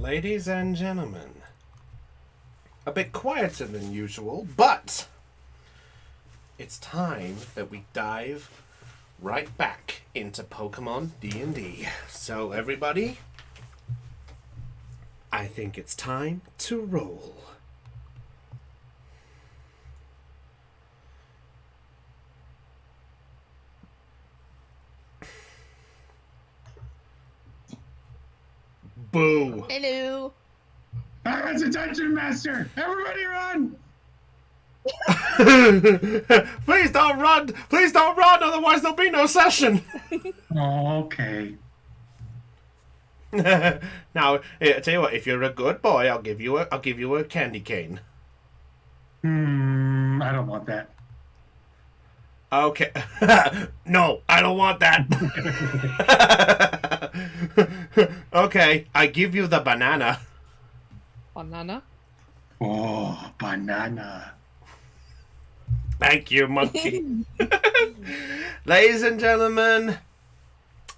Ladies and gentlemen, a bit quieter than usual, but it's time that we dive right back into Pokemon D&D. So everybody, I think it's time to roll. Boo! Hello. It's a dungeon master! Everybody run! Please don't run! Please don't run, otherwise there'll be no session! Oh, okay. Now, I tell you what, if you're a good boy, I'll give you a candy cane. I don't want that. Okay. No, I don't want that. Okay, I give you the banana. Banana? Oh, banana. Thank you, monkey. Ladies and gentlemen,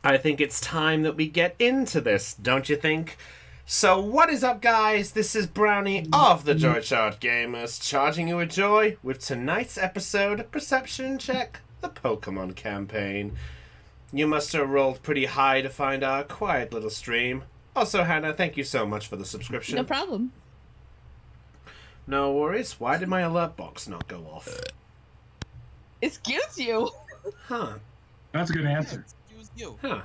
I think it's time that we get into this, don't you think? So what is up, guys? This is Brownie of the Joy Chart Gamers, charging you a joy with tonight's episode of Perception Check, the Pokemon campaign. You must have rolled pretty high to find our quiet little stream. Also, Hannah, thank you so much for the subscription. No problem. No worries. Why did my alert box not go off? Excuse you. Huh. That's a good answer. Excuse you. Huh.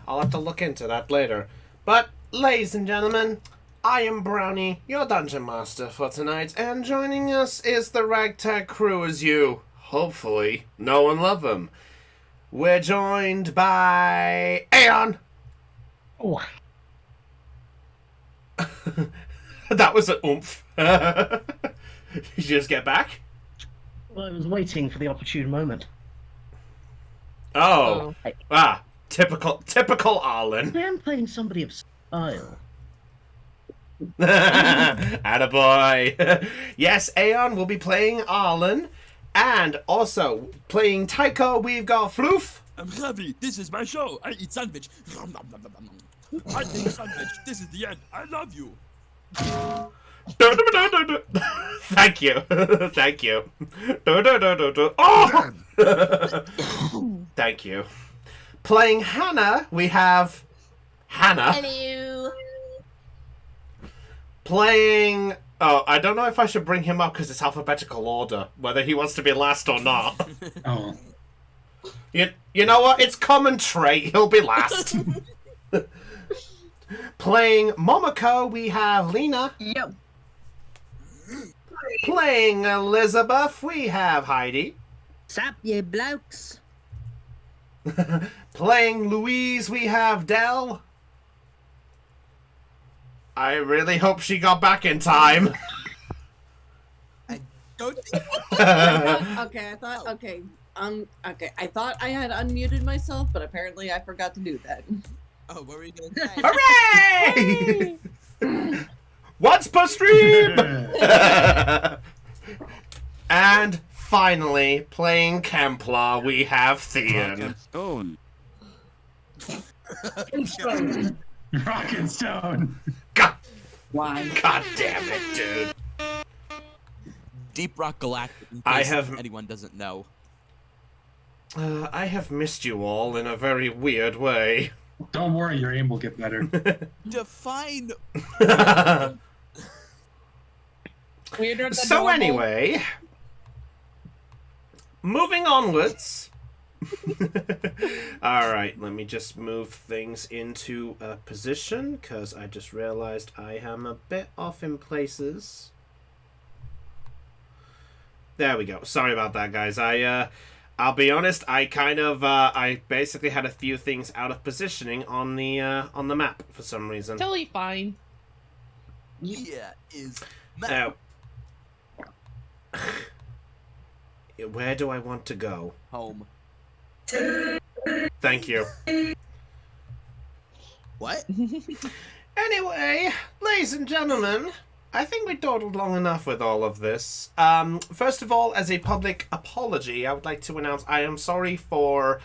I'll have to look into that later. But, ladies and gentlemen, I am Brownie, your Dungeon Master for tonight, and joining us is the ragtag crew as you, hopefully, know and love them. We're joined by Aeon. Oh. That was an oomph. Did you just get back? Well, I was waiting for the opportune moment. Oh. Ah, typical Arlen. I am playing somebody of style. Attaboy. Yes, Aeon will be playing Arlen. And also, playing Tycho, we've got Floof. I'm Ravi. This is my show. I eat sandwich. I eat sandwich. This is the end. I love you. Thank you. Thank you. Oh! Thank you. Playing Hannah, we have Hannah. Hello. Playing... Oh, I don't know if I should bring him up because it's alphabetical order, whether he wants to be last or not. Oh. You know what? It's common trait. He'll be last. Playing Momoko, we have Lena. Yep. Playing Elizabeth, we have Heidi. Sap, ye blokes. Playing Louise, we have Dell. I really hope she got back in time. I don't think. Okay, I thought I had unmuted myself, but apparently I forgot to do that. Oh, what were you gonna say? Hooray! Once per stream! And finally, playing Kemplar, we have Theon. Stone. Rock and stone. God, Why? God damn it, dude. Deep Rock Galactic. In I case have- anyone doesn't know. I have missed you all in a very weird way. Don't worry, your aim will get better. Define. Weirder than So normal. anyway, moving onwards. Alright, let me just move things into a position, because I just realized I am a bit off in places. There we go. Sorry about that, guys. I'll be honest, I basically had a few things out of positioning on the map for some reason. Totally fine. Yeah, is. Now, where do I want to go? Home. Thank you. What? Anyway, ladies and gentlemen, I think we dawdled long enough with all of this. First of all, as a public apology, I would like to announce I am sorry for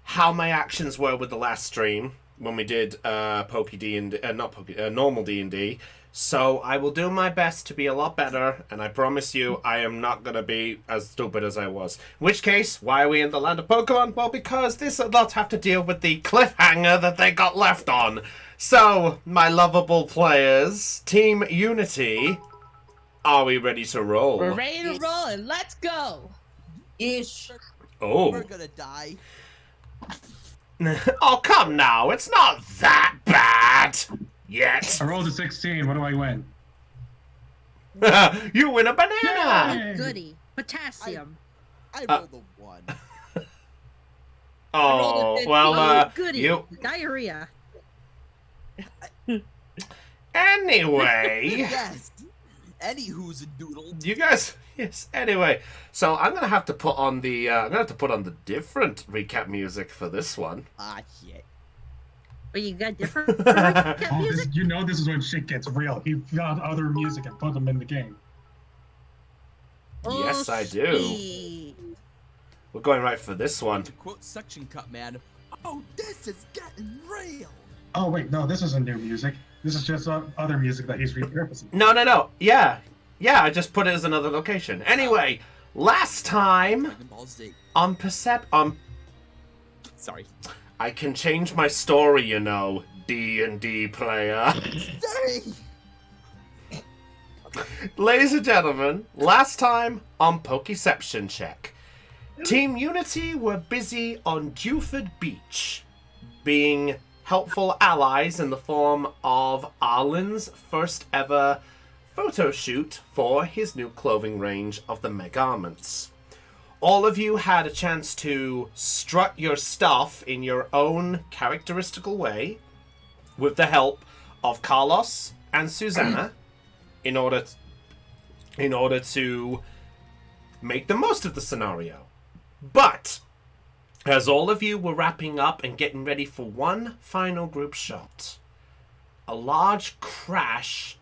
how my actions were with the last stream. when we did Pokey D and not Pokey, normal D&D. So I will do my best to be a lot better, and I promise you I am not going to be as stupid as I was. In which case, why are we in the land of Pokemon? Well, because this will not have to deal with the cliffhanger that they got left on. So, my lovable players, Team Unity, are we ready to roll? We're ready to roll and let's go. Ish. Oh. We're gonna die. Oh, come now. It's not that bad. Yet. I rolled a 16. What do I win? You win a banana. Yay! Goody. Potassium. I rolled a 1. Oh, well, Goody. you... Diarrhea. Anyway. Yes. Anywho's a doodle. You guys... Yes, anyway. So I'm going to have to put on the... I'm going to have to put on the different recap music for this one. Ah, shit. But you got different recap Oh, music? you know this is when shit gets real. He found other music and put them in the game. Yes, I do. Sweet. We're going right for this one. To quote Suction Cup Man, oh, this is getting real. Oh wait, no, this isn't new music. This is just other music that he's repurposing. No. Yeah. Yeah, I just put it as another location. Anyway, last time Dragon Ball Z. on Sorry. I can change my story, you know, D&D player. Dang. Ladies and gentlemen, last time on Pokeception Check, Team Unity were busy on Dewford Beach, being helpful allies in the form of Arlen's first ever photo shoot for his new clothing range of the Megarments. All of you had a chance to strut your stuff in your own characteristical way with the help of Carlos and Susanna in order to make the most of the scenario. But as all of you were wrapping up and getting ready for one final group shot, a large crash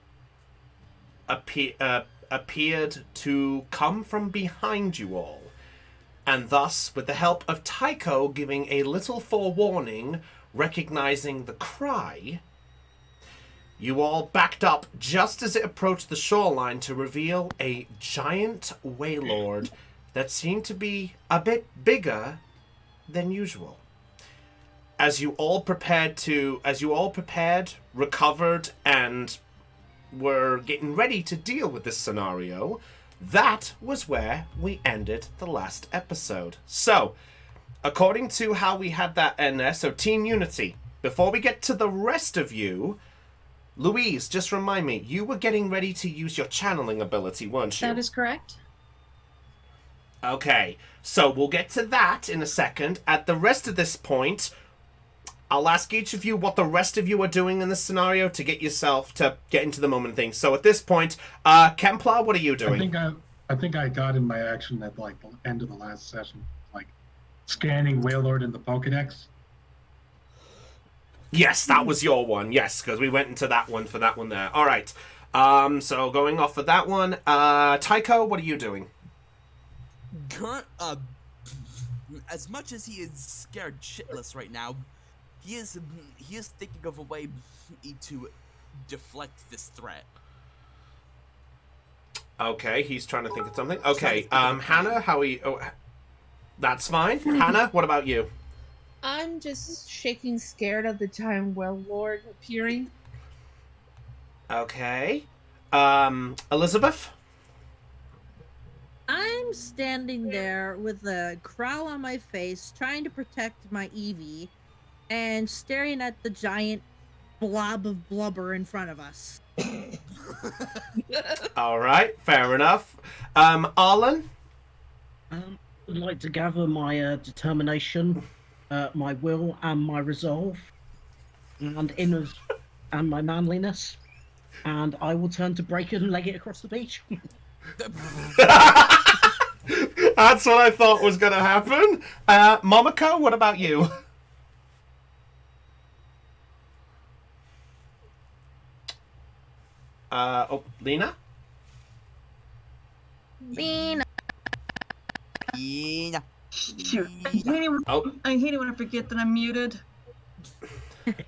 appeared to come from behind you all. And thus, with the help of Tycho giving a little forewarning, recognizing the cry, you all backed up just as it approached the shoreline to reveal a giant waylord that seemed to be a bit bigger than usual. As you all prepared, recovered, and were getting ready to deal with this scenario, that was where we ended the last episode. So, according to how we had that end there, so Team Unity, before we get to the rest of you, Louise, just remind me, you were getting ready to use your channeling ability, weren't you? That is correct. Okay, so we'll get to that in a second. At the rest of this point, I'll ask each of you what the rest of you are doing in this scenario to get yourself to get into the moment thing. So at this point, Kemplar, what are you doing? I think I got in my action at like the end of the last session, like scanning Wailord in the Pokedex. Yes, that was your one. Yes, because we went into that one for that one there. All right. So going off of that one, Tycho, what are you doing? As much as he is scared shitless right now, he is thinking of a way to deflect this threat. Okay, he's trying to think of something. Okay, Hannah, how are you? Oh, that's fine. Hannah, what about you? I'm just shaking scared of the giant well lord appearing. Okay. Elizabeth? I'm standing there with a growl on my face, trying to protect my Eevee, and staring at the giant blob of blubber in front of us. All right, fair enough. Arlen? I'd like to gather my determination, my will, and my resolve, and my manliness, and I will turn to break it and leg it across the beach. That's what I thought was going to happen. Momoko, what about you? Lena? Lena. Shoot. I hate it when I forget that I'm muted.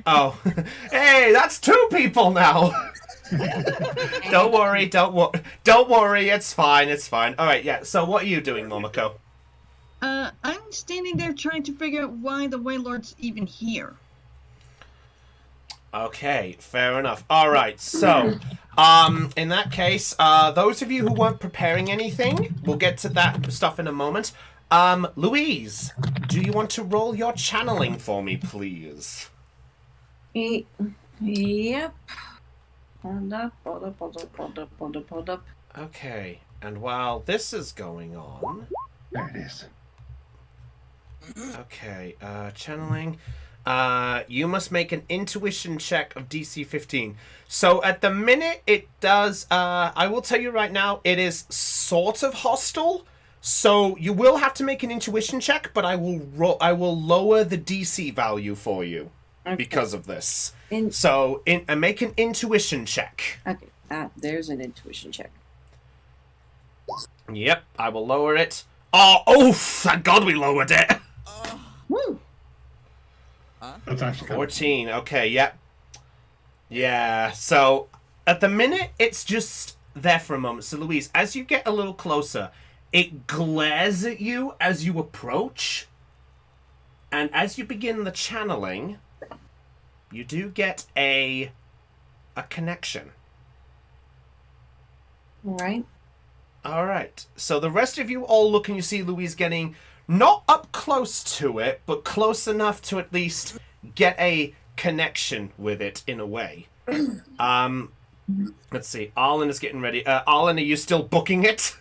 Oh, hey, that's 2 people now. Don't worry, don't worry. It's fine, it's fine. All right, yeah. So what are you doing, Momoko? I'm standing there trying to figure out why the Waylord's even here. Okay, fair enough. All right, so, in that case, those of you who weren't preparing anything, we'll get to that stuff in a moment. Louise, do you want to roll your channeling for me, please? Yep. Hold up. Okay, and while this is going on, There it is. okay, channeling. You must make an intuition check of DC 15. So at the minute it does, I will tell you right now, it is sort of hostile. So you will have to make an intuition check, but I will lower the DC value for you because of this. So make an intuition check. Okay. There's an intuition check. Yep, I will lower it. Oh, thank God we lowered it. Woo! That's actually 14. Okay, yep. Yeah, so at the minute, it's just there for a moment. So, Louise, as you get a little closer, it glares at you as you approach. And as you begin the channeling, you do get a connection. Right. All right. So the rest of you all look and you see Louise getting not up close to it, but close enough to at least get a connection with it in a way. Let's see. Arlen is getting ready. Arlen, are you still booking it?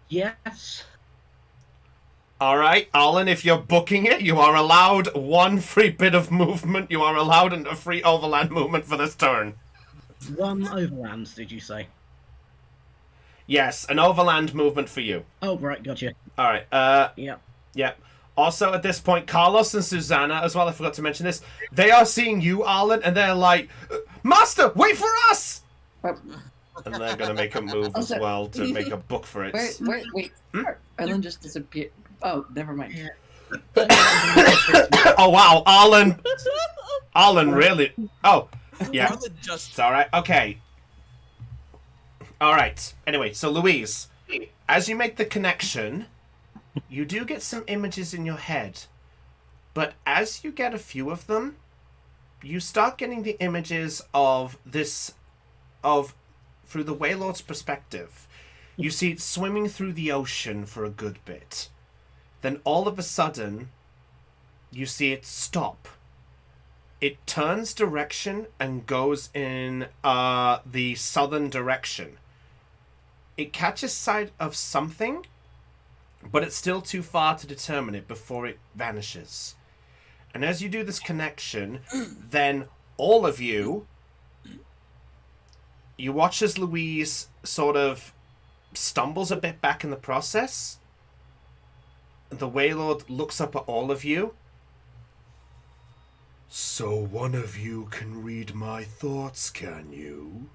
Yes. All right, Arlen, if you're booking it, you are allowed 1 free bit of movement. You are allowed a free overland movement for this turn. 1 overlands, did you say? Yes, an overland movement for you. Oh, right, gotcha. All right. Yep. Yep. Also, at this point, Carlos and Susanna, as well, I forgot to mention this, they are seeing you, Arlen, and they're like, Master, wait for us! And they're going to make a move as well to make a book for it. Wait. Arlen just disappeared. Oh, never mind. Oh, wow, Arlen really... Oh, yeah. Arlen just It's all right. Okay. All right. Anyway, so Louise, as you make the connection, you do get some images in your head. But as you get a few of them, you start getting the images of through the Waylord's perspective. You see it swimming through the ocean for a good bit. Then all of a sudden, you see it stop. It turns direction and goes in the southern direction. It catches sight of something, but it's still too far to determine it before it vanishes. And as you do this connection, then all of you watch as Louise sort of stumbles a bit back in the process. The Waylord looks up at all of you. So one of you can read my thoughts, can you?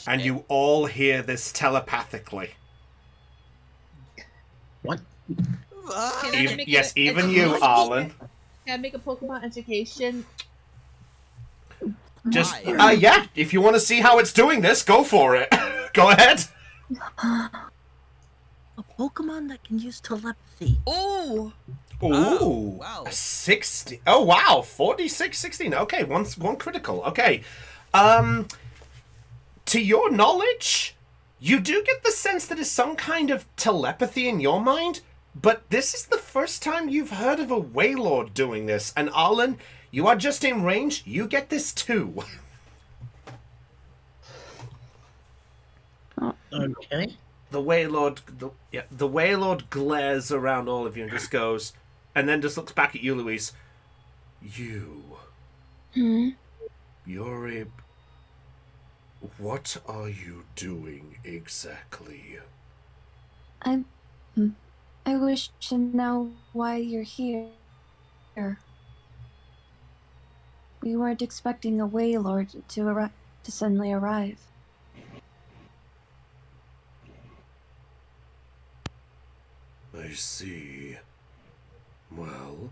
And you all hear this telepathically. What? Can I make Yes, a- even a- you, Arlen. Can I make a Pokemon education? Just, Why? yeah, if you want to see how it's doing this, go for it. Go ahead. A Pokemon that can use telepathy. Oh, Ooh, Oh, wow. 60. Oh, wow, 46, 16. Okay, one critical. Okay. To your knowledge, you do get the sense that it's some kind of telepathy in your mind, but this is the first time you've heard of a Waylord doing this. And Arlen, you are just in range. You get this too. Okay. The Waylord glares around all of you and just goes, and then just looks back at you, Louise. You're a... What are you doing exactly? I wish to know why you're here. We weren't expecting a Waylord to suddenly arrive. I see. Well,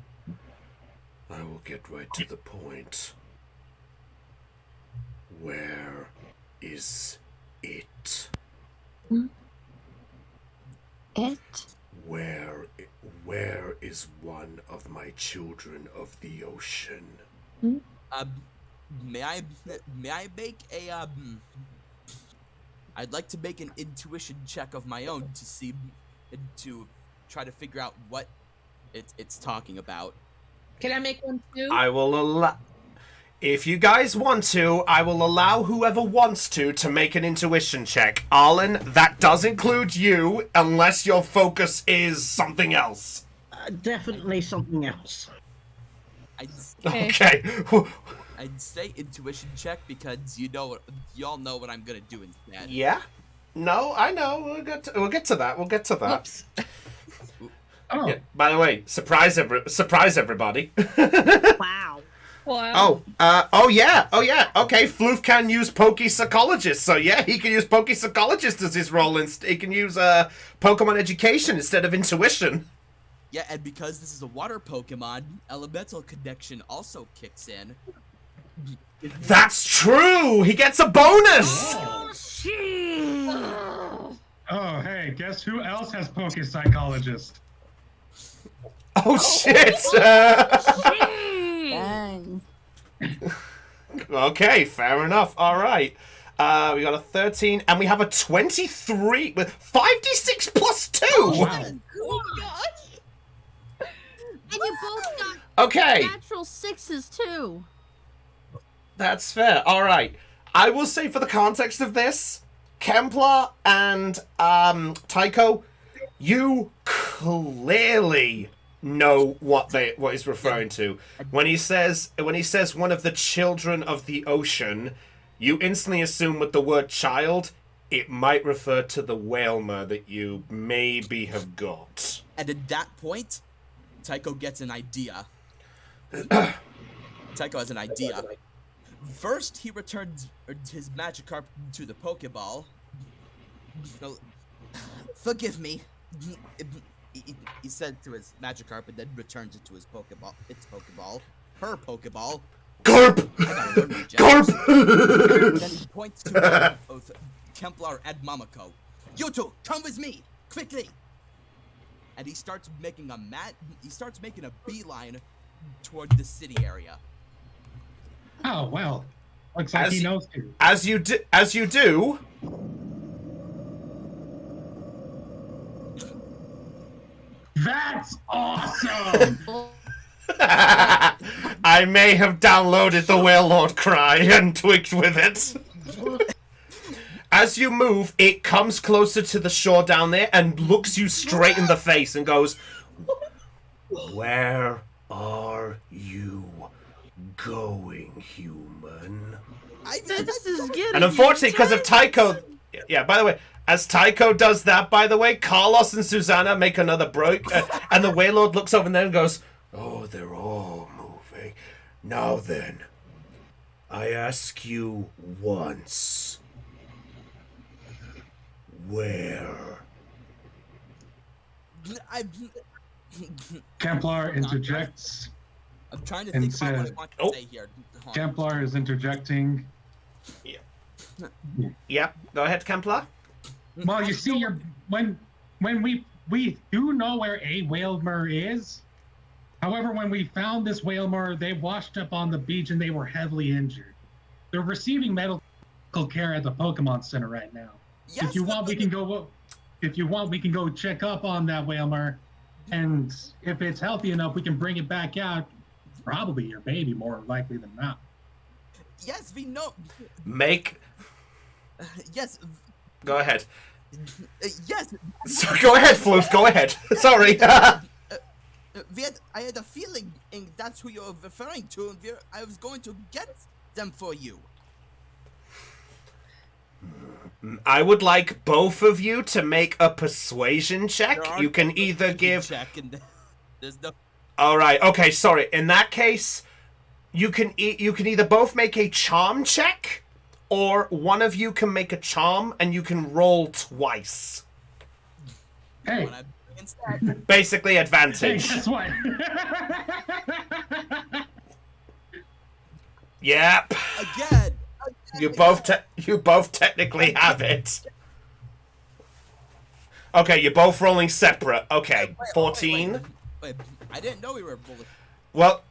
I will get right to the point. Where is it? It? Where is one of my children of the ocean? May I make a I'd like to make an intuition check of my own to see, to try to figure out what it's talking about. Can I make one too? I will allow. If you guys want to, I will allow whoever wants to make an intuition check. Arlen, that does include you, unless your focus is something else. Definitely something else. Okay. I'd say intuition check because y'all know what I'm gonna do instead. Yeah. No, I know. We'll get to that. We'll get to that. Oops. Oh, Yeah, by the way, surprise everybody. Wow. Wow. Oh yeah. Okay, Floof can use Pokey Psychologist, so yeah, he can use Pokey Psychologist as his role. He can use Pokemon Education instead of Intuition. Yeah, and because this is a water Pokemon, Elemental Connection also kicks in. That's true. He gets a bonus. Oh, shit. oh, hey, guess who else has Poke Psychologist? Oh shit. Dang. Okay, fair enough. All right. We got a 13, and we have a 23 with 5d6 plus 2. Wow. Oh gosh. And you both got Okay, natural sixes, too. that's fair. All right. I will say for the context of this, Kempler and Tycho, you clearly know what he's referring to. When he says one of the children of the ocean, you instantly assume with the word child, it might refer to the Whalmer that you maybe have got. And at that point, Tycho gets an idea. Tycho has an idea. First, he returns his Magikarp to the Pokeball. Forgive me, he said to his Magikarp, and then returns it to his Pokeball. Its Pokeball. Her Pokeball. Garp! I gotta learn my jobs. Garp! Then he points to both Kemplar and Mamako. You two, come with me, quickly! And he starts making a beeline toward the city area. Oh, well. Looks like he knows too. As you do, That's awesome! I may have downloaded the Wailord cry and tweaked with it. As you move, it comes closer to the shore down there and looks you straight in the face and goes, "Where are you going, human?" This is getting And unfortunately, because of intense. Tycho... Yeah, by the way, as Tycho does that, by the way, Carlos and Susanna make another break, and the Wailord looks over there and goes, "Oh, they're all moving. Now then, I ask you once. Where?" Kemplar interjects. I'm trying to And think about what I said- want to say here. Hold on. Kemplar is interjecting. Yeah, go ahead, Kemplar. Well, you see, when we do know where a Whalmer is. However, when we found this Whalmer, they washed up on the beach and they were heavily injured. They're receiving medical care at the Pokemon Center right now. Yes, If you want, we can go. If you want, we can go check up on that Whalmer, and if it's healthy enough, we can bring it back out. Probably your baby, more likely than not. Yes, we know. Make... Yes. Go ahead. Yes. So, go ahead, Floof, go ahead. Sorry. I had a feeling that's who you're referring to, and I was going to get them for you. I would like both of you to make a persuasion check. There are You can people either that give... check and there's no. All right. Okay. Sorry. In that case, you can either both make a charm check, or one of you can make a charm and you can roll twice. Hey, What I'm doing instead. Basically, hey, advantage. guess what? Yep. Again. You both technically have it. Okay, you're both rolling separate. Okay, 14. Wait, I didn't know we were bullet. Well,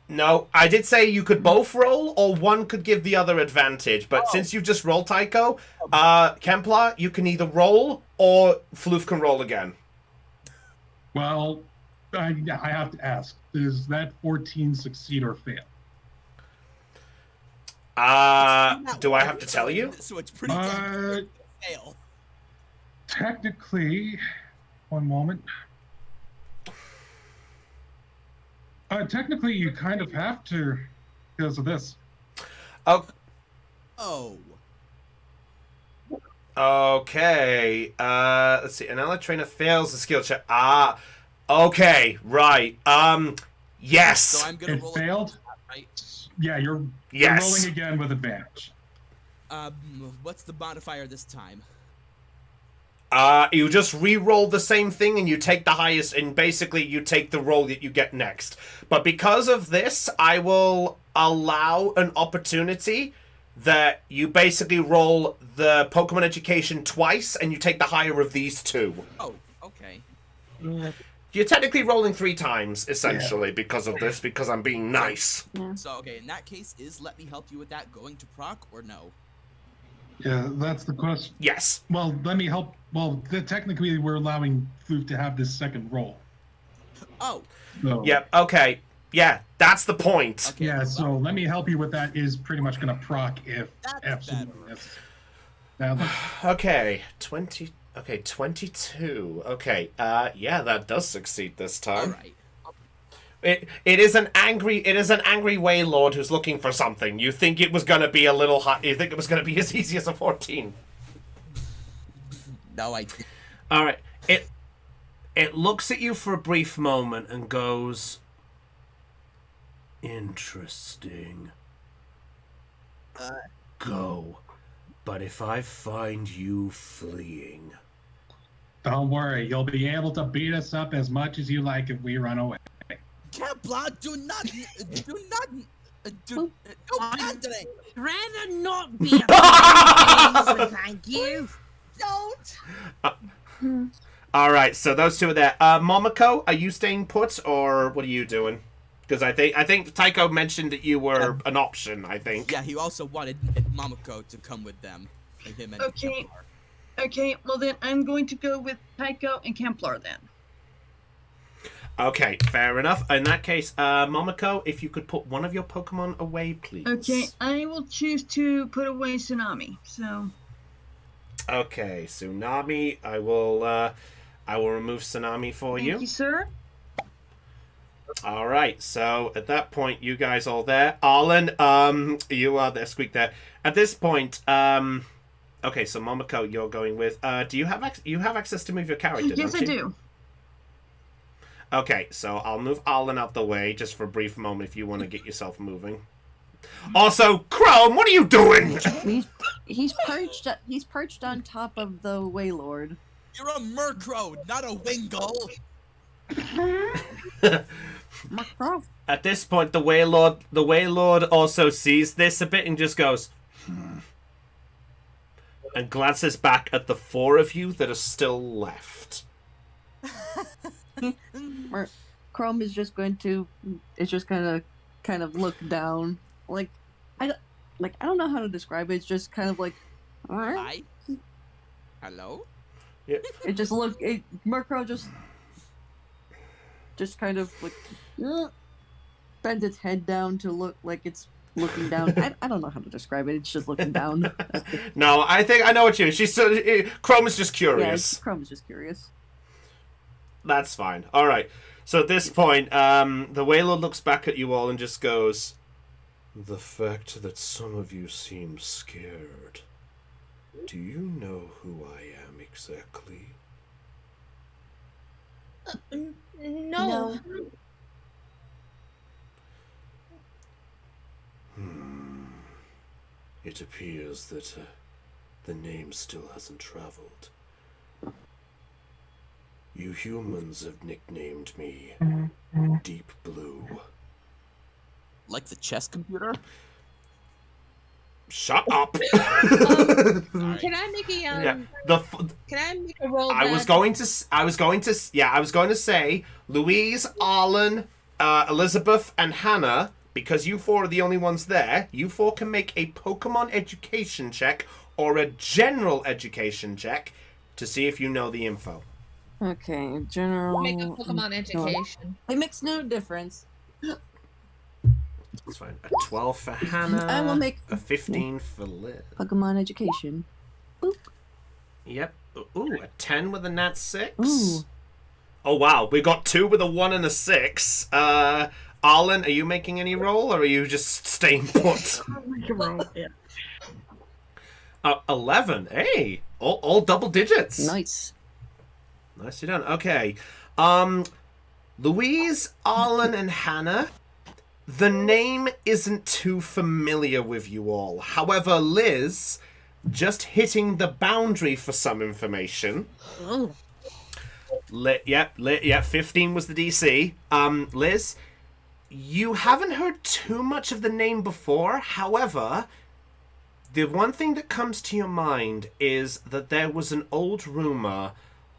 no, I did say you could both roll, or one could give the other advantage. But since you just rolled, Tycho, Kemplar, you can either roll, or Floof can roll again. Well, I have to ask: does that 14 succeed or fail? Do I have to tell you? So it's pretty good. Fail. Technically, one moment. Technically, you kind of have to because of this. Oh. Oh. Okay. Let's see. An ally trainer fails the skill check. Okay. Right. Yes. So I'm gonna It roll failed. Right? Yeah, you're Yes. rolling again with advantage. What's the modifier this time? You just re-roll the same thing and you take the highest, and basically you take the roll that you get next. But because of this, I will allow an opportunity that you basically roll the Pokemon Education twice and you take the higher of these two. Oh, okay. You're technically rolling 3 times, essentially, because of this, because I'm being nice. Yeah. So, okay, in that case, is Let Me Help You With That going to proc or no? Yeah, that's the question. Yes. Well, let me help. Well, technically, we're allowing Floof to have this second roll. Oh. So, Yep, okay. Yeah, that's the point. Okay, yeah, well, so let me help you with that is pretty much going to proc if That's absolutely better. necessary. Now, Okay, 20... Okay, 22. Okay, yeah, that does succeed this time. Alright. It is an angry Waylord who's looking for something. You think it was gonna be a little hot? You think it was gonna be as easy as a 14? No, All right. It looks at you for a brief moment and goes, "Interesting. Go, but if I find you fleeing." don't worry, you'll be able to beat us up as much as you like if we run away. Kepler, do not pandering. Rather not be a please, thank you. Don't. All right, so those two are there. Momoko, are you staying put, or what are you doing? Because I think Tycho mentioned that you were an option. I think. Yeah, he also wanted Momoko to come with them. And him and Okay. Kepler. Okay, well then I'm going to go with Tycho and Kemplar then. Okay, fair enough. In that case, Momoko, if you could put one of your Pokemon away, please. Okay, I will choose to put away Tsunami. So Okay, Tsunami. I will remove Tsunami for thank you, sir. All right. So at that point, you guys all there. Arlen, you are there. Squeak there. At this point, okay. So Momoko, you're going with. Do you have access to move your character? Yes, don't I you? do. Okay, so I'll move Arlen out the way just for a brief moment if you want to get yourself moving. Also, Chrome, what are you doing? He's perched on top of the Waylord. You're a Murkrow, not a Wingull. At this point, the Waylord also sees this a bit and just goes, and glances back at the 4 of you that are still left. Chrome is just going to, kind of look down, I don't know how to describe it. It's just kind of like, Hi. Hello. Yeah. it just look. Murkrow just kind of like bends its head down to look like it's looking down. I don't know how to describe it. It's just looking down. No, I think I know what you. Chrome is just curious. Yeah, Chrome is just curious. That's fine. All right. So at this point, the Waylord looks back at you all and just goes, "The fact that some of you seem scared. Do you know who I am exactly?" No. It appears that the name still hasn't traveled. You humans have nicknamed me Deep Blue. Like the chess computer? Shut up. Can I make a Yeah. Can I make a roll? I was going to say Louise, Arlen, Elizabeth, and Hannah. Because you four are the only ones there, you four can make a Pokemon education check or a general education check to see if you know the info. Okay, general. Make a Pokemon education. It makes no difference. That's fine. A 12 for Hannah. I will make a 15 for Liz. Pokemon education. Boop. Yep. Ooh, a 10 with a nat 6. Ooh. Oh wow, we got 2 with a 1 and a 6. Arlen, are you making any roll or are you just staying put? Yeah. 11. Hey, all double digits. Nice. Nicely done. Okay. Louise, Arlen, and Hannah. The name isn't too familiar with you all. However, Liz, just hitting the boundary for some information. Oh. 15 was the DC. Liz, you haven't heard too much of the name before. However, the one thing that comes to your mind is that there was an old rumor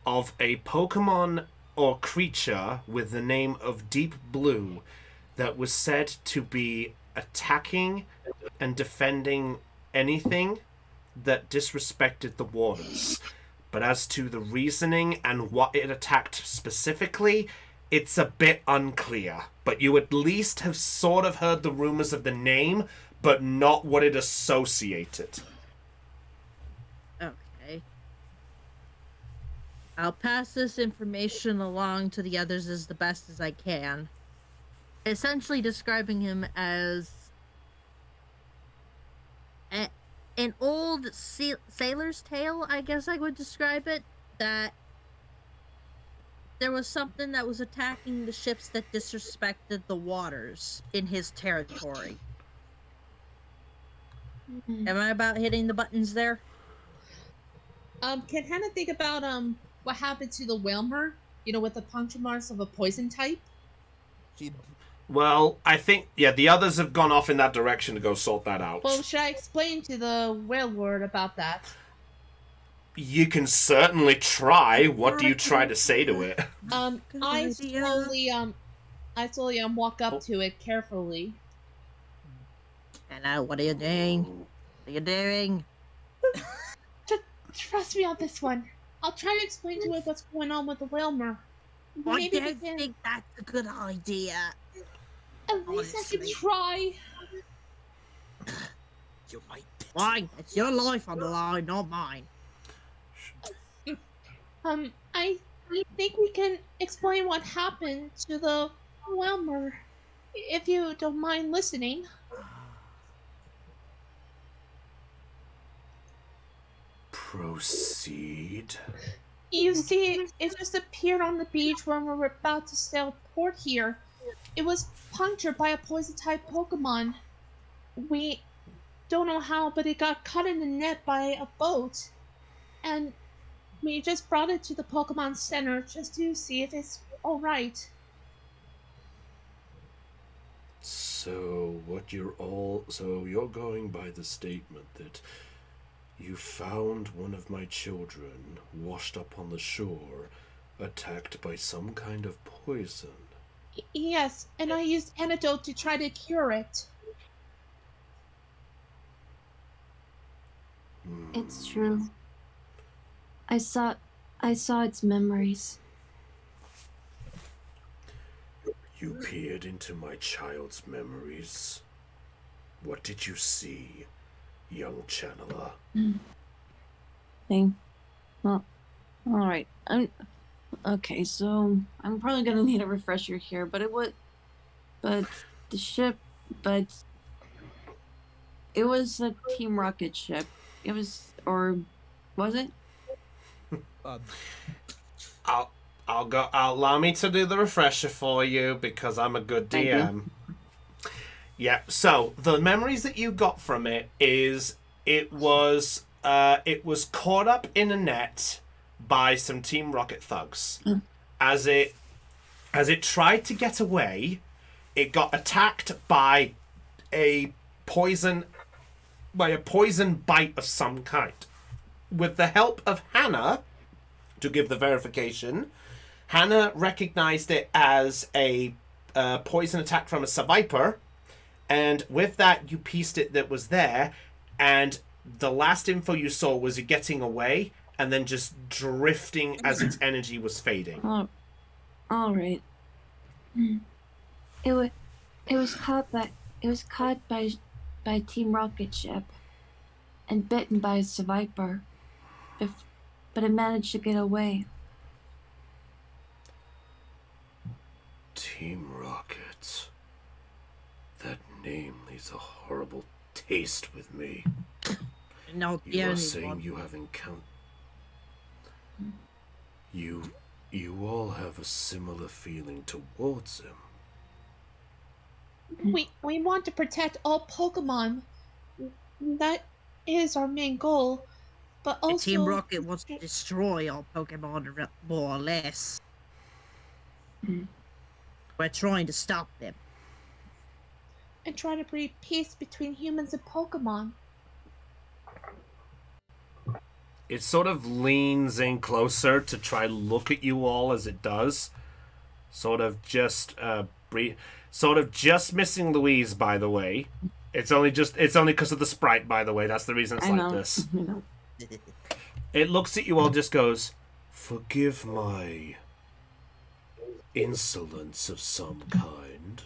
of a Pokemon or creature with the name of Deep Blue that was said to be attacking and defending anything that disrespected the waters. But as to the reasoning and what it attacked specifically, it's a bit unclear. But you at least have sort of heard the rumors of the name, but not what it associated. Okay. I'll pass this information along to the others as the best as I can. Essentially describing him as an old sailor's tale, I guess I would describe it, that there was something that was attacking the ships that disrespected the waters in his territory. Am I about hitting the buttons there? Can Hannah think about what happened to the Whalmer? You know, with the puncture marks of a poison type. Well, I think, the others have gone off in that direction to go sort that out. Well, should I explain to the whale lord about that? You can certainly try. What do you try to say to it? I slowly walk up to it carefully. Hello, what are you doing? What are you doing? Trust me on this one. I'll try to explain to it what's going on with the Whalmer. I don't think that's a good idea. At least I can try. You might. Fine, it's your life on the line, not mine. I think we can explain what happened to the Whalmer, if you don't mind listening. Proceed. You see, it just appeared on the beach when we were about to sail port here. It was punctured by a poison-type Pokemon. We don't know how, but it got caught in the net by a boat. And we just brought it to the Pokemon Center just to see if it's alright. So you're going by the statement that you found one of my children washed up on the shore, attacked by some kind of poison. Yes, and I used antidote to try to cure it. It's true. I saw its memories. You peered into my child's memories. What did you see, young channeler? Thing. Well, all right. Okay. So I'm probably gonna need a refresher here, but the ship, but it was a Team Rocket ship. It was, or was it? Allow me to do the refresher for you because I'm a good DM. Yeah, so the memories that you got from it is it was caught up in a net by some Team Rocket thugs. As it tried to get away, it got attacked by a poison by a poison bite of some kind. With the help of Hannah, to give the verification, Hannah recognized it as a poison attack from a Survivor, and with that you pieced it that was there, and the last info you saw was it getting away and then just drifting as its energy was fading. Oh, all right. It was caught by Team Rocket ship and bitten by a Survivor, but it managed to get away. Team Rocket. That name leaves a horrible taste with me. No, You are saying you have encountered... You all have a similar feeling towards him. We want to protect all Pokemon. That is our main goal. But also, Team Rocket wants to destroy all Pokemon, more or less. We're trying to stop them. and try to breed peace between humans and Pokemon. It sort of leans in closer to try to look at you all as it does. Sort of just missing Louise, by the way. It's only because of the sprite, by the way. That's the reason it's like this. I know. It looks at you all, just goes, "Forgive my insolence of some kind,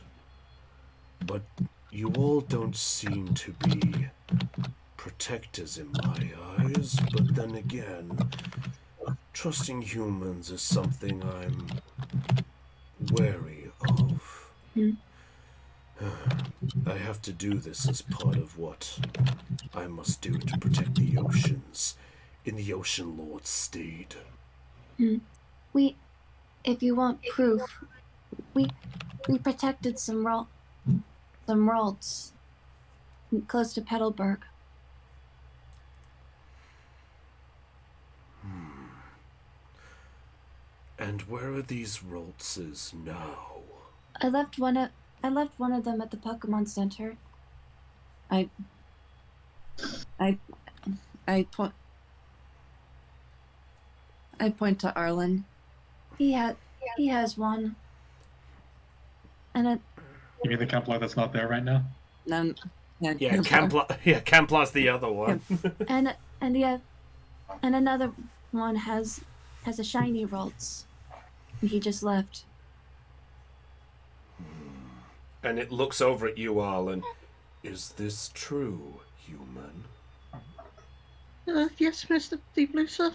but you all don't seem to be protectors in my eyes. But then again, trusting humans is something I'm wary of. I have to do this as part of what I must do to protect the oceans in the Ocean Lord's stead." If you want proof, we protected some Ralts close to Petalburg. And where are these Roltzes now? I left one of them at the Pokemon Center. I point to Arlen. He has one. And You mean the Kempler that's not there right now? no, Yeah, Camplar's the other one. and another one has a shiny Ralts. He just left. And it looks over at you all and, "Is this true, human?" Yes, Mr. Deep Blue Sir.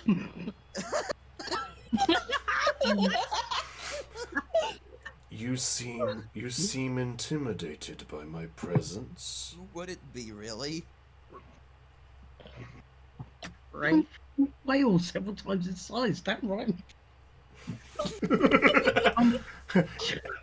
You seem intimidated by my presence. Who would it be, really? Right? Whale several times its size, damn right.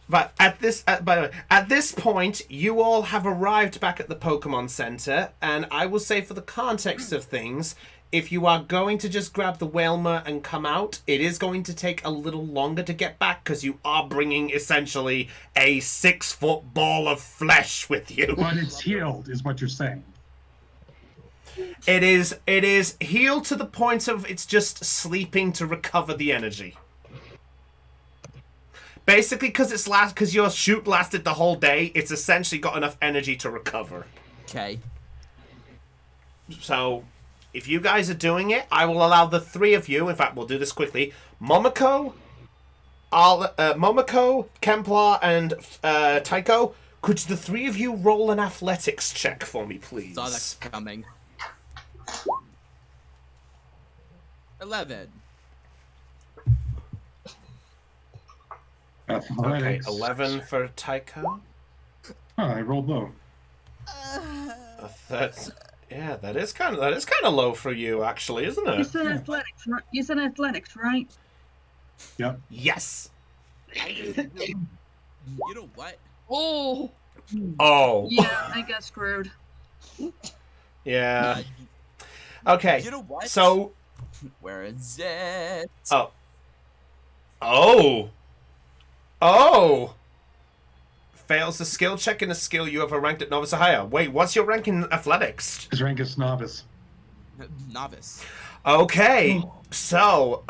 But by the way, at this point, you all have arrived back at the Pokemon Center, and I will say, for the context of things, if you are going to just grab the Wailmer and come out, it is going to take a little longer to get back because you are bringing essentially a 6-foot ball of flesh with you. But it's healed, is what you're saying. It is healed to the point of it's just sleeping to recover the energy. Basically, because your shoot lasted the whole day, it's essentially got enough energy to recover. Okay. So, if you guys are doing it, I will allow the three of you. In fact, we'll do this quickly. Momoko, Kemplar, and Tycho. Could the three of you roll an athletics check for me, please? Saw that coming. 11. Okay, Athletics. 11 for Tycho. Oh, I rolled low. That is kind of low for you, actually, isn't You it? said athletics, right? You said athletics, right? Yep. Yes. You know what? Oh, Oh. yeah, I got screwed. Yeah. Okay. You know what? So. Where is it? fails the skill check in a skill you have a ranked at novice or higher. Wait, what's your rank in athletics? His rank is novice. Novice. Okay, so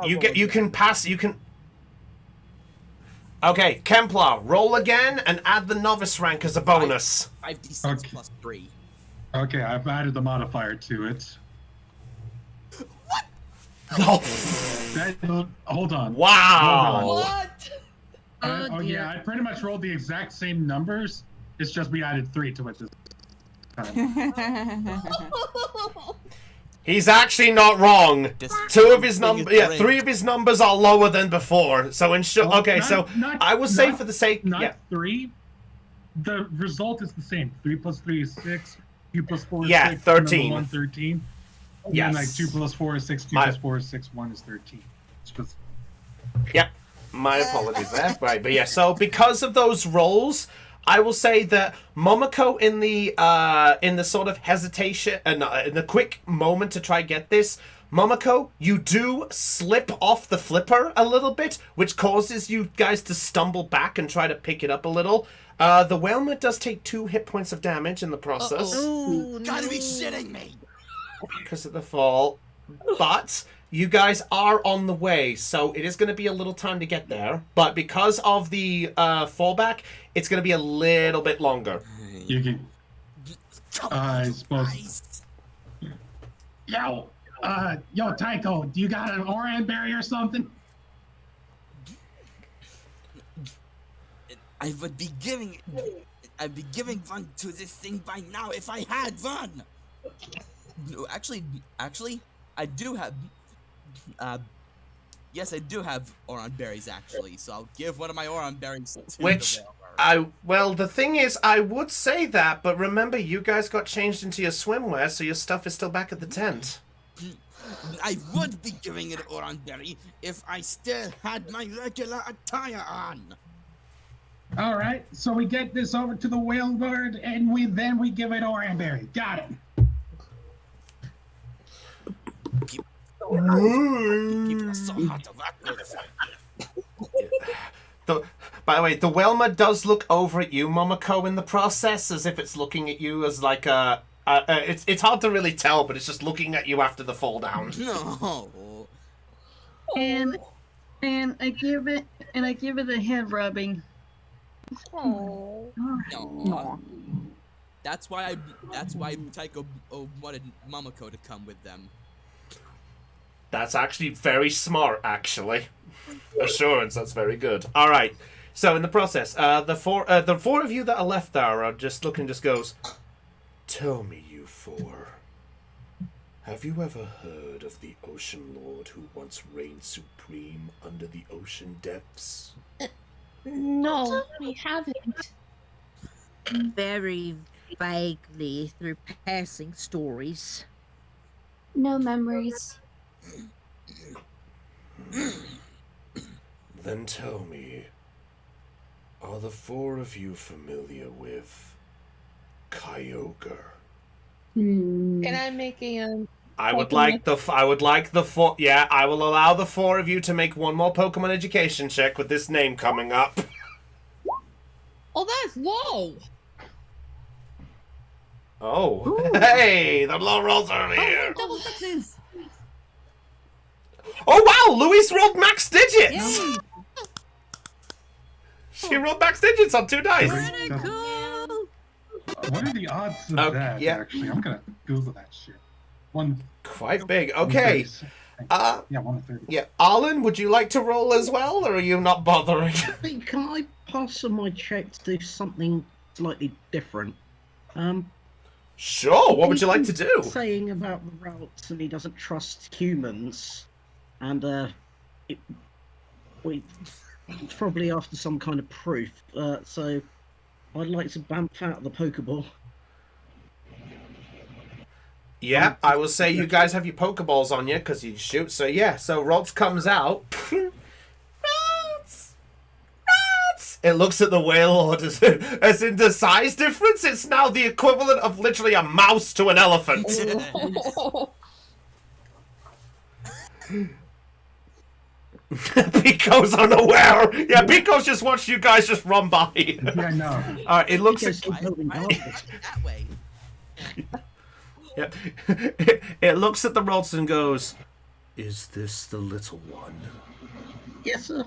you can pass. You can. Okay, Kemplar, roll again and add the novice rank as a bonus. 5d6 Okay. plus 3. Okay, I've added the modifier to it. Oh, Hold on. wow. What? Oh, dear. Yeah, I pretty much rolled the exact same numbers. It's just we added 3 to it this time. He's actually not wrong. This Two of his thing is numbers, yeah, great. 3 of his numbers are lower than before. So Well, okay, not- so not- I will say not- for the sake, Not yeah, 3. The result is the same. 3 plus 3 is 6. 2 plus 4 is Yeah, 6. 13. 1, 13. Yes. And like 2 plus 4 is 6. 2 My- plus 4 is 6. 1 is 13. It's just... yep. My apologies there, right? But yeah, so because of those rolls, I will say that Momoko in the sort of hesitation and in the quick moment to try get this, Momoko, you do slip off the flipper a little bit, which causes you guys to stumble back and try to pick it up a little. The Whalmer does take 2 hit points of damage in the process Ooh, Gotta be no. shitting me! because of the fall, but you guys are on the way, so it is going to be a little time to get there. But because of the fallback, it's going to be a little bit longer. You can... Come I on, suppose- guys. Yo, Tycho, do you got an Oran berry or something? I would be giving... I'd be giving one to this thing by now if I had one! No, actually, I do have... yes, I do have Oran berries, actually, so I'll give one of my Oran berries to Which the Whalmer. well, the thing is, I would say that, but remember, you guys got changed into your swimwear, so your stuff is still back at the tent. I would be giving it Oran berry if I still had my regular attire on. All right, so we get this over to the whale guard, and we give it Oran berry. Got it. Keep it so hot of that. By the way, the Whalmer does look over at you, Momoko, in the process, as if it's looking at you as like a... it's hard to really tell, but it's just looking at you after the fall down. No. And I give it a head rubbing. Oh. No. That's why Tycho wanted Mamako to come with them. That's actually very smart, actually. Assurance, that's very good. All right. So in the process, the four of you that are left there are just looking. Just goes. Tell me, you four. Have you ever heard of the Ocean Lord who once reigned supreme under the ocean depths? No, we haven't. Very vaguely through passing stories. No memories. Then tell me, are the four of you familiar with Kyogre? Can I make a I would Pokemon. like the four. Yeah, I will allow the four of you to make one more Pokemon education check with this name coming up. Oh, that's low. Oh, hey, the low rolls are here. Double sixes. Oh wow, Louise rolled max digits. Yay. She rolled max digits on 2 dice. Pretty cool. What are the odds of Okay, that, yeah. actually? I'm gonna Google that shit. One. Quite big. Okay. 136. Yeah, 130. Yeah, Arlen, would you like to roll as well, or are you not bothering? Can I pass on my check to do something slightly different? Sure. What would you like to do? Saying about the routes and he doesn't trust humans, and it's probably after some kind of proof. So I'd like to bamf out the Pokeball. Yeah, I will say you guys have your Pokeballs on you because you shoot. So yeah, so Rods comes out. Rods! Rods! It looks at the whale lord as in the size difference. It's now the equivalent of literally a mouse to an elephant. Pico's unaware. Yeah, Pico's just watched you guys just run by. Yeah, no. It looks Because at, he's building Why garbage. that way? yep. It looks at the rods and goes, "Is this the little one?" Yes, sir.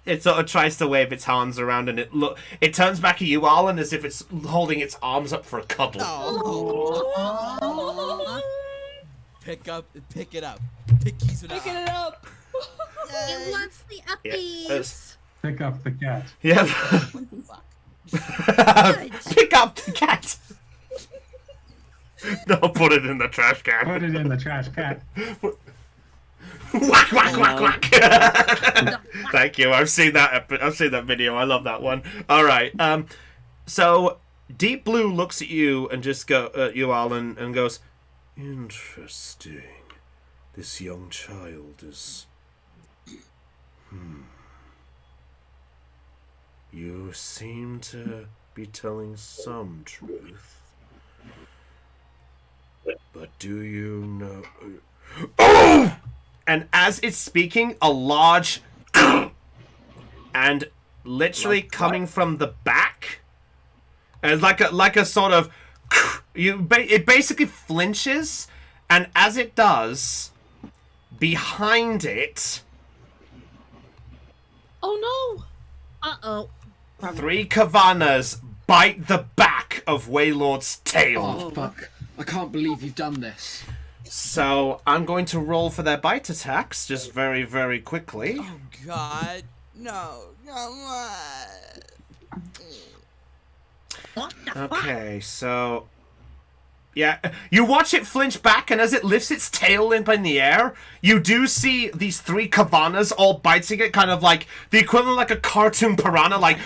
It sort of tries to wave its arms around, and it turns back at you, Arlen, as if it's holding its arms up for a cuddle. Oh. Pick it up. Pick Kizu Picking it up. It wants the uppies. Pick up the cat. Yep. Fuck. Pick up the cat. No, put it in the trash can. Put it in the trash can. Whack, whack, whack, whack. Thank you. I've seen that video. I love that one. All right. So Deep Blue looks at you and just you, Arlen, and goes, "Interesting. This young child is. You seem to be telling some truth. But do you know?" Oh! And as it's speaking, a large and literally coming from the back, and like a sort of it basically flinches, and as it does, behind it, Oh no! Uh-oh. 3 Kavanas bite the back of Waylord's tail. Oh, fuck. I can't believe you've done this. So I'm going to roll for their bite attacks just very, very quickly. Oh God, no, come on. What the fuck? Okay, so yeah, you watch it flinch back, and as it lifts its tail in the air, you do see these 3 Kavanas all biting it, kind of like the equivalent of like a cartoon piranha, like.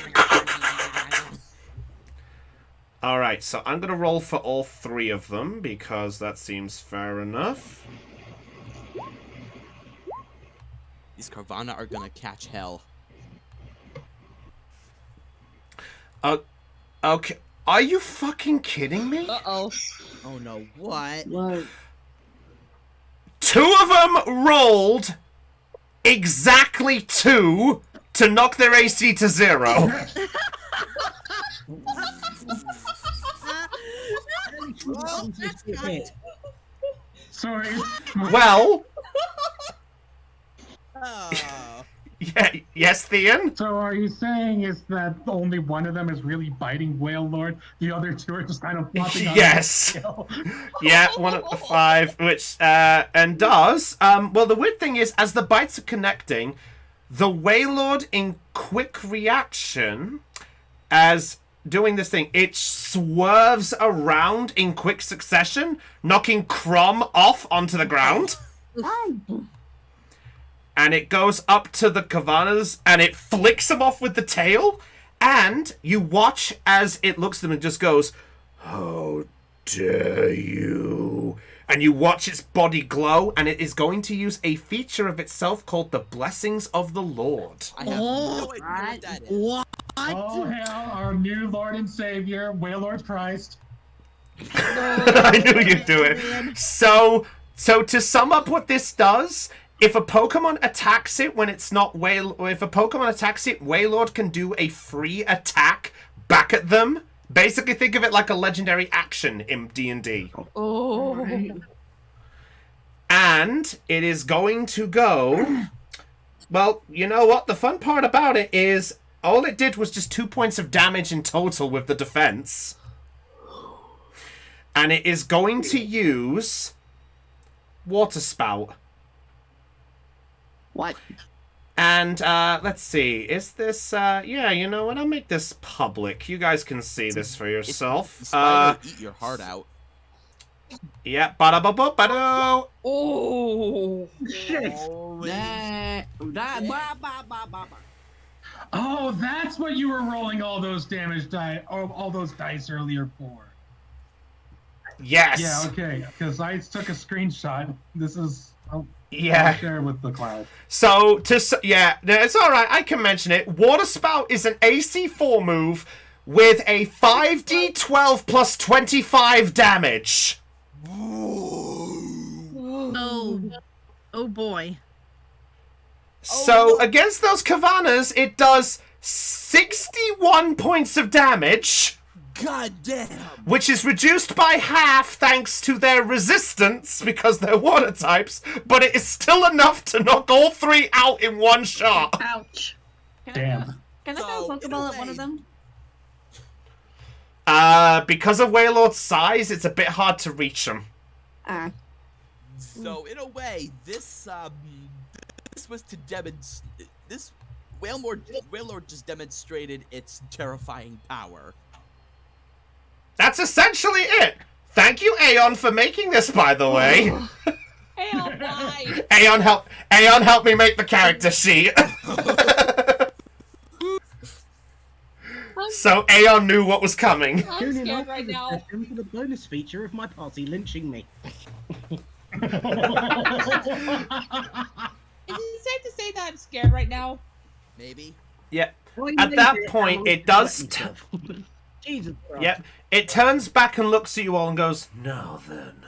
All right, so I'm gonna roll for all 3 of them because that seems fair enough. These Carvana are gonna catch hell. Okay, are you fucking kidding me? Uh-oh. Oh no, what? What? 2 of them rolled exactly 2 to knock their AC to 0. Well, that's good. Sorry. Well, Oh. yeah, yes, Theon? So are you saying is that only one of them is really biting Whale Lord? The other 2 are just kind of flopping on Yes. the tail? Yeah, one of the 5, which, and does. Well, the weird thing is, as the bites are connecting, the Waylord, in quick reaction, as doing this thing, it swerves around in quick succession, knocking Crom off onto the ground. And it goes up to the Kavanas, and it flicks them off with the tail. And you watch as it looks at them and just goes, "How dare you?" And you watch its body glow, and it is going to use a feature of itself called the Blessings of the Lord. I have no idea what that is. What? Oh, hell, our new Lord and Savior, Whale Lord Christ. I knew you'd do it. So to sum up what this does, if a Pokemon attacks it when it's not if a Pokemon attacks it, Waylord can do a free attack back at them. Basically, think of it like a legendary action in D&D. Oh. And it is going to go... Well, you know what? The fun part about it is all it did was just 2 points of damage in total with the defense. And it is going to use Water Spout. What? And let's see, is this yeah, you know what, I'll make this public. You guys can see this for yourself. The spider will eat your heart out. Yeah, ba-da-ba-ba-ba-do. Oh. Shit. Oh, that's what you were rolling all those damage die, all those dice earlier for. Yes. Yeah, okay, because I took a screenshot. This is... I'll share with the cloud. So, yeah, it's alright, I can mention it. Water Spout is an AC4 move with a 5d12 plus 25 damage. Oh boy. So against those Kavanas, it does 61 points of damage. God damn! Which is reduced by half thanks to their resistance because they're water types, but it is still enough to knock all three out in one shot. Ouch. Damn. Can I throw a Pokeball at one of them? Because of Wailord's size, it's a bit hard to reach them. So in a way, this was to demonstrate this Wailord just demonstrated its terrifying power. That's essentially it. Thank you, Aeon, for making this, by the way. Aeon, why? Aeon helped me make the character sheet. So Aeon knew what was coming. I'm Tune in scared after right the now. session for the bonus feature of my party lynching me. Is it safe to say that I'm scared right now? Maybe. Yeah. Well, At you that made it, point, Alan. it does. Jesus Christ. Yep. It turns back and looks at you all and goes, "Now then,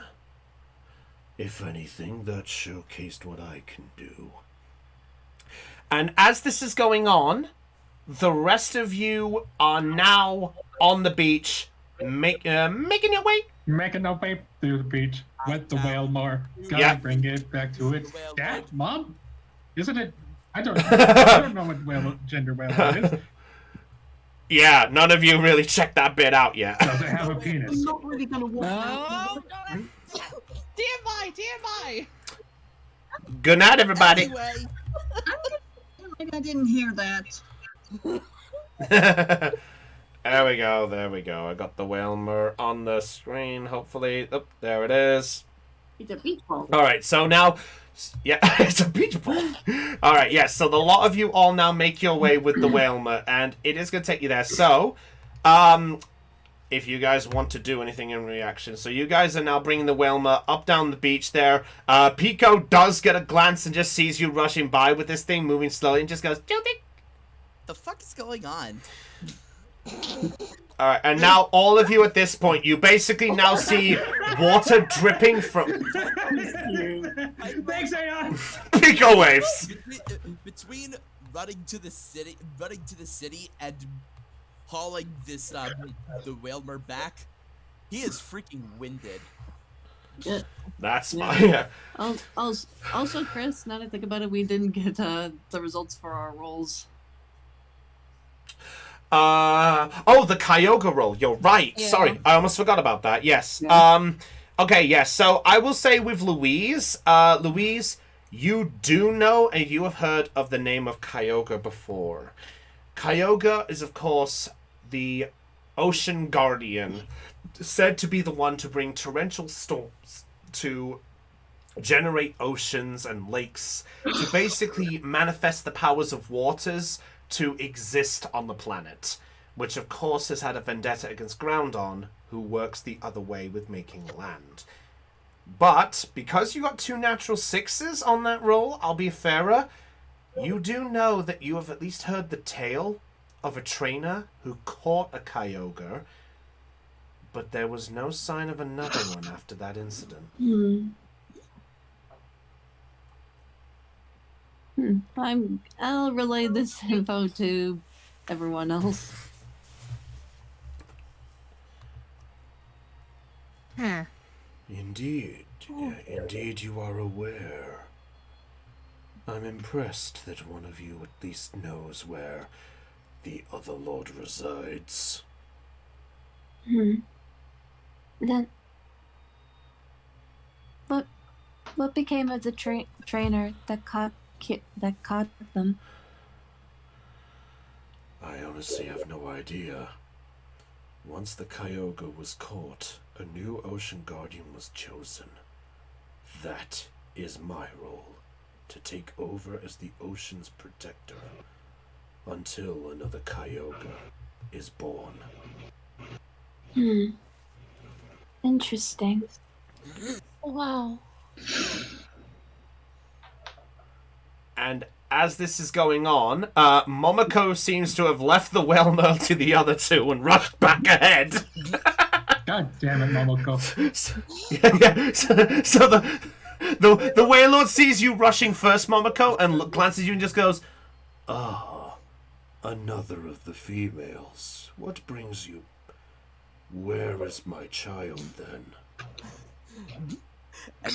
if anything, that showcased what I can do." And as this is going on, the rest of you are now on the beach, making your way. Making our way to the beach with the Wailmore. Gotta Yeah. bring it back to its Wailmore. dad, mom? Isn't it? I don't know what gender Wailmore is. Yeah, none of you really checked that bit out yet. Does it have a I'm penis? not really going to walk out. TMI! Good night, everybody. Anyway, Like I didn't hear that. There we go. I got the Wailmer on the screen, hopefully. Oh, there it is. It's a beach ball. All right, so now, yeah, it's a beach ball. All right, yes. So the lot of you all now make your way with the Wailmer, and it is going to take you there. So, if you guys want to do anything in reaction, so you guys are now bringing the Wailmer up down the beach there. Pico does get a glance and just sees you rushing by with this thing moving slowly, and just goes, "Tilting." the fuck is going on? All right, and now all of you at this point, you basically now see water dripping from Thanks, Aeon! Pico waves. Between running to the city and hauling this the Wailmer back, he is freaking winded. That's fine. Also, Chris, now that I think about it, we didn't get the results for our rolls. The Kyogre roll. You're right. Yeah. Sorry, I almost forgot about that. Yes. Yeah. Okay, yes. So I will say with Louise, Louise, you do know and you have heard of the name of Kyogre before. Kyogre is, of course, the ocean guardian, said to be the one to bring torrential storms to generate oceans and lakes, to basically manifest the powers of waters to exist on the planet, which of course has had a vendetta against Groundon, who works the other way with making land. But because you got 2 natural 6s on that roll, I'll be fairer, you do know that you have at least heard the tale of a trainer who caught a Kyogre, but there was no sign of another one after that incident. I'll relay this info to everyone else. Huh. Indeed, indeed you are aware. I'm impressed that one of you at least knows where the other lord resides. Then, what became of the trainer that caught them? I honestly have no idea. Once the Kyogre was caught, a new Ocean Guardian was chosen. That is my role, to take over as the ocean's protector, until another Kyogre is born. Interesting. Wow. And as this is going on, Momoko seems to have left the Wailmer to the other two and rushed back ahead. God damn it, Momoko. So the Waylord sees you rushing first, Momoko, and glances at you and just goes, "Ah, another of the females. What brings you? Where is my child then?" And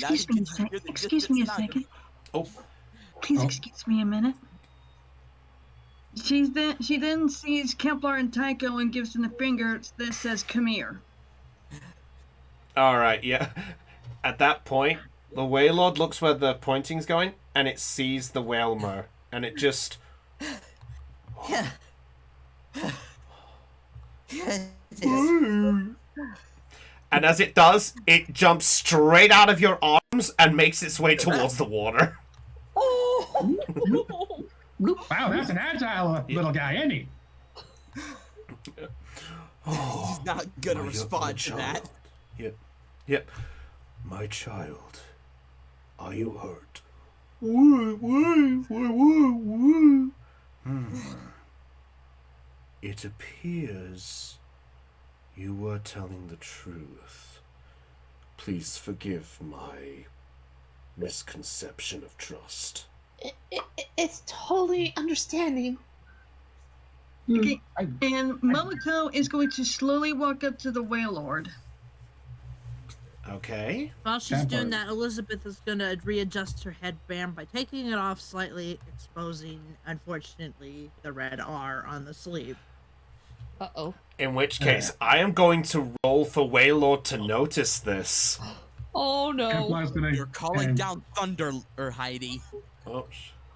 now Excuse you me, can hear the excuse me a distant second. Oh, Please Oh. excuse me a minute. She then sees Kepler and Tycho and gives them the finger that says "Come here." all right, yeah. At that point, the Waylord looks where the pointing's going, and it sees the Whalmer, and it just. And as it does, it jumps straight out of your arms and makes its way towards the water. Oh! Wow, that's an agile little guy, isn't he? He's not gonna My respond to that. child. Yep. My child, are you hurt? It appears you were telling the truth. Please forgive my misconception of trust. It's totally understanding. Okay. And Momoko is going to slowly walk up to the Waylord. Okay. While she's doing Vampire. that, Elizabeth is gonna readjust her headband by taking it off slightly, exposing, unfortunately, the red R on the sleeve. Uh-oh. In which case, I am going to roll for Waylord to notice this. Oh no. Templar's gonna. You're calling and down thunder, Heidi. Oh,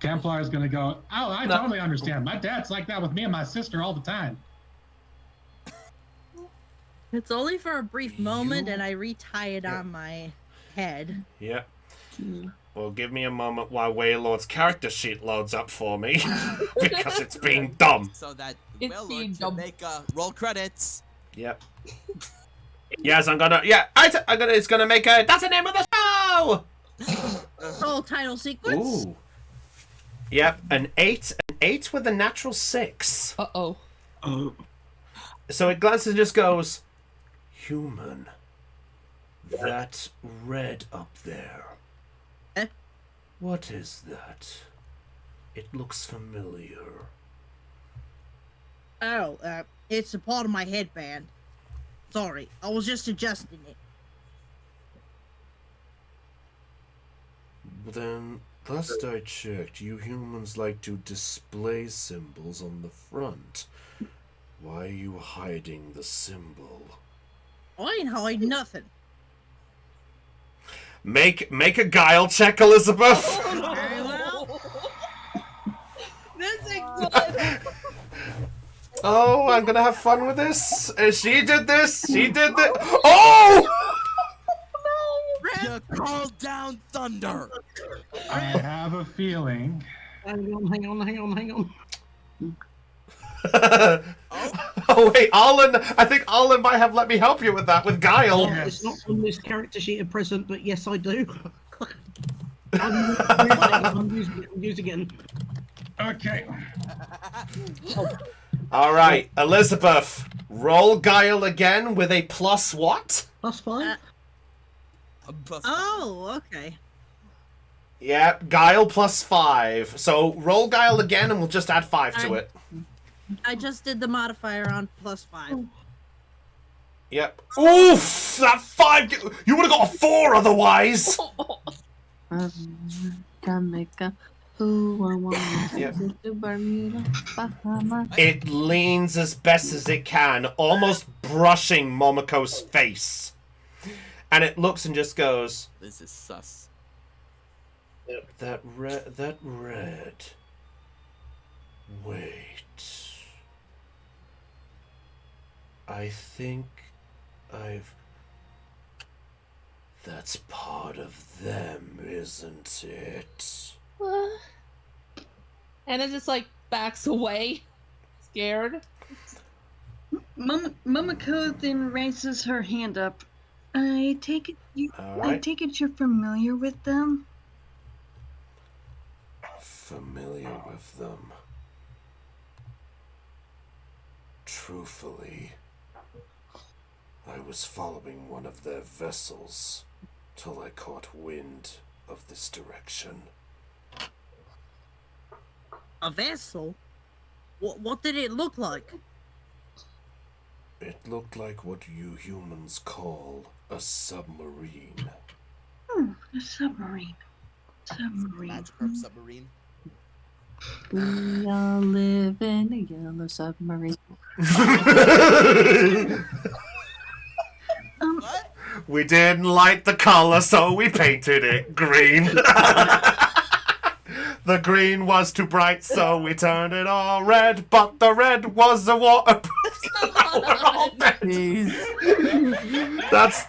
Templar's gonna go. Oh, I No. totally understand. My dad's like that with me and my sister all the time. It's only for a brief moment, You- and I retie it on my head. yeah. Well, give me a moment while Waylord's character sheet loads up for me. Because it's being dumb. So that It's Waylord being can dumb. make roll credits. Yep. Yes, I'm gonna. Yeah, it's gonna make a. That's the name of the show! Roll title sequence. Ooh. Yep, an 8 with a natural 6. Uh-oh. So it glances and just goes, "Human. That red up there. Eh? What is that? It looks familiar." Oh, it's a part of my headband. Sorry, I was just adjusting it. Then, last I checked, you humans like to display symbols on the front. Why are you hiding the symbol? I ain't hiding nothing. Make a guile check, Elizabeth. Very well. This is good. Oh, I'm gonna have fun with this. She did this. She did that. Oh! You called down thunder. I have a feeling. Hang on. Oh wait, Arlen. I think Arlen might have let me help you with that with guile. Yes. It's not on this character sheet at present, but yes, I do. I'm using it. Okay. All right, Elizabeth. Roll guile again with a plus what? Plus 5. Plus Oh, okay. Yep, guile plus 5. So roll guile again, and we'll just add 5 to it. I just did the modifier on +5. Yep. Oof! That 5. You would have got a 4 otherwise. Jamaica. Ooh, I want Yep. to Bermuda, Bahamas. It leans as best as it can, almost brushing Momoko's face. And it looks and just goes, This is sus. That red. Wait. I think that's part of them, isn't it? And it just like backs away, scared. Momoko then raises her hand up. I take it Alright. you're familiar with them. Familiar with them. Truthfully, I was following one of their vessels till I caught wind of this direction. A vessel? What did it look like? It looked like what you humans call a submarine. A submarine. Submarine. Magikarp submarine. We all live in a yellow submarine. What? We didn't like the color, so we painted it green. The green was too bright, so we turned it all red. But the red was a waterproof. That's.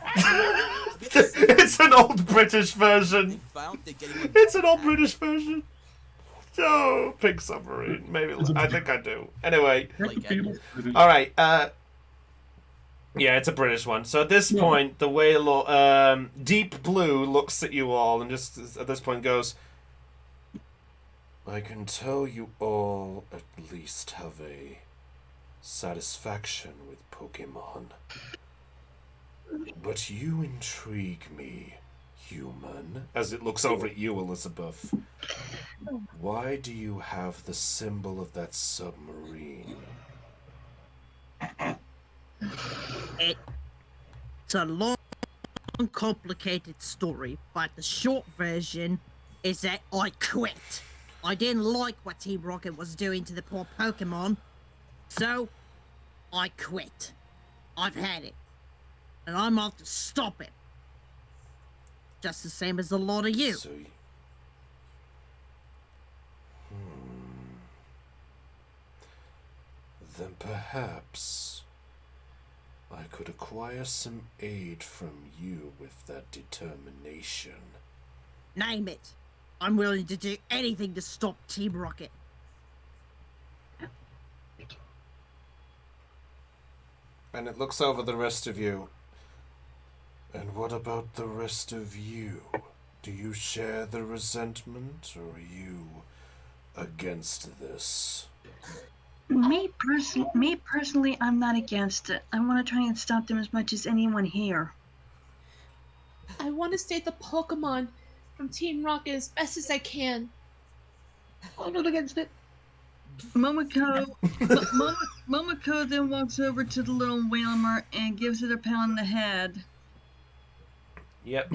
It's an old British version. It's an old British version. Oh, Pink Submarine. Maybe I think I do. Anyway. All right. Yeah, it's a British one. So at this point, the whale, Deep Blue, looks at you all and just at this point goes, I can tell you all at least have a satisfaction with Pokemon. But you intrigue me, human. As it looks over at you, Elizabeth. Why do you have the symbol of that submarine? It's a long, complicated story, but the short version is that I quit. I didn't like what Team Rocket was doing to the poor Pokemon, so I quit. I've had it, and I'm off to stop it. Just the same as a lot of you. So, Then perhaps I could acquire some aid from you with that determination. Name it. I'm willing to do anything to stop Team Rocket. And it looks over the rest of you. And what about the rest of you? Do you share the resentment, or are you against this? Me personally, I'm not against it. I want to try and stop them as much as anyone here. I want to save the Pokemon from Team Rocket as best as I can. I'm not against it. Momoko then walks over to the little Whalmer and gives it a pound in the head. Yep.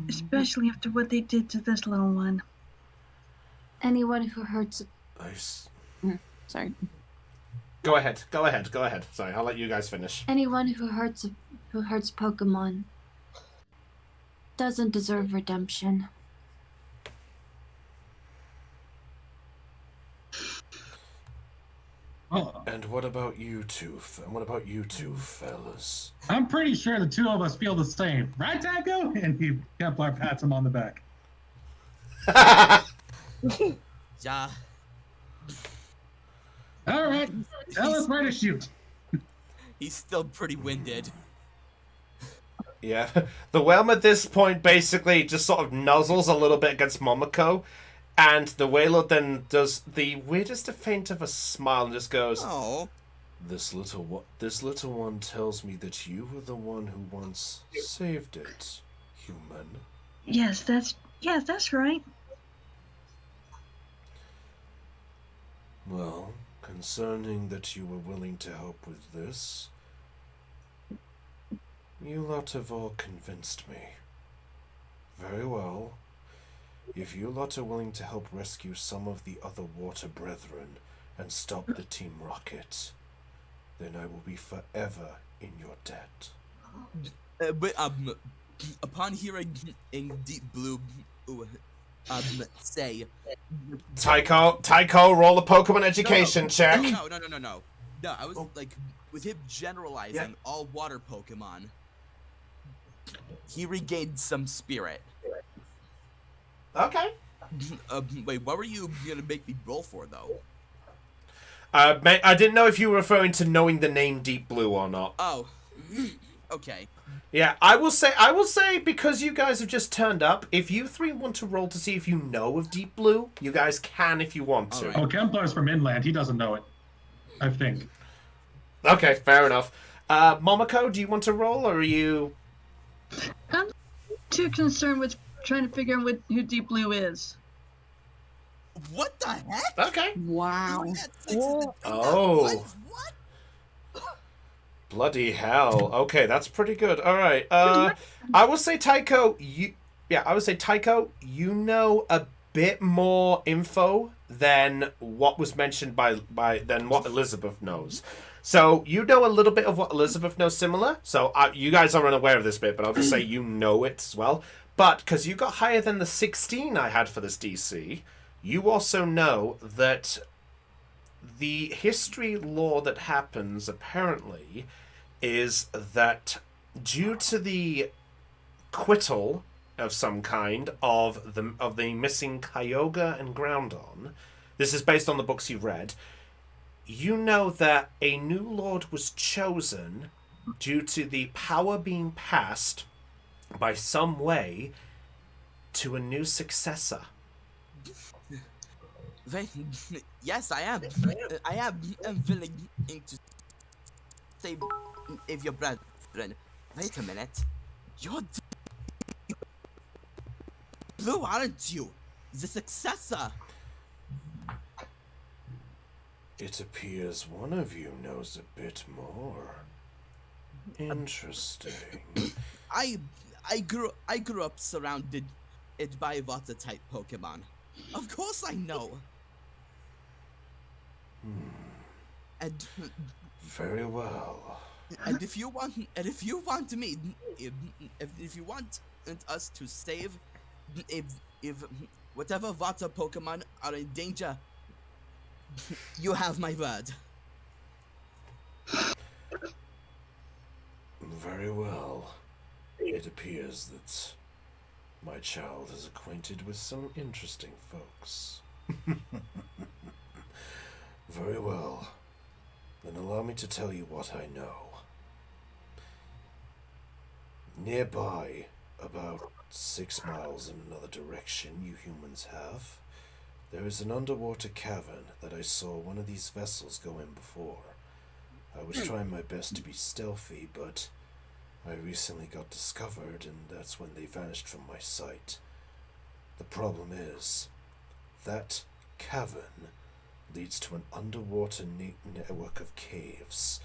Especially after what they did to this little one. Anyone who hurts. Sorry. Go ahead. Sorry, I'll let you guys finish. Anyone who hurts Pokemon doesn't deserve redemption. Oh, And what about you two? Fellas? I'm pretty sure the two of us feel the same. Right, Taco? And Kepler pats him on the back. Yeah. All right, tell us where to shoot. He's still pretty winded. Yeah. The whale at this point basically just sort of nuzzles a little bit against Momoko, and the whaler then does the weirdest feint of a smile and just goes, Oh. This little one tells me that you were the one who once saved it, human. Yes, that's right. Well, concerning that you were willing to help with this, you lot have all convinced me. Very well. If you lot are willing to help rescue some of the other water brethren and stop the Team Rocket, then I will be forever in your debt. But upon hearing Deep Blue say, Tycho, roll a Pokemon education check. No, I was like, with him generalizing all water Pokemon, he regained some spirit. Okay. Wait, what were you gonna make me roll for, though? I didn't know if you were referring to knowing the name Deep Blue or not. Oh, okay. Yeah, I will say because you guys have just turned up, if you three want to roll to see if you know of Deep Blue, you guys can if you want to. Right. Oh, Kemplar's from inland. He doesn't know it, I think. Okay, fair enough. Momoko, do you want to roll, or are you... I'm too concerned with trying to figure out who Deep Blue is. What the heck? Okay. Wow. You had six of the thing Oh. at once? What? Bloody hell. Okay, that's pretty good. All right. I will say, Tycho, you know a bit more info than what was mentioned than what Elizabeth knows. So you know a little bit of what Elizabeth knows similar. So you guys are unaware of this bit, but I'll just say you know it as well. But because you got higher than the 16 I had for this DC, you also know that the history lore that happens apparently is that due to the quittal of some kind of the missing Kyogre and Groundon, this is based on the books you've read, you know that a new lord was chosen due to the power being passed by some way to a new successor. Yes, I am. I am willing to save if your brethren. Wait a minute. You're Blue, aren't you? The successor. It appears one of you knows a bit more. Interesting. I grew up surrounded by water type Pokemon. Of course I know. And Very well. and if you want me, if you want us to save, if whatever water Pokemon are in danger, you have my word. Very well. It appears that my child is acquainted with some interesting folks. Very well. Then allow me to tell you what I know. Nearby, about 6 miles in another direction you humans have, there is an underwater cavern that I saw one of these vessels go in before. I was trying my best to be stealthy, but I recently got discovered, and that's when they vanished from my sight. The problem is, that cavern leads to an underwater network of caves,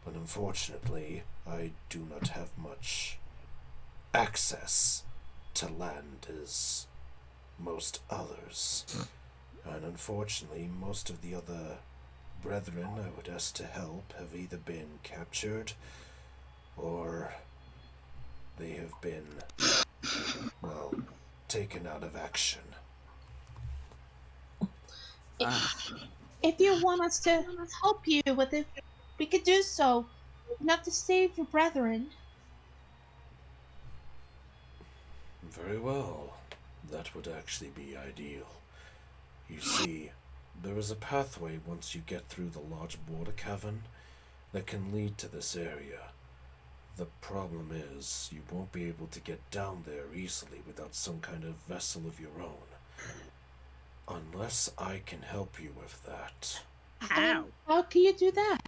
but unfortunately, I do not have much access to land as most others. And unfortunately, most of the other brethren I would ask to help have either been captured or they have been, well, taken out of action. If you want us to help you with it, we could do so. Enough to save your brethren. Very well. That would actually be ideal. You see, there is a pathway once you get through the large water cavern that can lead to this area. The problem is, you won't be able to get down there easily without some kind of vessel of your own. Unless I can help you with that. How? How can you do that?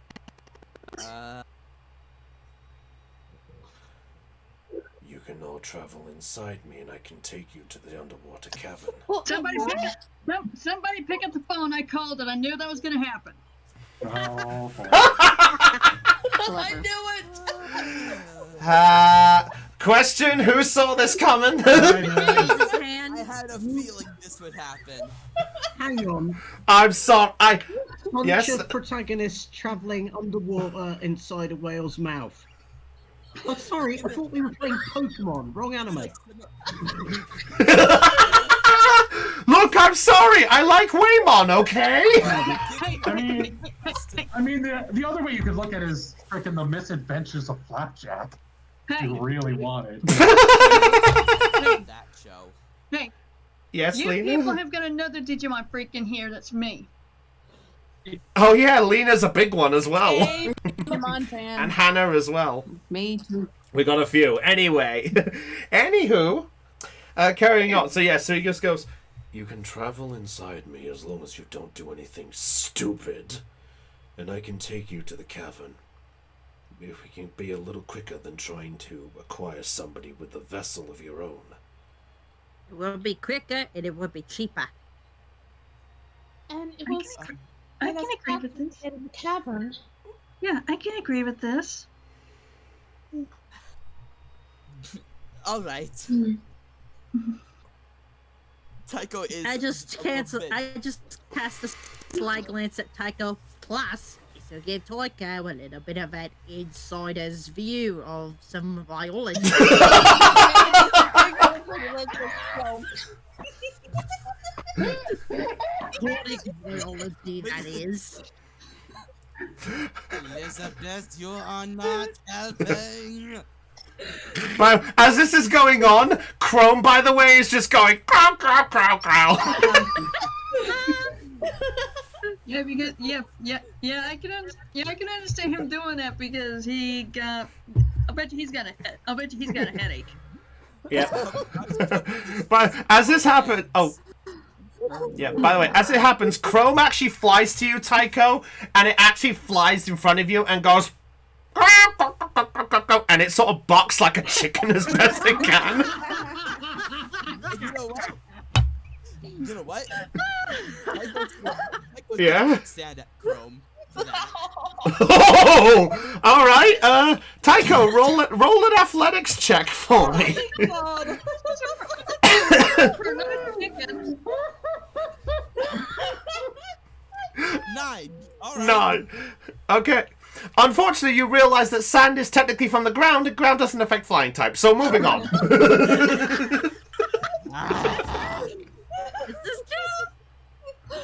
You can all travel inside me and I can take you to the underwater cavern. Well, Somebody pick up the phone. I called it. I knew that was going to happen. Oh, I knew it. Question, who saw this coming? I had a feeling this would happen. Hang on. I'm sorry. Bunch Yes? of protagonists travelling underwater inside a whale's mouth. Oh, sorry, I thought we were playing Pokemon. Wrong anime. Look, I'm sorry. I like Waymon, okay? I mean, the other way you could look at it is freaking The Misadventures of Flapjack. If you really want it. That show. Hey, Yes, you Lena? people have got another Digimon freak in here. That's me. Oh, yeah, Lena's a big one as well. Hey, Pokemon fan. And Hannah as well. Me too. We got a few. Anyway. Anywho, carrying on. So, so he just goes, you can travel inside me as long as you don't do anything stupid. And I can take you to the cavern. if we can be a little quicker than trying to acquire somebody with a vessel of your own. It will be quicker and it will be cheaper. And it was I can agree with this. in the cavern. Yeah, I can agree with this. All right. Tycho is. I just a little bit- I just cast a sly glance at Tycho. Plus, to give Tycho a little bit of an insider's view of some biology. Biology, that is. Elizabeth, you are not helping. But as this is going on, Chrome, by the way, is just going growl, growl, growl, growl. Yeah, because I can understand him doing that because he got. I bet you he's got a headache. Yeah. But as this happens, yeah. By the way, as it happens, Chrome actually flies to you, Tycho, and it actually flies in front of you and goes, and it sort of barks like a chicken as best it can. And you know what? You know what? Tycho's Yeah? gonna stand at Chrome for that. Oh, all right. Tycho, roll an athletics check for me. Nine. All right. 9. Okay. Unfortunately, you realize that sand is technically from the ground, and ground doesn't affect flying type. So moving on. Is this true?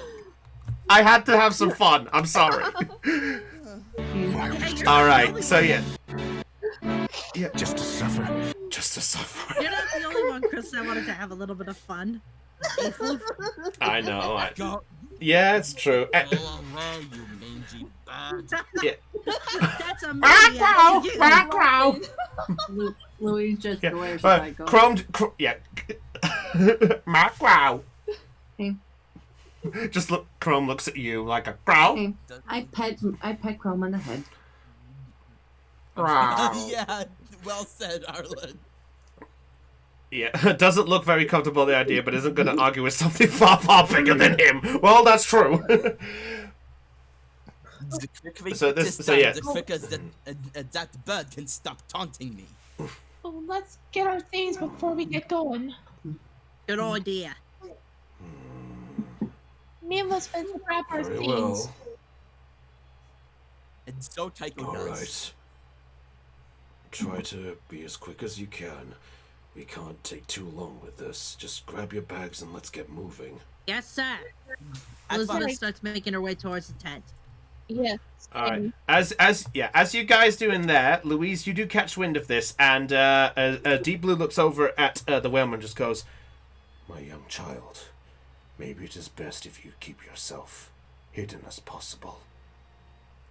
I had to have some fun. I'm sorry. All right. So yeah. Just to suffer. Just to suffer. You're not the only one, Chris. I wanted to have a little bit of fun. I know. Go. Yeah, it's true. Go away, you mangy bird. Yeah. That's a Wow, movie. wow, Louise just glares at wow. Tycho. Chrome, yeah. Mark, wow. Hey. Just look. Chrome looks at you like a growl. Hey, I pet Chrome on the head. Growl. Yeah, well said, Arlen. Yeah, doesn't look very comfortable the idea, but isn't going to argue with something far, far bigger than him. Well, that's true. The quicker we So get this- this so done, yeah. the quicker that bird can stop taunting me. Well, let's get our things before we get going. Good idea. Me and let's finish grab our Very things. well. And so Tycho All does. right. Try to be as quick as you can. We can't take too long with this. Just grab your bags and let's get moving. Yes, sir. Advise. Elizabeth starts making her way towards the tent. Yeah. All right. As you guys do in there, Louise, you do catch wind of this, and Deep Blue looks over at the whaleman and just goes, "My young child, maybe it is best if you keep yourself hidden as possible."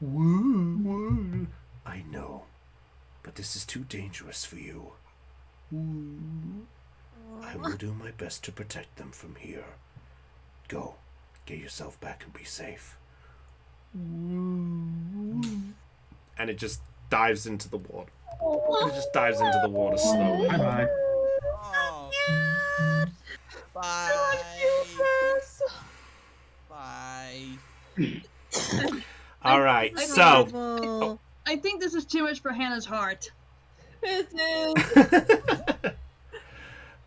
Woo. I know, but this is too dangerous for you. I will do my best to protect them from here. Go, get yourself back and be safe. And it just dives into the water. It just dives into the water slowly. Bye-bye. Oh. Bye. Bye. All right, I so Well, I think this is too much for Hannah's heart. It is.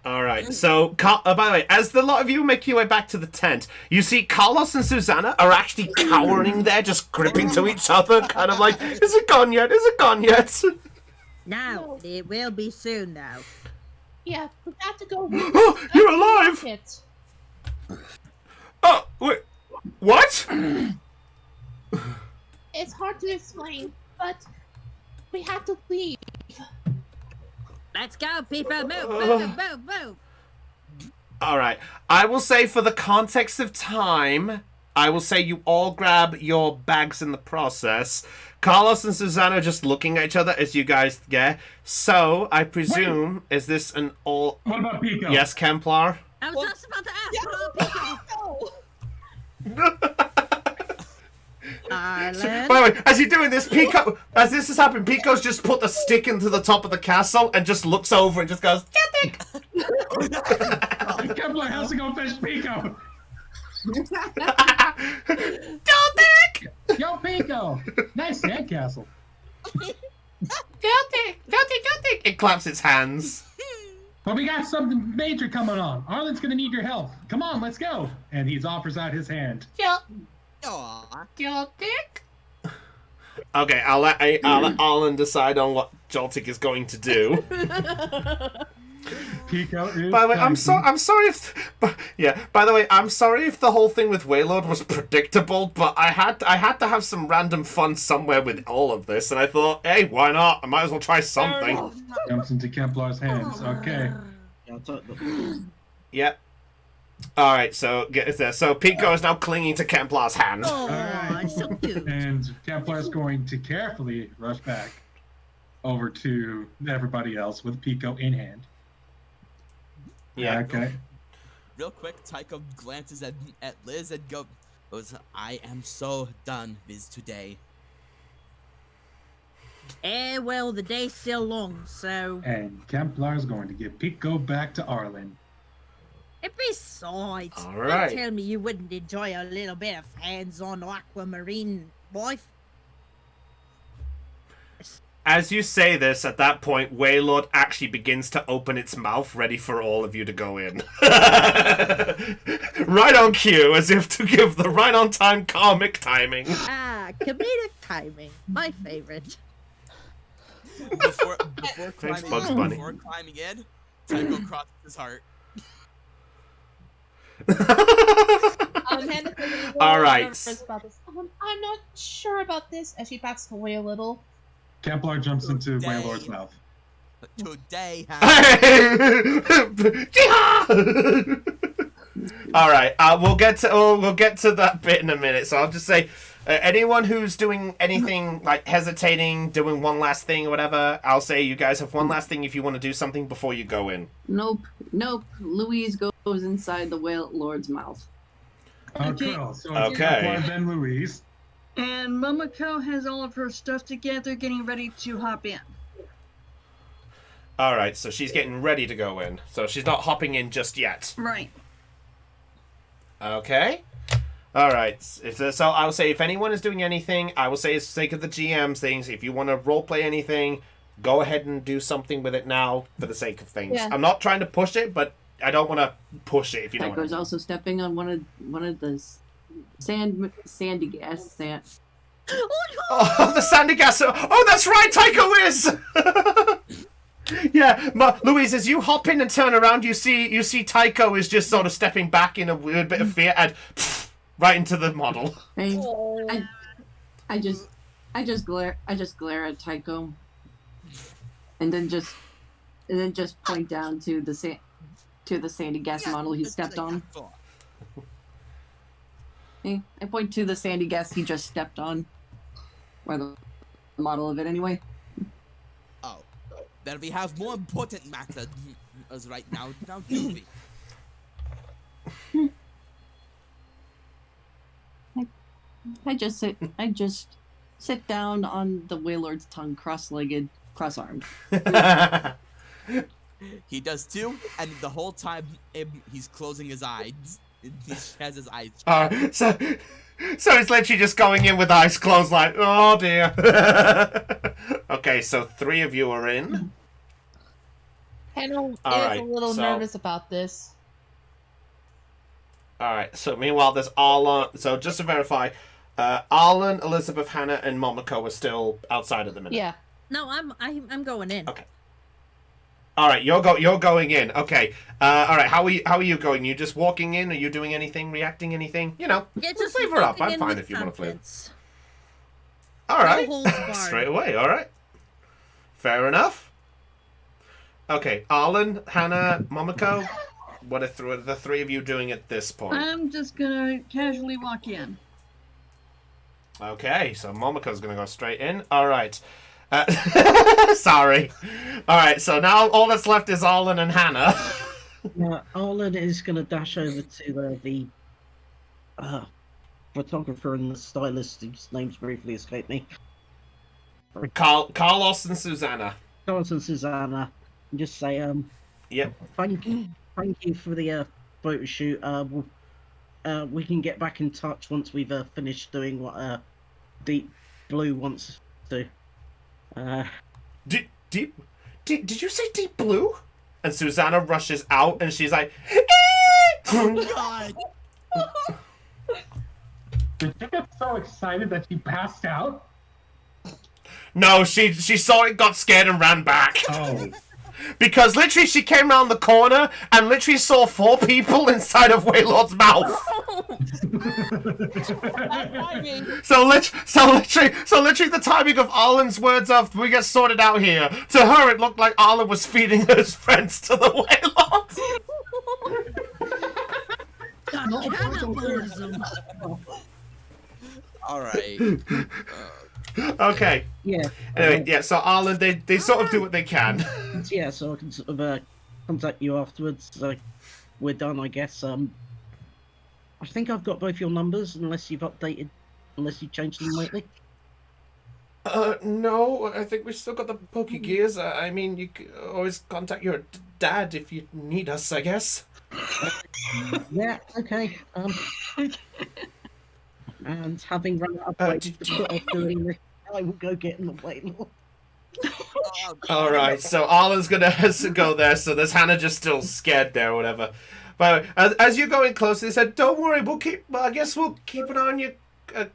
all right, so by the way, as the lot of you make your way back to the tent, you see Carlos and Susanna are actually cowering there, just gripping to each other, kind of like, "Is it gone yet? Is it gone yet?" no, it will be soon, though. Yeah, we have to go. Oh, you're alive! It. Oh, wait, what? It's hard to explain, but we have to leave. Let's go, people. Move, move, move, move. All right. I will say for the context of time, I will say you all grab your bags in the process. Carlos and Susanna are just looking at each other as you guys get. So, I presume, is this an all... What about Pico? Yes, Kemplar? I was just about to ask. What about Pico? Arlen. By the way, as you're doing this, Pico, as this is happening, Pico's just put the stick into the top of the castle and just looks over and just goes, "Celtic." Kepler has to go fetch Pico. Celtic. Yo, Pico. Nice sandcastle. Celtic. It claps its hands. But we got something major coming on. Arlen's gonna need your help. Come on, let's go. And he offers out his hand. Aw. Celtic. Okay, I'll let Arlen decide on what Joltik is going to do. Pico is. By the way, I'm sorry if. By the way, I'm sorry if the whole thing with Waylord was predictable, but I had to have some random fun somewhere with all of this, and I thought, hey, why not? I might as well try something. Jumps into Kemplar's hands. Okay. Yep. All right, so Pico is now clinging to Kemplar's hand. Oh, Alright. so cute. And Kemplar's going to carefully rush back over to everybody else with Pico in hand. Yeah. Okay. Real quick, Tycho glances at Liz and goes, I am so done with today. Well, the day's still long, so. And Kemplar's going to give Pico back to Arlen. And besides, All don't right. tell me you wouldn't enjoy a little bit of hands-on aquamarine life. As you say this, at that point, Waylord actually begins to open its mouth, ready for all of you to go in. Right on cue, as if to give the right on time comic timing. Comedic timing, my favorite. Before Thanks, climbing, Bugs Bunny. before climbing in, Tycho crosses his heart. All right. I'm not sure about this. As she backs away a little. Kemplar jumps into Dang. Waylord's mouth. Today, All right, we'll get to that bit in a minute. So I'll just say, anyone who's doing anything like hesitating, doing one last thing or whatever, I'll say you guys have one last thing if you want to do something before you go in. Nope. Louise goes inside the whale lord's mouth. Okay. Okay. So Okay. Kemplar, then Louise. And Momoko has all of her stuff together, getting ready to hop in. All right, so she's getting ready to go in. So she's not hopping in just yet. Right. Okay. All right. So I will say if anyone is doing anything, I will say for the sake of the GM's things, if you want to roleplay anything, go ahead and do something with it now for the sake of things. Yeah. I'm not trying to push it, but I don't want to push it if you know what I Tycho's mean. also stepping on one of the sandy gas sand. Oh, the sandy gas. Oh, that's right, Tycho is. Yeah, Louise, as you hop in and turn around, you see Tycho is just sort of stepping back in a weird bit of fear and right into the model. I just glare at Tycho, and then just point down to the sandy gas model he stepped on. I point to the sandy gas he just stepped on, or the model of it anyway. Oh, then we have more important matters right now. Now do we? I just sit down on the Waylord's tongue, cross-legged, cross-armed. He does too, and the whole time he's closing his eyes. He has his eyes. So it's literally just going in with eyes closed, like, oh dear. Okay, so 3 of you are in. Henry is Alright, a little so- nervous about this. All right. So meanwhile, there's Arlen. So just to verify, Arlen, Elizabeth, Hannah, and Momoko are still outside at the minute. Yeah. No, I'm going in. Okay. All right, you're going in. Okay. All right. How are you going? You just walking in? Are you doing anything? Reacting anything? You know, Yeah, just flavor up. walking I'm in fine with if you want to flavor. confidence. All right. holds barred. Straight away. All right. Fair enough. Okay, Arlen, Hannah, Momoko. What are the 3 of you doing at this point? I'm just gonna casually walk in. Okay, so Momoko's gonna go straight in. All right. Sorry. All right, so now all that's left is Arlen and Hannah. Arlen is going to dash over to the photographer and the stylist, whose names briefly escape me. Carlos and Susanna. Carlos and Susanna, and just say, Yep. thank you for the photo shoot. We can get back in touch once we've finished doing what Deep Blue wants to. Did you say Deep Blue? And Susanna rushes out and she's like, Oh God! Did you get so excited that you passed out? No, she saw it, got scared, and ran back. Oh. Because literally she came around the corner and literally saw 4 people inside of Waylord's mouth. So literally the timing of Arlen's words of "we get sorted out here," to her it looked like Arlen was feeding her friends to the Waylord. Cannibalism. All right. Okay. Yeah. Anyway, yeah. So Arlen, they sort of do what they can. Yeah, so I can sort of contact you afterwards. So we're done, I guess. I think I've got both your numbers, unless you've changed them lately. No, I think we still got the pokey gears. I mean, you can always contact your dad if you need us, I guess. Yeah. Okay. And having run out of ways to put off doing this, I will go get in the Waylord. All right, so Arlen's gonna go there. So there's Hannah just still scared there, or whatever. But as you're going close, they said, "Don't worry, I guess we'll keep an eye on you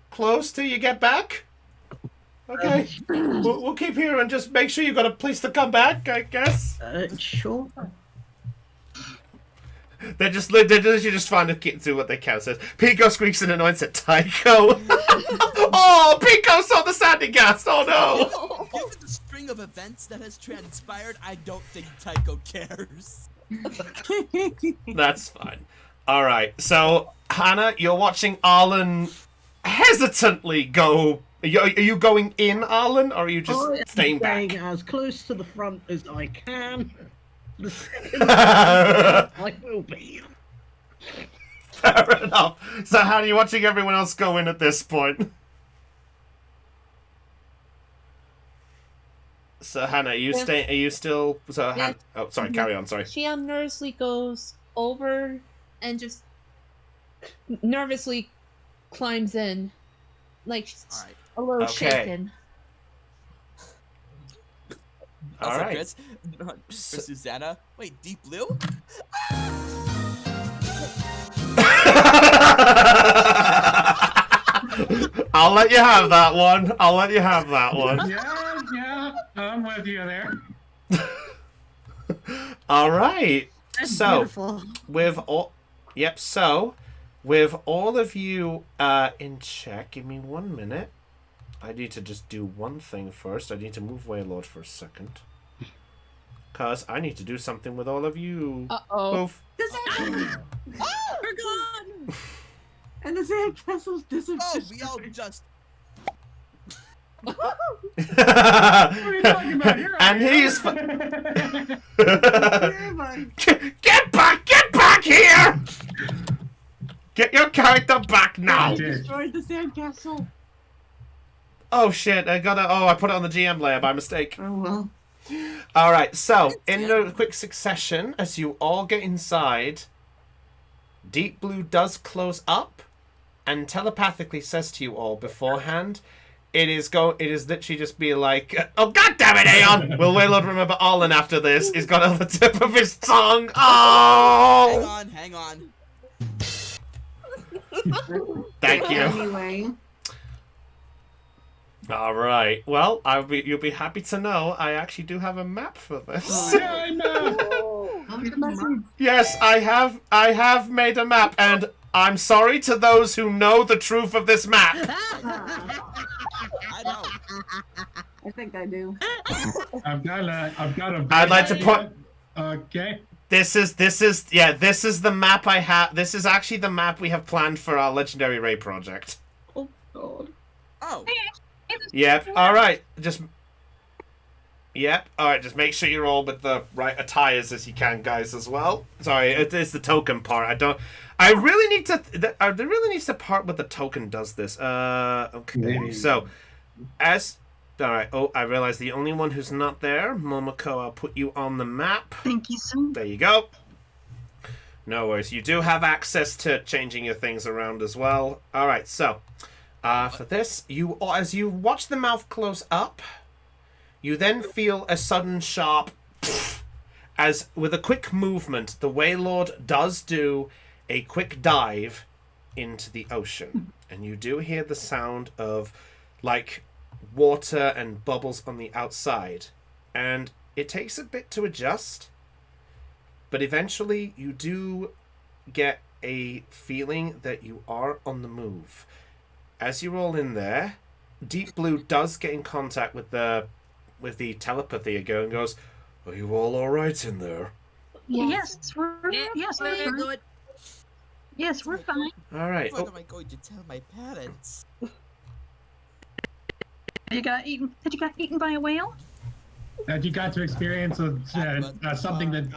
close till you get back." Okay, we'll keep here and just make sure you got a place to come back, I guess. Sure. They're just trying to get through what they can. Says Pico squeaks and annoys at Tycho. Oh, Pico saw the sounding gas. Oh no! Given the string of events that has transpired, I don't think Tycho cares. That's fine. All right. So Hannah, you're watching Arlen hesitantly go. Are you going in, Arlen, or are you just staying back? As close to the front as I can. The second I will be. Fair enough. So how are you watching everyone else go in at this point? So Hannah, are you staying? Are you still? So Yeah. oh, sorry. Carry on. Sorry. She nervously goes over and just nervously climbs in, like she's All right. a little Okay. shaken. All Also, right. Chris, for Susanna. Wait, Deep Blue? I'll let you have that one. I'll let you have that one. Yeah, I'm with you there. All right. That's So beautiful. with all, yep. So with all of you in check, give me 1 minute. I need to just do one thing first. I need to move Waylord for a second. Because I need to do something with all of you. Uh-oh. Both. We're gone. And the sandcastle's Oh, disappeared. we all just. And he's. Get back here! Get your character back now! I destroyed the sandcastle. Oh shit! I put it on the GM layer by mistake. Oh well. All right, so in a quick succession, as you all get inside, Deep Blue does close up, and telepathically says to you all beforehand, it is literally just be like, oh god damn it, Aeon! Will Waylord remember Arlen after this? He's got it on the tip of his tongue. Oh! Hang on. Thank you. Anyway. All right. Well, you'll be happy to know I actually do have a map for this. Yes, I have made a map, and I'm sorry to those who know the truth of this map. I know. I think I do. I've got a. I'd like to put. Okay. This is the map I have. This is actually the map we have planned for our Legendary Ray project. Oh God. Oh. Yep. All right. Just Yep. All right. Just make sure you're all with the right attires as you can, guys, as well. Sorry, it is the token part. I don't. I really need to. There really needs the part where the token does this. Okay. So, as. All right. Oh, I realize the only one who's not there, Momoko. I'll put you on the map. Thank you so much. There you go. No worries. You do have access to changing your things around as well. All right. So, for this, as you watch the mouth close up. You then feel a sudden sharp as with a quick movement, the Waylord does do a quick dive into the ocean. And you do hear the sound of like water and bubbles on the outside. And it takes a bit to adjust. But eventually you do get a feeling that you are on the move. As you're all in there, Deep Blue does get in contact with the telepathy again and goes, "Are you all right in there?" Yes, we're We're good. Yes, we're fine. All right. What am I going to tell my parents? You got eaten? Had you got eaten by a whale? That you got to experience something that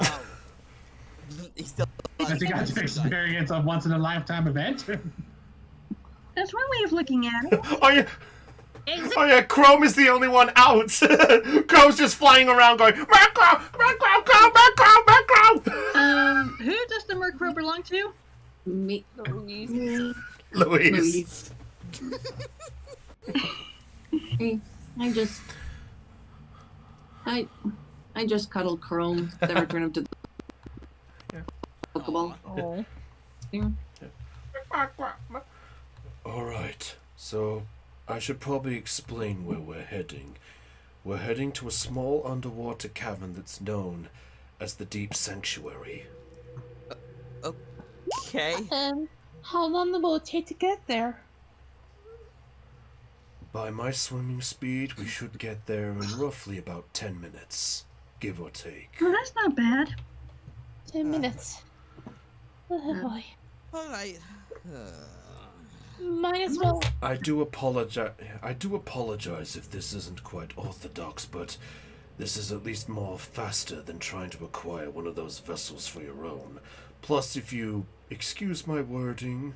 that you got to experience a once in a lifetime event. That's one way of looking at it. Oh yeah. Oh yeah, Chrome is the only one out. Chrome's just flying around going, "Macro, macro, macro, macro, macro." Who does the Murkrow belong to? Me. Louise. I just cuddled Chrome. Then return him to the Pokeball. Oh. Yeah. All right, so I should probably explain where we're heading. We're heading to a small underwater cavern that's known as the Deep Sanctuary. Okay. How long will it take to get there? By my swimming speed, we should get there in roughly about 10 minutes, give or take. Well, that's not bad. 10 minutes. Oh boy. All right. Might as well. I do apologize if this isn't quite orthodox, but this is at least more faster than trying to acquire one of those vessels for your own. Plus, if you excuse my wording,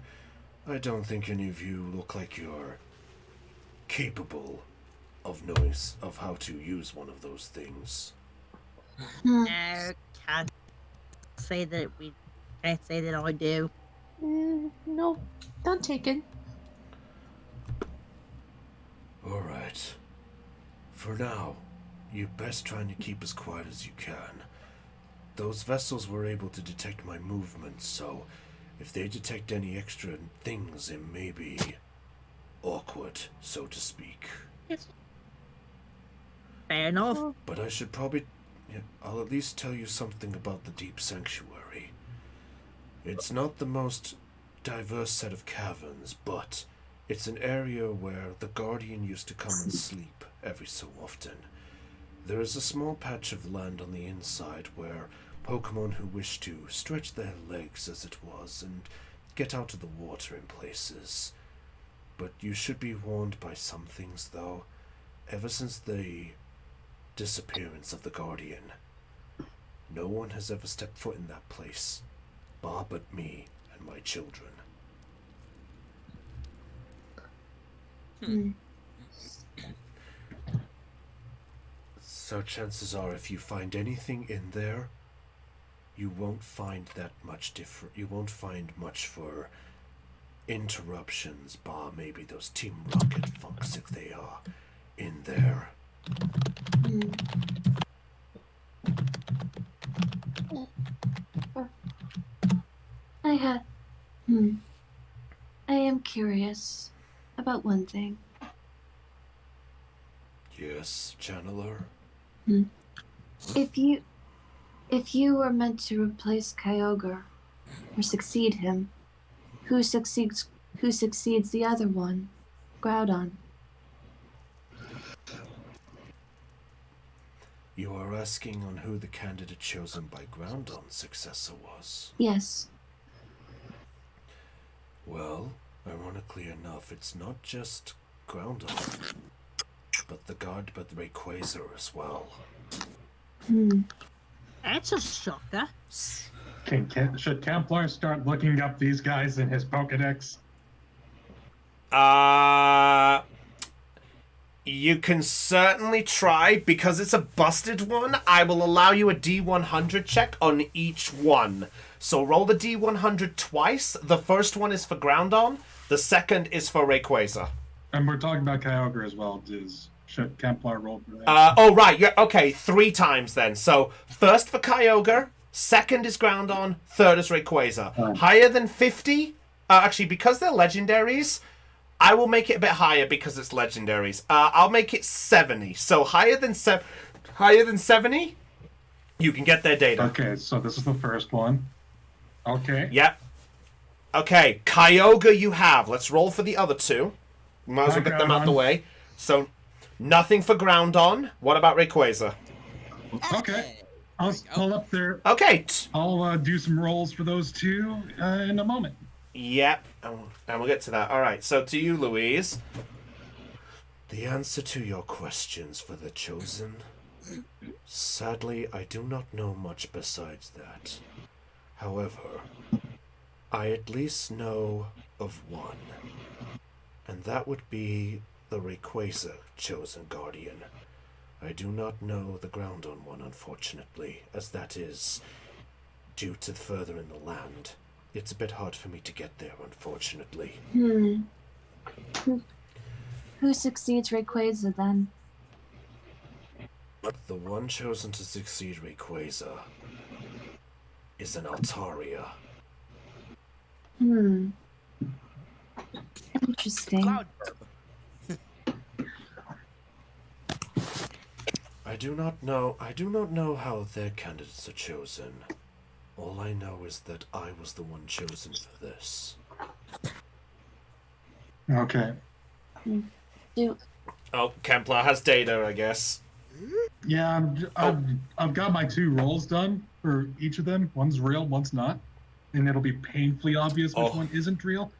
I don't think any of you look like you're capable of knowing of how to use one of those things. No, can't say that we can't say that I do. No, not taken. Alright. For now, you're best trying to keep as quiet as you can. Those vessels were able to detect my movements, so if they detect any extra things, it may be awkward, so to speak. Fair enough. But I should probably... I'll at least tell you something about the Deep Sanctuary. It's not the most diverse set of caverns, but it's an area where the Guardian used to come and sleep every so often. There is a small patch of land on the inside where Pokemon who wish to stretch their legs, as it was, and get out of the water in places. But you should be warned by some things, though. Ever since the disappearance of the Guardian, no one has ever stepped foot in that place, bar but me and my children. So chances are, if you find anything in there, you won't find that much different. You won't find much for interruptions, bar maybe those Team Rocket funks if they are in there. I am curious about one thing. Yes, Channeler? If you were meant to replace Kyogre or succeed him, who succeeds the other one, Groudon? You are asking on who the candidate chosen by Groudon's successor was? Yes. Well, ironically enough, it's not just Groudon. but the Rayquaza as well. That's a shocker. Should Templar start looking up these guys in his Pokedex? You can certainly try. Because it's a busted one, I will allow you a D100 check on each one. So roll the D100 twice. The first one is for Groundon. The second is for Rayquaza. And we're talking about Kyogre as well. Should Templar roll for that? Oh, right. Yeah, okay, 3 times then. So first for Kyogre, second is Groundon, third is Rayquaza. Higher than 50? Actually, because they're legendaries, I will make it a bit higher because it's legendaries. I'll make it 70. So higher than 70, you can get their data. Okay, so this is the first one. Okay. Yep. Okay, Kyogre you have. Let's roll for the other 2. Might as well get them out the way. So, nothing for Groundon. What about Rayquaza? Okay. I'll pull up there. Okay. I'll do some rolls for those 2 in a moment. Yep. And we'll get to that. Alright, so to you, Louise. The answer to your questions for the Chosen? Sadly, I do not know much besides that. However, I at least know of one. And that would be the Rayquaza Chosen Guardian. I do not know the Groundon one, unfortunately, as that is due to further in the land. It's a bit hard for me to get there, unfortunately. Who succeeds Rayquaza then? The one chosen to succeed Rayquaza is an Altaria. Interesting. I do not know how their candidates are chosen. All I know is that I was the one chosen for this. Okay. Oh, Kempler has data, I guess. Yeah, I've got my 2 rolls done for each of them. One's real, one's not, and it'll be painfully obvious which one isn't real.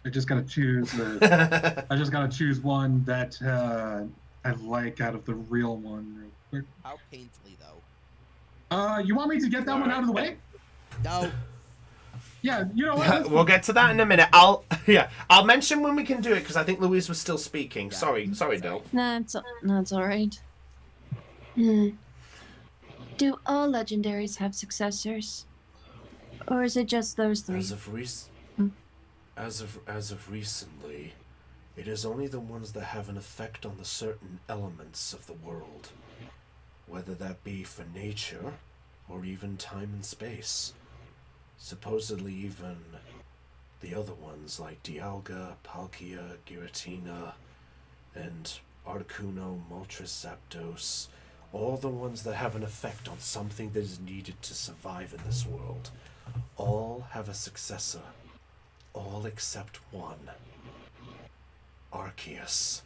I just gotta choose. I just gotta choose one that I like out of the real one, real quick. How painfully though? You want me to get that one out of the way? No. Yeah, you know what? We'll get to that in a minute. I'll mention when we can do it because I think Louise was still speaking. Yeah. Sorry, Dill. No, it's all right. Do all legendaries have successors, or is it just those 3? As of recently, it is only the ones that have an effect on the certain elements of the world, whether that be for nature or even time and space. Supposedly even the other ones like Dialga, Palkia, Giratina, and Articuno, Moltres, Zapdos, all the ones that have an effect on something that is needed to survive in this world, all have a successor. All except one. Arceus.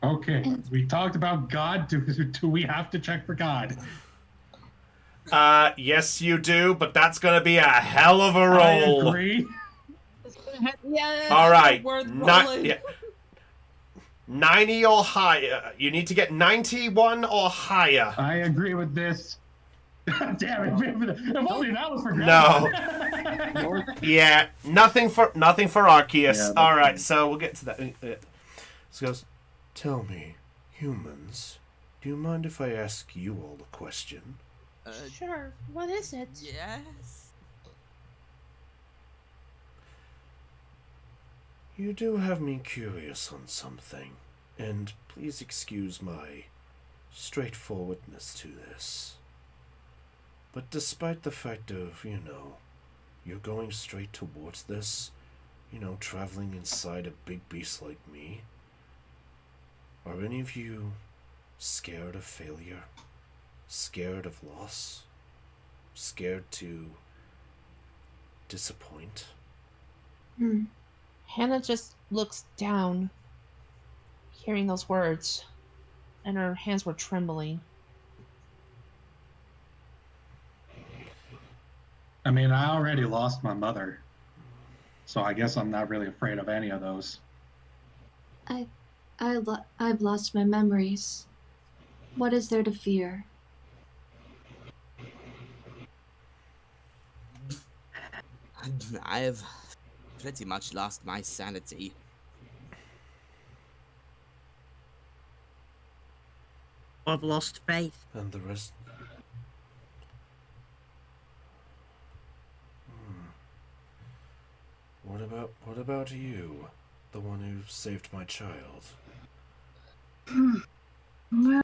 Okay, we talked about God. Do we have to check for God? Yes you do, but that's gonna be a hell of a roll. I agree. Yeah. Alright. Worth rolling. 90 or higher. You need to get 91 or higher. I agree with this. Damn it! If only that was for No. Yeah, nothing for Arceus. Yeah, All right, so we'll get to that. So goes, tell me, humans, do you mind if I ask you all a question? Sure. What is it? Yes. You do have me curious on something, and please excuse my straightforwardness to this. But despite the fact of, you're going straight towards this, traveling inside a big beast like me, are any of you scared of failure? Scared of loss? Scared to disappoint? Hannah just looks down, hearing those words, and her hands were trembling. I mean, I already lost my mother, so I guess I'm not really afraid of any of those. I've lost my memories. What is there to fear? I've pretty much lost my sanity. I've lost faith. And the rest. What about you? The one who saved my child? Well,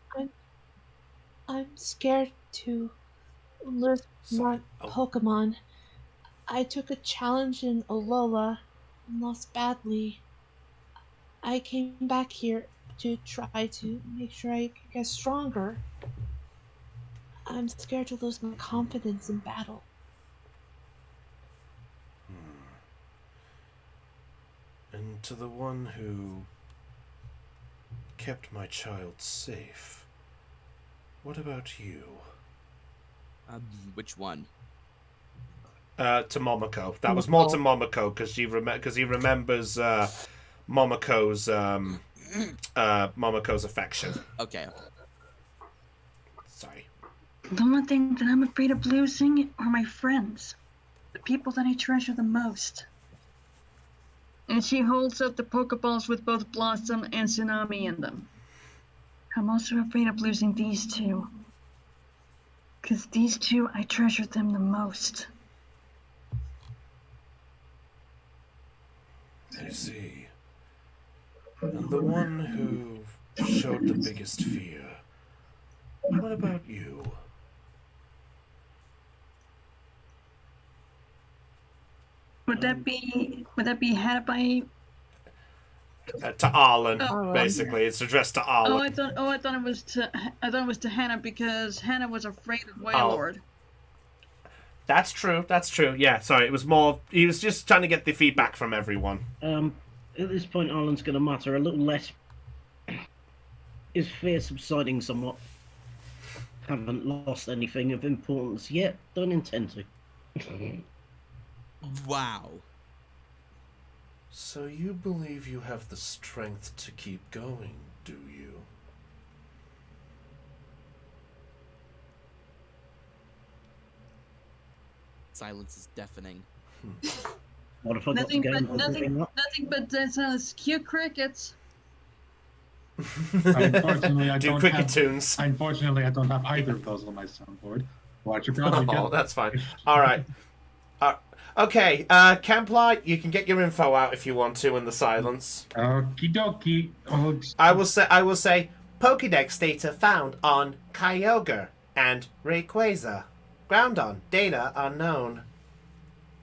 I'm scared to lose my Pokemon. I took a challenge in Alola and lost badly. I came back here to try to make sure I get stronger. I'm scared to lose my confidence in battle. And to the one who kept my child safe, what about you? Which one? To Momoko. That was more to Momoko because he remembers Momoko's Momoko's affection. Okay. Sorry. the one thing that I'm afraid of losing are my friends, the people that I treasure the most. And she holds up the Pokeballs with both Blossom and Tsunami in them. I'm also afraid of losing these two. Because these two, I treasure them the most. I see. And the one who showed the biggest fear, what about you? Would that be had by? To Arlen, basically. It's addressed to Arlen. I thought it was to Hannah because Hannah was afraid of Wailord. That's true. Yeah, sorry. It was more. He was just trying to get the feedback from everyone. At this point, Arlen's going to mutter a little less. His fear subsiding somewhat. Haven't lost anything of importance yet. Don't intend to. Wow. So you believe you have the strength to keep going, do you? Silence is deafening. What if I got to go? Nothing but cute crickets. Unfortunately, I don't cricket have. tunes. Unfortunately, I don't have either of those on my soundboard. Well, I should probably get. That's fine. All right. Okay, Kemplar, you can get your info out if you want to in the silence. Okie dokie. Oh, I will say, Pokédex data found on Kyogre and Rayquaza. Ground on, data unknown.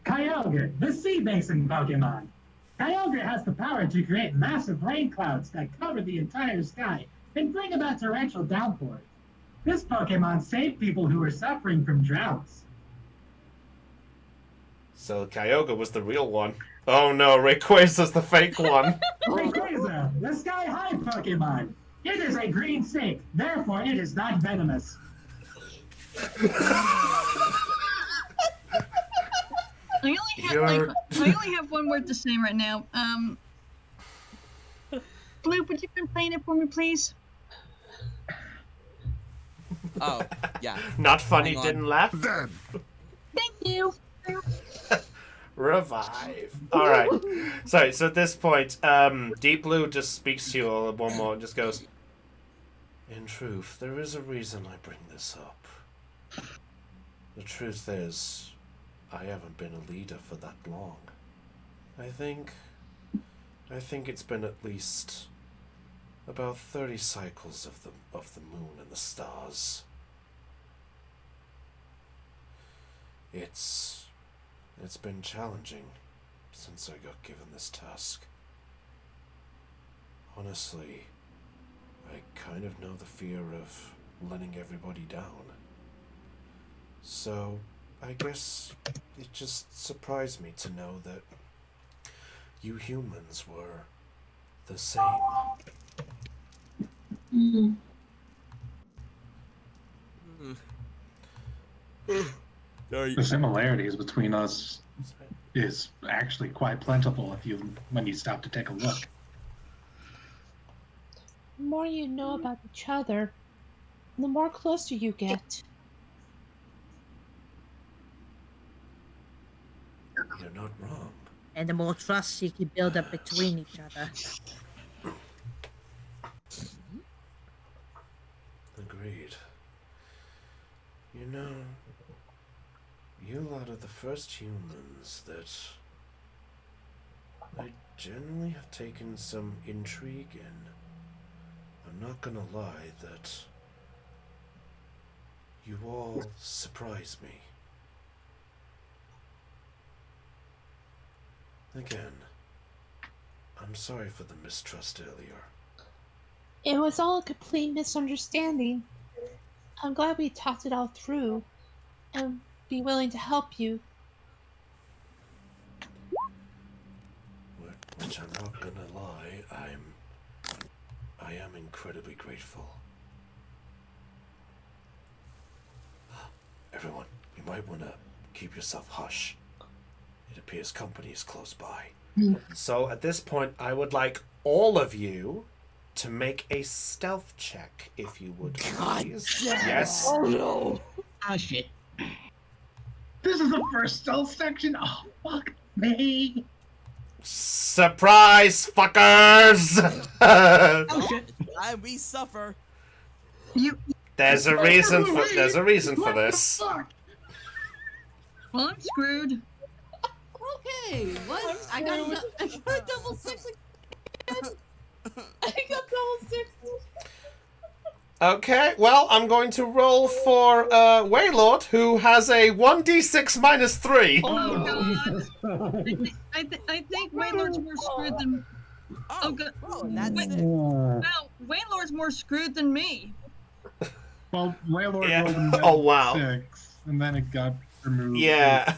Kyogre, the sea basin Pokemon. Kyogre has the power to create massive rain clouds that cover the entire sky and bring about torrential downpours. This Pokemon saved people who were suffering from droughts. So Kyogre was the real one. Oh no, Rayquaza's the fake one. Rayquaza, the sky high Pokemon. It is a green snake, therefore it is not venomous. I only have one word to say right now. Blue, would you been playing it for me, please? Oh, yeah. Not funny, didn't laugh? Then. Thank you. Revive. Alright. Sorry, so at this point, Deep Blue just speaks to you all one more and just goes, in truth, there is a reason I bring this up. The truth is, I haven't been a leader for that long. I think it's been at least about 30 cycles of the moon and the stars. It's been challenging since I got given this task. Honestly, I kind of know the fear of letting everybody down. So, I guess it just surprised me to know that you humans were the same. The similarities between us is actually quite plentiful when you stop to take a look. The more you know about each other, the more closer you get. You're not wrong. And the more trust you can build up between each other. Agreed. You know, you lot are the first humans that I generally have taken some intrigue in. I'm not gonna lie that you all surprise me. Again, I'm sorry for the mistrust earlier. It was all a complete misunderstanding. I'm glad we talked it all through and be willing to help you. Which I'm not gonna lie, I am incredibly grateful. Everyone, you might want to keep yourself hush. It appears company is close by. So at this point, I would like all of you to make a stealth check, if you would please. Yes. Oh no. Ah, shit. This is the first stealth section? Oh, fuck me. Surprise, fuckers! Oh, shit. And we suffer. There's a reason for this. Well, I'm screwed. Okay, what? I got a double six again. I got double 6. Okay, well, I'm going to roll for Waylord, who has a 1d6 minus 3. Oh god. I think Waylord's more screwed than. Oh god. Oh, that's it. Wow, Waylord's more screwed than me. Well, Waylord Yeah. rolled a Oh, wow. 6, and then it got removed. Yeah.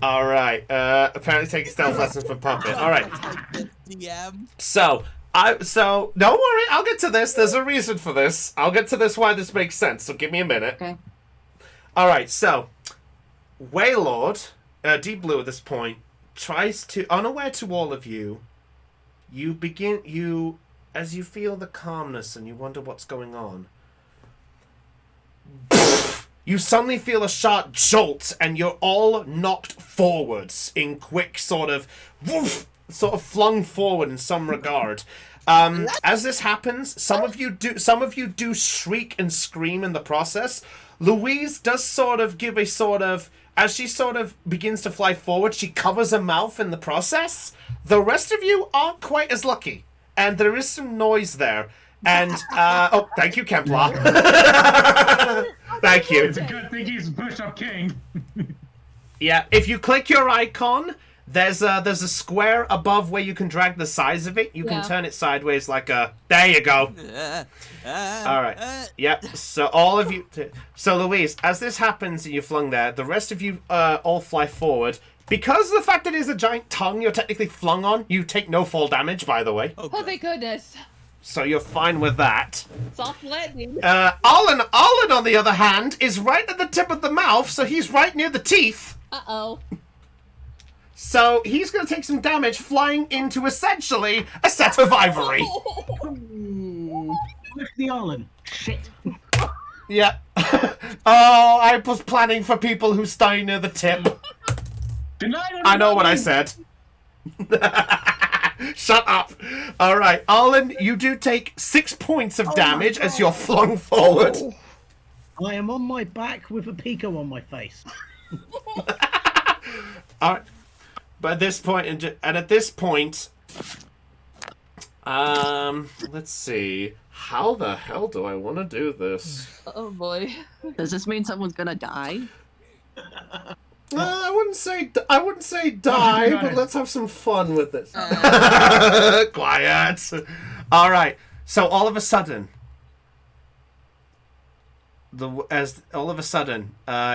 Alright, apparently taking stealth lessons from Puppet. Alright. DM. So don't worry, I'll get to this. There's a reason for this. I'll get to this why this makes sense, so give me a minute. Okay. Alright, so Waylord, Deep Blue at this point, tries to, unaware to all of you, as you feel the calmness and you wonder what's going on, you suddenly feel a sharp jolt and you're all knocked forwards in quick sort of flung forward in some regard. As this happens, some of you do shriek and scream in the process. Louise does sort of give a sort of, as she sort of begins to fly forward, she covers her mouth in the process. The rest of you aren't quite as lucky, and there is some noise there. And oh, thank you, Kemplar. Thank you. It's a good thing he's Bishop King. Yeah, if you click your icon, there's a square above where you can drag the size of it. You can turn it sideways like a. There you go. All right. Yep. So all of you. So Louise, as this happens and you're flung there, the rest of you all fly forward. Because of the fact that it is a giant tongue you're technically flung on, you take no fall damage, by the way. Oh, thank goodness. So you're fine with that. Soft landing. Arlen, on the other hand, is right at the tip of the mouth, so he's right near the teeth. Uh-oh. So he's going to take some damage flying into essentially a set of ivory. Where's the Arlen? Shit. Yeah. Oh, I was planning for people who stay near the tip. I know what I said. Shut up. All right, Arlen, you do take 6 points of damage as you're flung forward. I am on my back with a pico on my face. All right. But at this point, let's see. How the hell do I want to do this? Oh boy. Does this mean someone's gonna die? I wouldn't say die, but let's have some fun with this. Quiet. All right. So all of a sudden,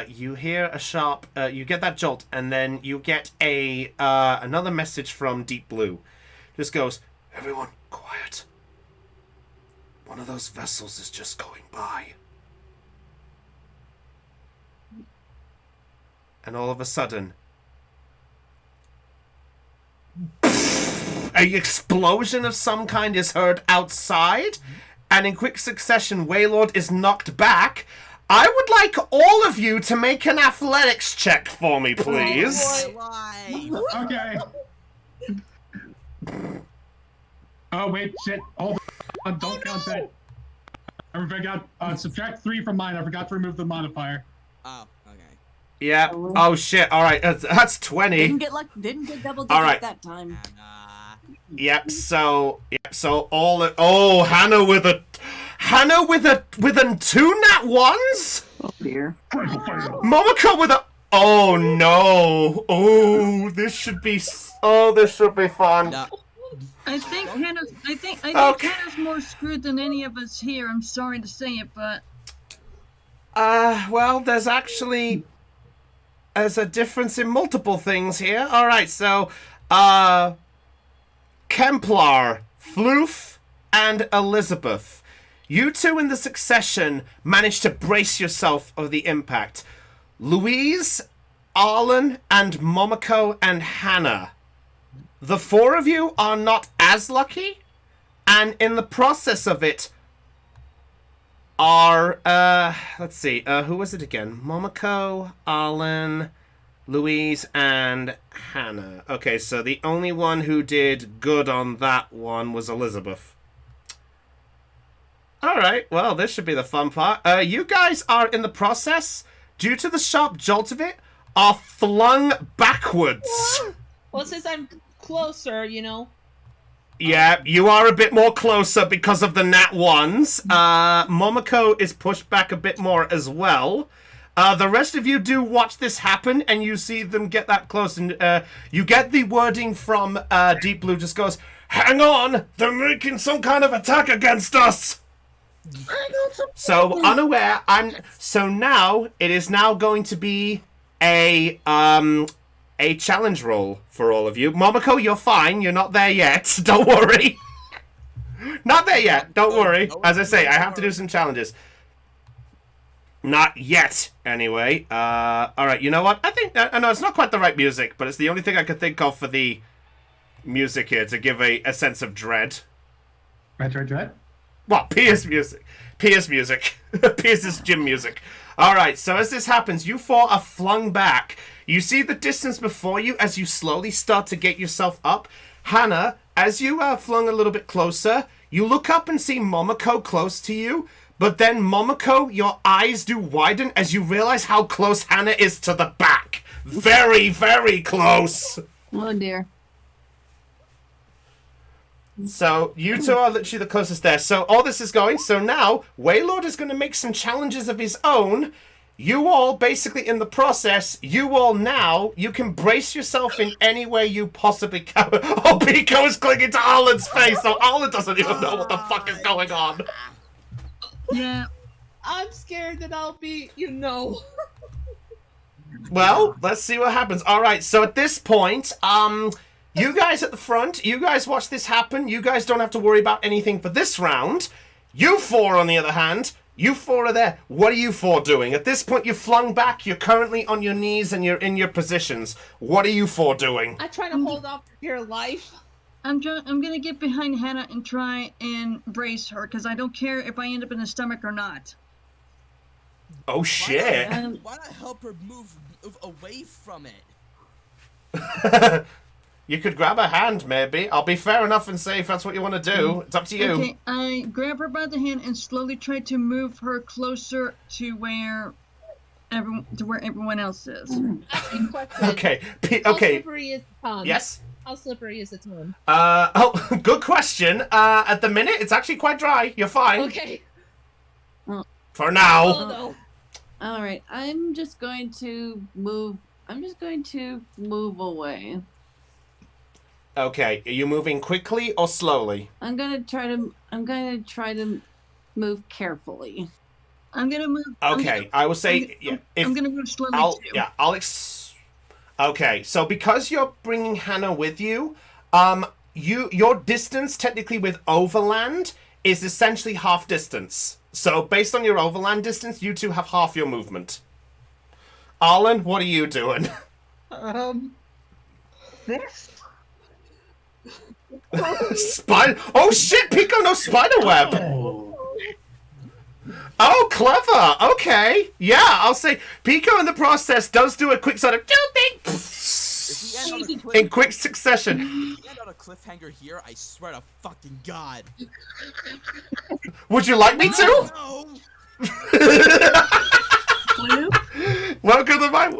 you hear a sharp. You get that jolt, and then you get another message from Deep Blue. Just goes, everyone, quiet. One of those vessels is just going by. And all of a sudden, and a explosion of some kind is heard outside, and in quick succession, Waylord is knocked back. I would like all of you to make an athletics check for me, please. Okay. Oh, wait, shit. Hold on. Don't count that. I forgot. Subtract 3 from mine. I forgot to remove the modifier. Oh, okay. Yeah. Oh, shit. All right. That's 20. Didn't get double digits All right. that time. Yep. So Hannah with a 2 nat ones. Oh dear. Momoko with a. Oh no. Oh, this should be fun. No. I think Hannah's. I think Hannah's more screwed than any of us here. I'm sorry to say it, but. Well, there's a difference in multiple things here. All right, so, Kemplar, Floof, and Elizabeth. You two in the succession managed to brace yourself of the impact. Louise, Arlen, and Momoko and Hannah. The 4 of you are not as lucky, and in the process of it are, let's see, who was it again? Momoko, Arlen, Louise, and Hannah. Okay, so the only one who did good on that one was Elizabeth. Alright, well, this should be the fun part. You guys are in the process, due to the sharp jolt of it, are flung backwards. Well, since I'm closer, you know. Yeah, you are a bit more closer because of the nat ones. Momoko is pushed back a bit more as well. The rest of you do watch this happen, and you see them get that close, and you get the wording from Deep Blue just goes, "Hang on, they're making some kind of attack against us." So unaware, so now it is now going to be a challenge roll for all of you. Momoko, you're fine. You're not there yet. Don't worry. Not there yet. Don't worry. As I say, I have to do some challenges. Not yet, anyway. Alright, you know what? I think... I know it's not quite the right music, but it's the only thing I could think of for the music here to give a sense of dread. Retro Dread? What? Pierce music. Pierce music. Pierce's gym music. Alright, so as this happens, you 4 are flung back. You see the distance before you as you slowly start to get yourself up. Hannah, as you are flung a little bit closer, you look up and see Momoko close to you. But then, Momoko, your eyes do widen as you realize how close Hannah is to the back. Very, very close. Oh dear. So, you two are literally the closest there. So, all this is going. So now, Waylord is going to make some challenges of his own. You all, basically in the process, you can brace yourself in any way you possibly can. Oh, Pico is clinging to Arlen's face, so Arlen doesn't even know what the fuck is going on. Yeah. I'm scared that I'll be, you know. Well, let's see what happens. All right, so at this point, you guys at the front, you guys watch this happen. You guys don't have to worry about anything for this round. You 4, on the other hand, you 4 are there. What are you 4 doing? At this point, you're flung back. You're currently on your knees and you're in your positions. What are you 4 doing? I'm trying to hold on for your life. I'm gonna get behind Hannah and try and brace her, because I don't care if I end up in the stomach or not. Oh shit! Why not help her move away from it? You could grab her hand, maybe. I'll be fair enough and say if that's what you want to do. It's up to you. Okay, I grab her by the hand and slowly try to move her closer to where everyone else is. Okay. How slippery is the tongue? Yes. How slippery is the tongue? Good question. At the minute, it's actually quite dry. You're fine. Okay. For now. Oh, no. All right, I'm just going to move away. Okay, are you moving quickly or slowly? I'm gonna try to move carefully. I'm gonna move. Okay, I will say I'm gonna move slowly too. Okay, so because you're bringing Hannah with you, your distance technically with overland is essentially half distance. So based on your overland distance, you two have half your movement. Arlen, what are you doing? This? Spider. Oh shit, Pico, no spider web. Oh, clever. Okay. Yeah, I'll say Pico in the process does do a quick sort of in quick succession. If we end on a cliffhanger here, I swear to fucking God. Would you like me to? No. Welcome to my...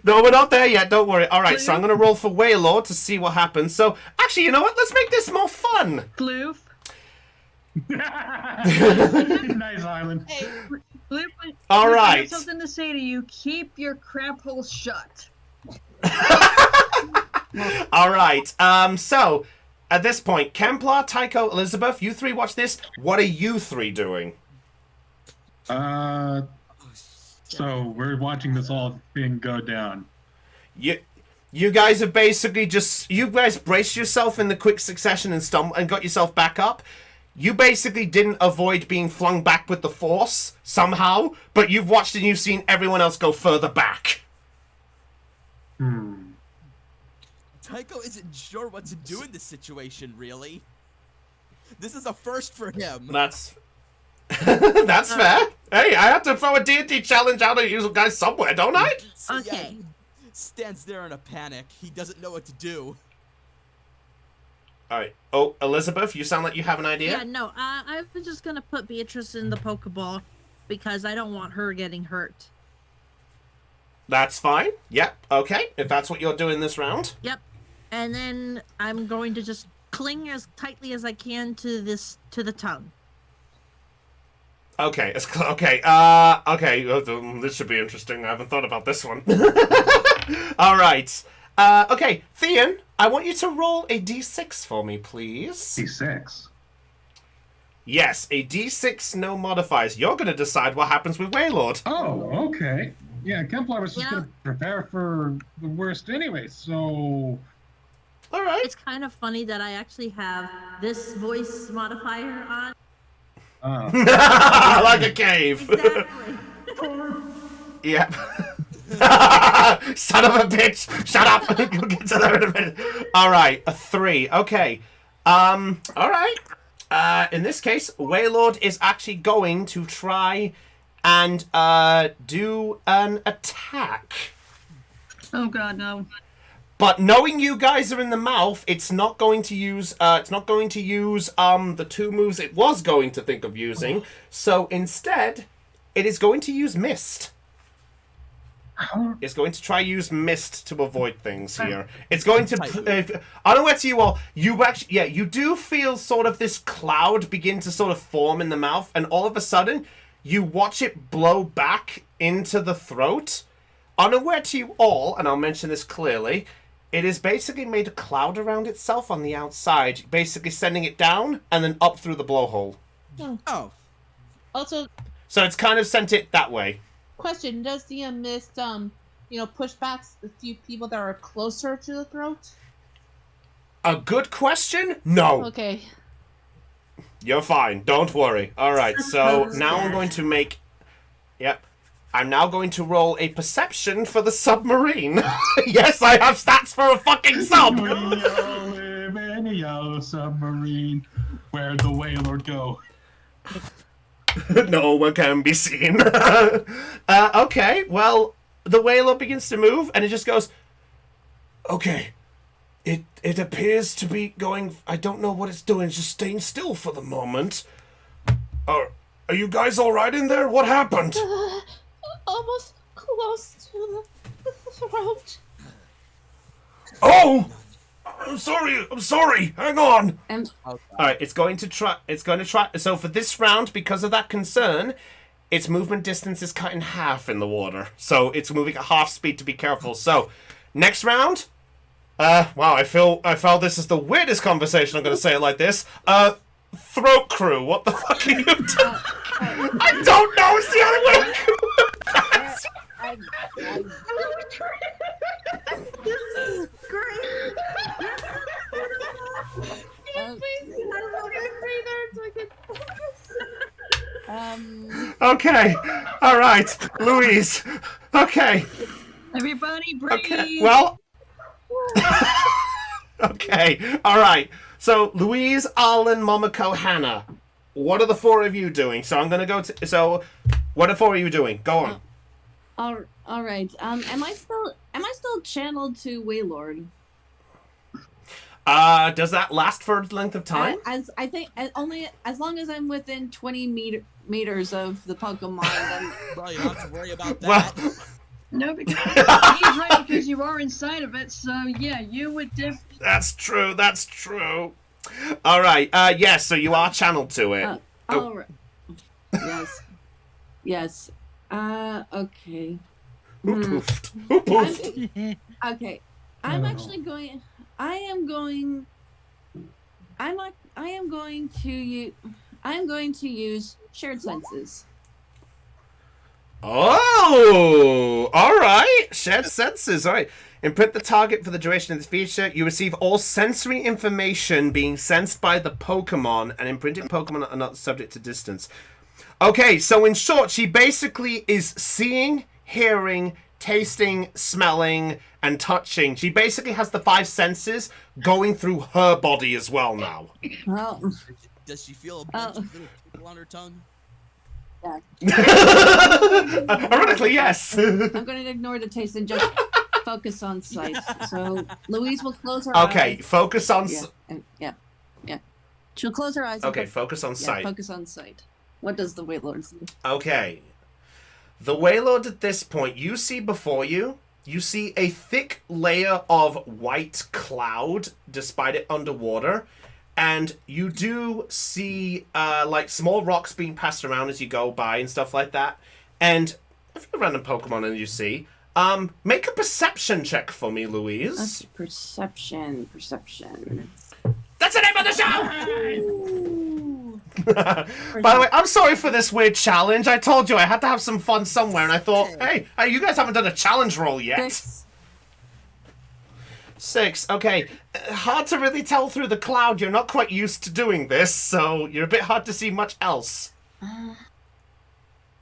No, we're not there yet, don't worry. Alright, so I'm going to roll for Waylord to see what happens. So, actually, you know what? Let's make this more fun. Bloof. Nice island. Hey, Bloof, All right. I have something to say to you. Keep your crap hole shut. Alright, so, at this point, Kemplar, Tycho, Elizabeth, you three watch this. What are you three doing? So we're watching this whole thing go down. You guys have basically just... You guys braced yourself in the quick succession and got yourself back up. You basically didn't avoid being flung back with the force, somehow, but you've watched and you've seen everyone else go further back. Tycho isn't sure what to do in this situation, really. This is a first for him. That's fair. Hey, I have to throw a D&D challenge out at you guys somewhere, don't I? So, Okay. yeah, he stands there in a panic. He doesn't know what to do. Alright. Oh, Elizabeth, you sound like you have an idea? Yeah, no, I was just gonna put Beatrice in the Pokeball because I don't want her getting hurt. That's fine. Yep. Okay. If that's what you're doing this round. Yep. And then I'm going to just cling as tightly as I can to the tongue. Okay. Okay. Okay. This should be interesting. I haven't thought about this one. All right. Okay, Theon, I want you to roll a d6 for me, please. D6. Yes, a d6, no modifiers. You're going to decide what happens with Waylord. Oh, okay. Yeah, Kemplar was just going to prepare for the worst anyway, so... All right. It's kind of funny that I actually have this voice modifier on. Like a cave. Exactly. Yep. Son of a bitch! Shut up! We'll get to that in a minute. Alright, a 3. Okay. Alright. In this case, Waylord is actually going to try and do an attack. Oh god, no. But knowing you guys are in the mouth, it's not going to use the 2 moves it was going to think of using. So instead, it is going to use Mist. It's going to try use Mist to avoid things here. It's going to... unaware to you all, you actually... Yeah, you do feel sort of this cloud begin to sort of form in the mouth, and all of a sudden, you watch it blow back into the throat. Unaware to you all, and I'll mention this clearly, it has basically made a cloud around itself on the outside, basically sending it down and then up through the blowhole. Oh. Also, So it's kind of sent it that way. question, does the mist, push back a few people that are closer to the throat? A good question? No. Okay. You're fine. Don't worry. Alright, so now I'm going to make... Yep. I'm now going to roll a perception for the submarine. Yes, I have stats for a fucking sub! We all live in a yellow submarine. Where'd the Waylord go? No one can be seen. Okay, well, the whaler begins to move, and it just goes, okay, it appears to be going, I don't know what it's doing, it's just staying still for the moment. Are you guys alright in there? What happened? Almost close to the throat. Oh! I'm sorry, hang on! And Alright, it's going to try, so for this round, because of that concern, its movement distance is cut in half in the water. So it's moving at half speed to be careful. So, next round, wow, I felt this is the weirdest conversation, I'm gonna say it like this. Throat crew, what the fuck are you doing? I don't know, it's the other way! This is great. Okay, alright, Louise. Okay. Everybody breathe. Okay, well... Okay, alright. So, Louise, Arlen, Momoko, Hannah. What are the four of you doing? So I'm gonna go to. So, what are four of you doing? Go on. All right. Am I still channeled to Waylord? Does that last for a length of time? As I think only as long as I'm within 20 meters of the Pokemon. Then... Well, you don't have to worry about that. Well, No, because he's right, because you are inside of it, so yeah, you would that's true. That's true. All right. Yes. So you are channeled to it. All right. Yes. Yes. Okay. Who poofed? Who poofed? Okay. I'm actually going. I am going to use shared senses. Oh, all right. Shared senses. All right. Imprint the target for the duration of this feature. You receive all sensory information being sensed by the Pokemon, and imprinted Pokemon are not subject to distance. Okay, so in short, she basically is seeing, hearing, tasting, smelling, and touching. She basically has the 5 senses going through her body as well now. Well, Does she feel a bunch of little people on her tongue? Ironically, yes. I'm going to ignore the taste and just focus on sight. So Louise will close her eyes. Okay, focus on... Yeah. She'll close her eyes. Okay, focus on sight. Focus on sight. What does the Waylord do? Okay. The Waylord at this point, you see before you, you see a thick layer of white cloud, despite it underwater. And you do see, like, small rocks being passed around as you go by and stuff like that. And a few random Pokemon that you see. Make a perception check for me, Louise. Perception. That's the name of the show! By the way, I'm sorry for this weird challenge. I told you I had to have some fun somewhere, and I thought, hey, you guys haven't done a challenge roll yet. 6. Okay. Hard to really tell through the cloud. You're not quite used to doing this, so you're a bit hard to see much else.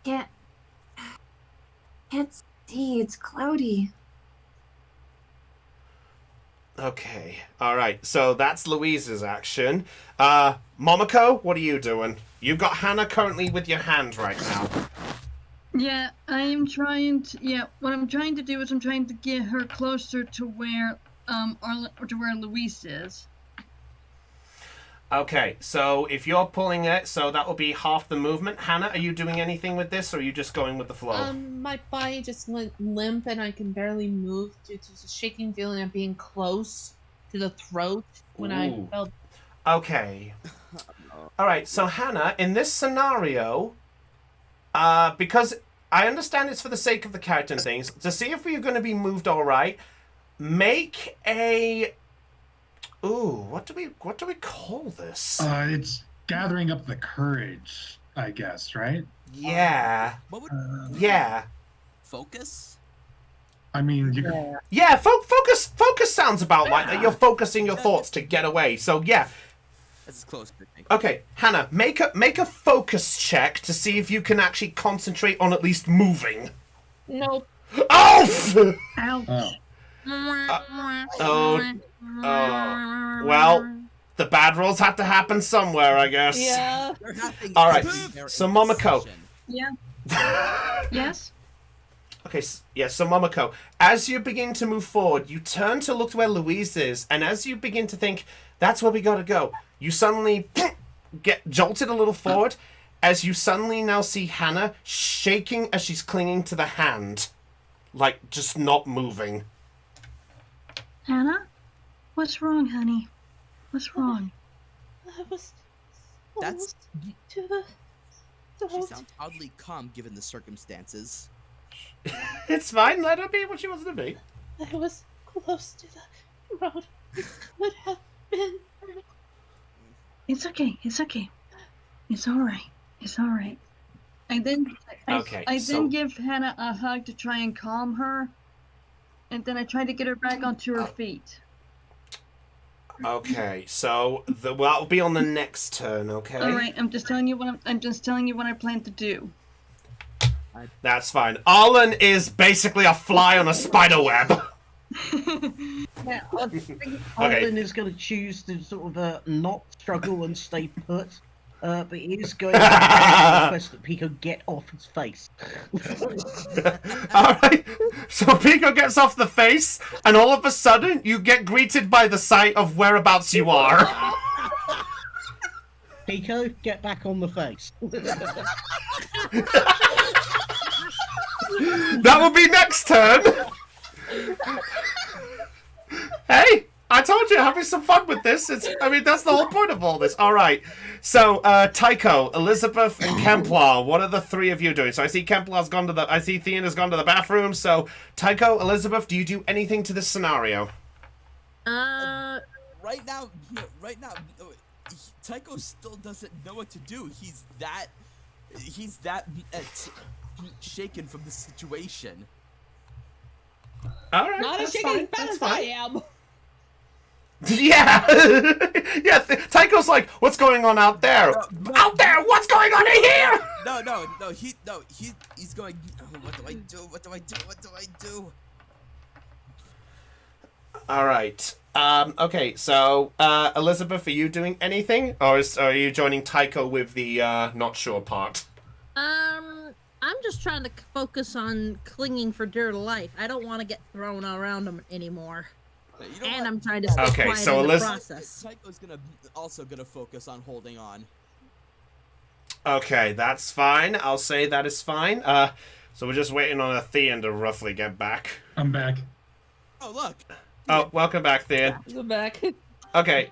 Can't see. It's cloudy. Okay. All right. So that's Louise's action. Momoko, what are you doing? You've got Hannah currently with your hand right now. Yeah, I am trying to. Yeah, what I'm trying to do is I'm trying to get her closer to where Louise is. Okay, so if you're pulling it, so that will be half the movement. Hannah, are you doing anything with this, or are you just going with the flow? My body just went limp, and I can barely move due to the shaking feeling of being close to the throat when I felt. Okay. All right, so Hannah, in this scenario, because I understand it's for the sake of the character and things, to see if we're going to be moved all right, make a... Ooh, what do we call this? It's gathering up the courage, I guess, right? Yeah. What would yeah. Focus? I mean, focus sounds about like that. You're focusing your thoughts to get away. So yeah. That's as close as I think. Okay, Hannah, make a focus check to see if you can actually concentrate on at least moving. Nope. Oh! Ouch. Well, the bad rolls had to happen somewhere, I guess. Yeah. All right, so Momoko. Yeah. Yes? Okay, so Momoko, as you begin to move forward, you turn to look to where Louise is, and as you begin to think, that's where we gotta go, you suddenly get jolted a little forward, as you suddenly now see Hannah shaking as she's clinging to the hand. Like, just not moving. Hannah? What's wrong, honey? What's wrong? I was That's... to the She sounds oddly calm given the circumstances. It's fine, let her be what she wants to be. I was close to the road. It could have been. It's okay. It's okay. It's all right. It's all right. I then give Hannah a hug to try and calm her, and then I try to get her back onto her feet. Okay, so that'll be on the next turn. Okay. All right. I'm just telling you what I plan to do. That's fine. Arlen is basically a fly on a spider web. Yeah, I think Okay. Arlen is going to choose to sort of not struggle and stay put, but he is going to request that Pico get off his face. Alright, so Pico gets off the face, and all of a sudden, you get greeted by the sight of whereabouts you are. Pico, get back on the face. That will be next turn. Hey, I told you, having some fun with this. I mean, that's the whole point of all this. All right. So, Tycho, Elizabeth, and Kemplar, what are the three of you doing? So I see Kemplar's gone to the... I see Thean has gone to the bathroom. So, Tycho, Elizabeth, do you do anything to this scenario? Right now, Tycho still doesn't know what to do. He's that shaken from the situation. All right, Not as that's shaken fine. bad That's as I fine. am. Yeah, yeah. Tycho's like, "What's going on out there? Out there, what's going on in here?" No. He's going. Oh, what do I do? What do I do? What do I do? All right. Okay. So, Elizabeth, are you doing anything, or are you joining Tycho with the not sure part? I'm just trying to focus on clinging for dear life. I don't want to get thrown around them anymore. You know And what? I'm trying to stay Okay, quiet so in the Eliz- process. Tycho's also gonna focus on holding on. Okay, that's fine. I'll say that is fine. So we're just waiting on a Thean to roughly get back. I'm back. Oh look. Oh, welcome back, Thean. Go back. Okay.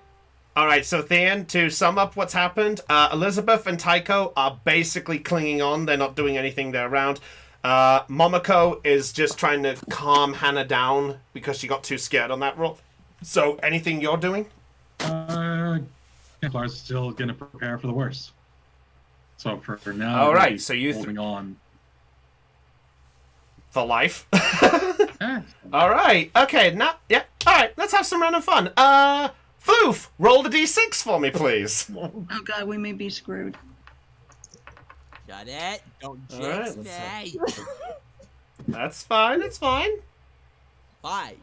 All right, so Thean, to sum up what's happened, Elizabeth and Tycho are basically clinging on. They're not doing anything. They're around. Momoko is just trying to calm Hannah down because she got too scared on that roll. So, anything you're doing? Templar's still gonna prepare for the worst. So for now, All right, he's so you holding on. For life. Eh, All right. Okay. Now, yeah. All right. Let's have some random fun. Floof, roll the d6 for me, please. Oh god, we may be screwed. Got it. Don't All right, jinx let's me. That's fine. It's fine. 5.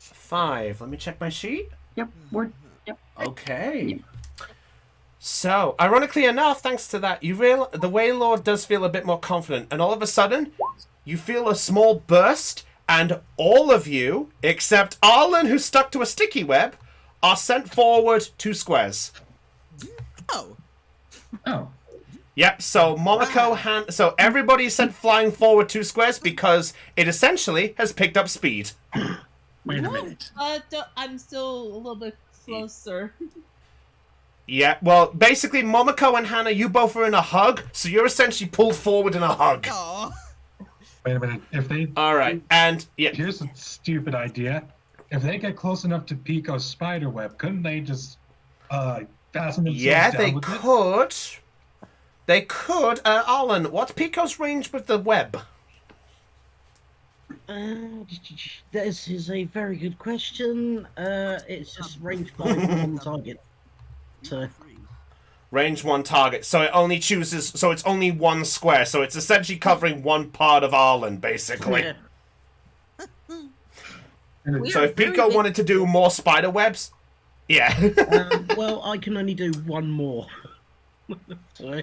5. Let me check my sheet. Yep, yep. Okay. So, ironically enough, thanks to that, the Waylord does feel a bit more confident, and all of a sudden, you feel a small burst, and all of you, except Arlen, who's stuck to a sticky web, are sent forward 2 squares. Oh. Yep, so Momoko so everybody's sent flying forward 2 squares because it essentially has picked up speed. wait a minute. I'm still a little bit closer. Yeah, well, basically, Momoko and Hannah, you both are in a hug, so you're essentially pulled forward in a hug. Oh. Wait a minute. If they All right, and yeah, here's a stupid idea. If they get close enough to Pico's spider web, couldn't they just fasten themselves yeah, down they with it? could. They could. Arlen, what's Pico's range with the web? This is a very good question. It's just range by one target. So Range 1 target, so it only chooses. So it's only 1 square. So it's essentially covering 1 part of Arlen, basically. yeah. So if Pico wanted to do more spider webs, yeah. Well, I can only do one more. So,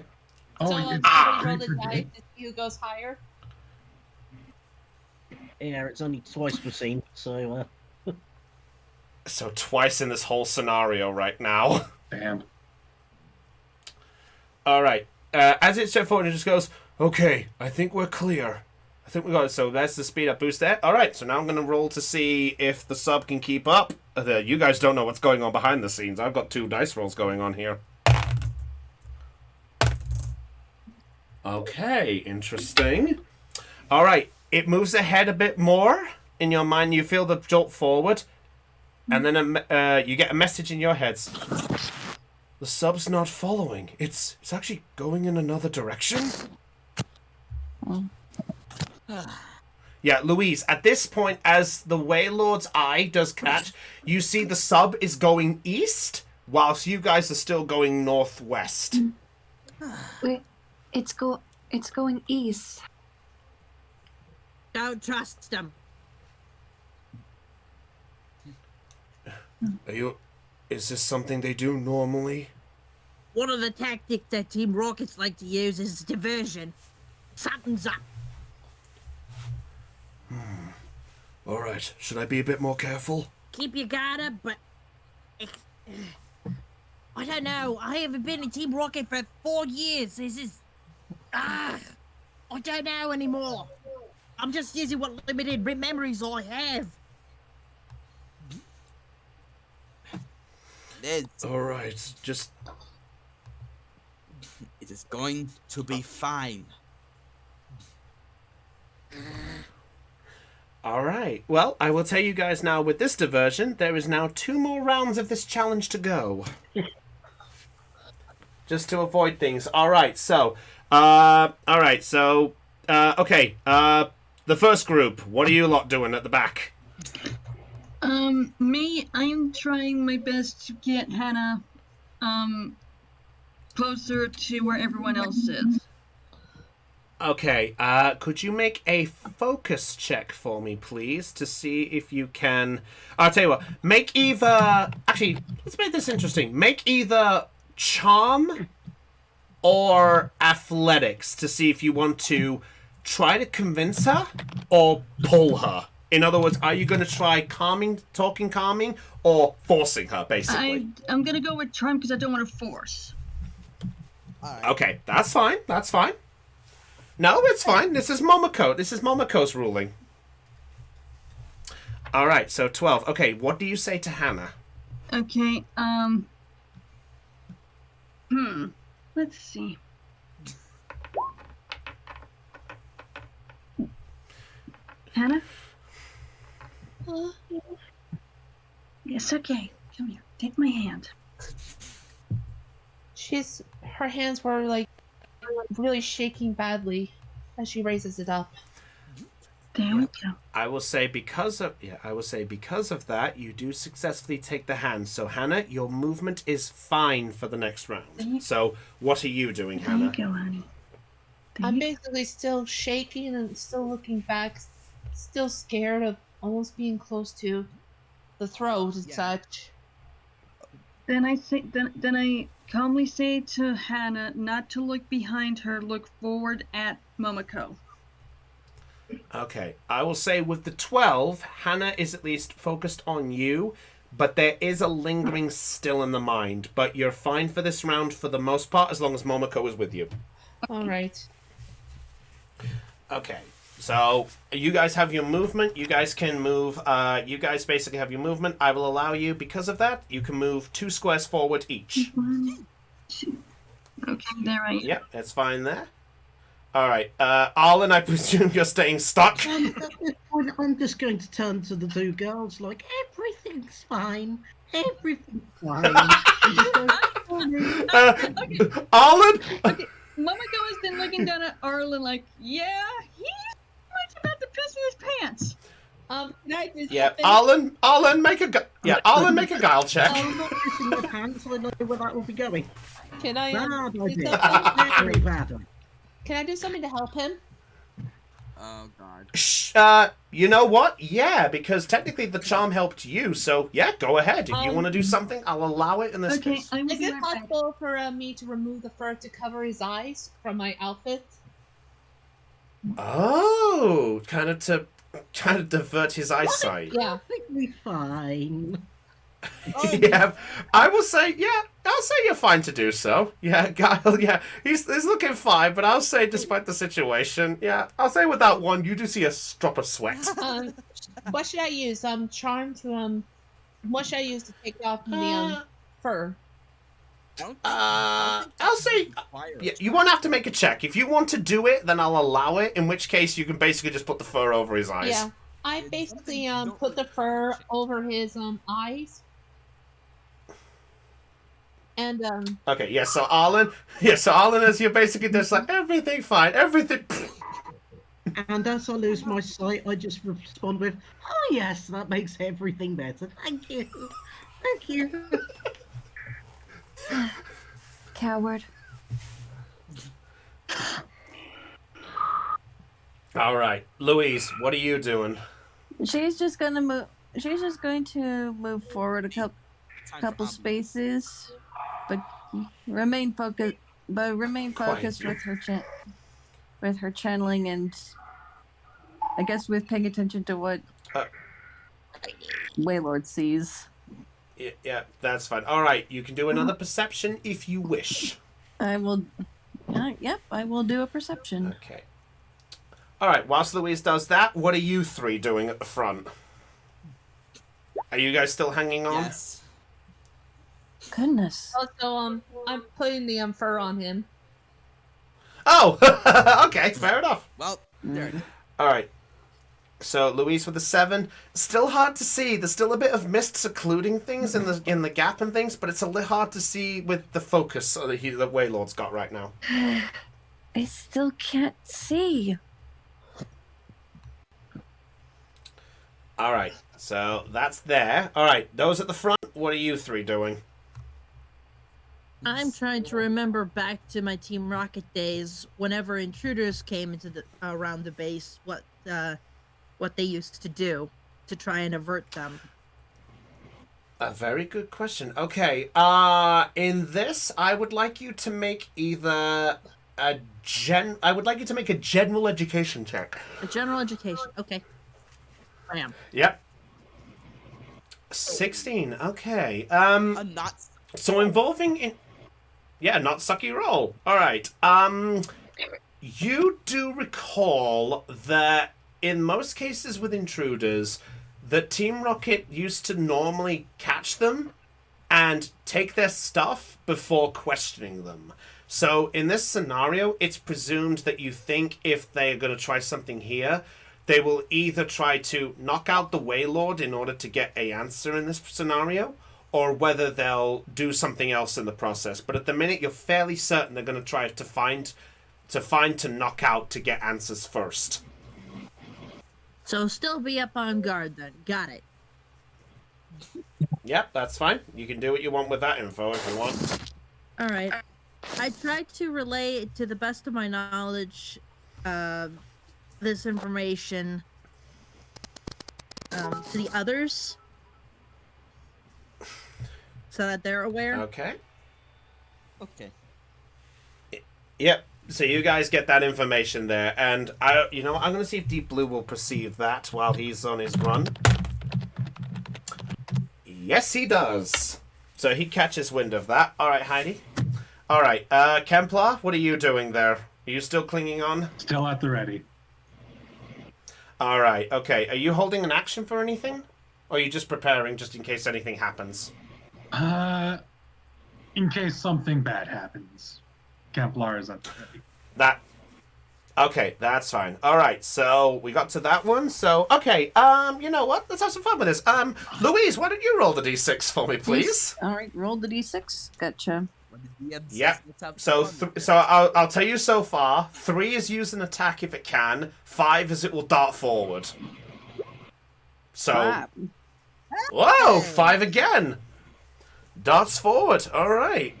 Oh, So it's somebody roll great the for dice me. to see who goes higher. yeah, it's only twice per scene. So So twice in this whole scenario right now. Damn. All right. As it steps forward, it just goes, okay, I think we're clear. I think we got it. So that's the speed up boost there. All right, so now I'm going to roll to see if the sub can keep up. You guys don't know what's going on behind the scenes. I've got 2 dice rolls going on here. Okay, interesting. All right, it moves ahead a bit more. In your mind, you feel the jolt forward. And then you get a message in your heads. The sub's not following. It's actually going in another direction. Yeah, Louise, at this point, as the Waylord's eye does catch, you see the sub is going east, whilst you guys are still going northwest. Wait, it's going east. Don't trust them. Is this something they do normally? One of the tactics that Team Rockets like to use is diversion. Something's up. Alright, should I be a bit more careful? Keep your guard up, but... I don't know. I haven't been in Team Rocket for 4 years. This is... I don't know anymore. I'm just using what limited memories I have. Alright, just... It is going to be fine. Alright, well, I will tell you guys now with this diversion, there is now 2 more rounds of this challenge to go. Just to avoid things. Alright, so, okay, the first group, what are you lot doing at the back? Me, I'm trying my best to get Hannah, closer to where everyone else is. Okay, could you make a focus check for me, please, to see if you can... I'll tell you what, make either... Actually, let's make this interesting. Make either charm or athletics to see if you want to try to convince her or pull her. In other words, are you going to try talking calming, or forcing her, basically? I'm going to go with charm because I don't want to force. Right. Okay, that's fine. That's fine. No, it's fine. This is Momoko. This is Momoko's ruling. All right, so 12. Okay, what do you say to Hannah? Okay, let's see. Hannah? Yes, okay. Come here. Take my hand. Her hands were like really shaking badly as she raises it up. There we go. I will say because of that, you do successfully take the hand. So Hannah, your movement is fine for the next round. So what are you doing, Hannah? There you go, honey. I'm basically still shaking and still looking back, still scared of almost being close to the throat and such. Then I calmly say to Hannah not to look behind her, look forward at Momoko. Okay, I will say with the 12, Hannah is at least focused on you, but there is a lingering still in the mind. But you're fine for this round for the most part, as long as Momoko is with you. All right. Okay, so you guys have your movement. You guys can move. You guys basically have your movement. I will allow you, because of that, you can move 2 squares forward each. 1, 2. Okay, there I am. Yep, that's fine there. All right, Arlen, I presume you're staying stuck. I'm just going to turn to the 2 girls like, everything's fine. Everything's fine. Arlen? Okay, Momoko has been looking down at Arlen like, yeah, he's much about to piss in his pants. Can I do Yeah, something? Arlen, make a guile check. I'm not pissing my pants. I know where that will be going. Can I? Bad do idea. something? Very bad idea. Can I do something to help him? Oh, God. Shh, you know what? Yeah, because technically the charm helped you, so yeah, go ahead. If you want to do something, I'll allow it in this case. I'm Is it possible for me to remove the fur to cover his eyes from my outfit? Oh, kind of to divert his eyesight. Yeah. Perfectly fine. Yeah, I'll say you're fine to do so. Yeah, Guile, yeah, he's looking fine, but I'll say despite the situation, yeah, I'll say without one, you do see a drop of sweat. What should I use? Charm to what should I use to take off the fur? I'll say, yeah, you won't have to make a check. If you want to do it, then I'll allow it, in which case you can basically just put the fur over his eyes. Yeah, I basically put the fur over his eyes. And Okay, yeah, so Arlen, as you're basically just like, everything fine, everything. And as I lose my sight, I just respond with, oh yes, that makes everything better. Thank you. Thank you. Coward. All right, Louise, what are you doing? She's just gonna move. she's just going to move forward a Time for couple Abu. spaces, but remain focused. But remain Quiet. focused with her channeling, and I guess with paying attention to what Uh, Waylord sees. yeah, that's fine. All right, you can do another perception if you wish. I will. Yep, I will do a perception. Okay. All right, whilst Louise does that, what are you three doing at the front? Are you guys still hanging on? Yes. Goodness. Also, I'm putting the fur on him. Oh, okay, fair enough. Well, there it is. All right. So Louise with a 7. Still hard to see. There's still a bit of mist secluding things in the gap and things, but it's a little hard to see with the focus that Waylord's got right now. I still can't see. All right. So that's there. All right. Those at the front. What are you three doing? I'm trying to remember back to my Team Rocket days. Whenever intruders came into the around the base, what they used to do to try and avert them. A very good question. Okay. In this, I would like you to make either I would like you to make a general education check. A general education. Okay. I am. Yep. 16. Okay. Not. So involving in. Yeah, not sucky roll. All right. You do recall that in most cases with intruders, that Team Rocket used to normally catch them and take their stuff before questioning them. So in this scenario, it's presumed that you think if they're going to try something here, they will either try to knock out the Waylord in order to get an answer in this scenario, or whether they'll do something else in the process. But at the minute, you're fairly certain they're going to try to knock out to get answers first. So still be up on guard then. Got it. Yep, that's fine. You can do what you want with that info if you want. All right. I tried to relay to the best of my knowledge this information to the others so that they're aware. Okay. Okay. Yep. So you guys get that information there, and I'm going to see if Deep Blue will perceive that while he's on his run. Yes, he does. So he catches wind of that. All right, Heidi. All right, Kemplar, what are you doing there? Are you still clinging on? Still at the ready. All right, okay. Are you holding an action for anything? Or are you just preparing just in case anything happens? In case something bad happens. Kemplar is at the ready. Okay, that's fine. All right, so we got to that one. So, okay, you know what? Let's have some fun with this. Louise, why don't you roll the d6 for me, please? All right, roll the d6. Gotcha. Yep. So, I'll tell you so far. 3 is use an attack if it can. 5 is it will dart forward. So, whoa, 5 again. Darts forward. All right.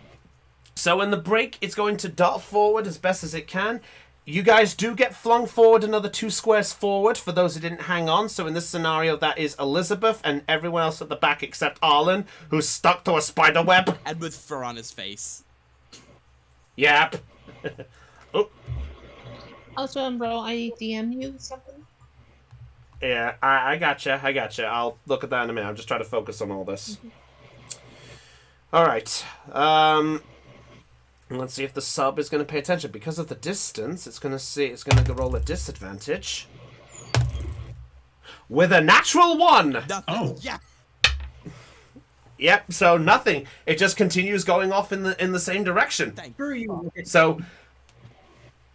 So in the break, it's going to dart forward as best as it can. You guys do get flung forward another 2 squares forward for those who didn't hang on. So in this scenario, that is Elizabeth and everyone else at the back except Arlen, who's stuck to a spider web. And with fur on his face. Yep. Oh. Also, bro, I DM you something. Yeah, I gotcha. I'll look at that in a minute. I'm just trying to focus on all this. All right. Let's see if the sub is going to pay attention. Because of the distance, it's going to roll a disadvantage. With a natural 1! Nothing. Oh. Yeah. Yep, so nothing. It just continues going off in the same direction. So,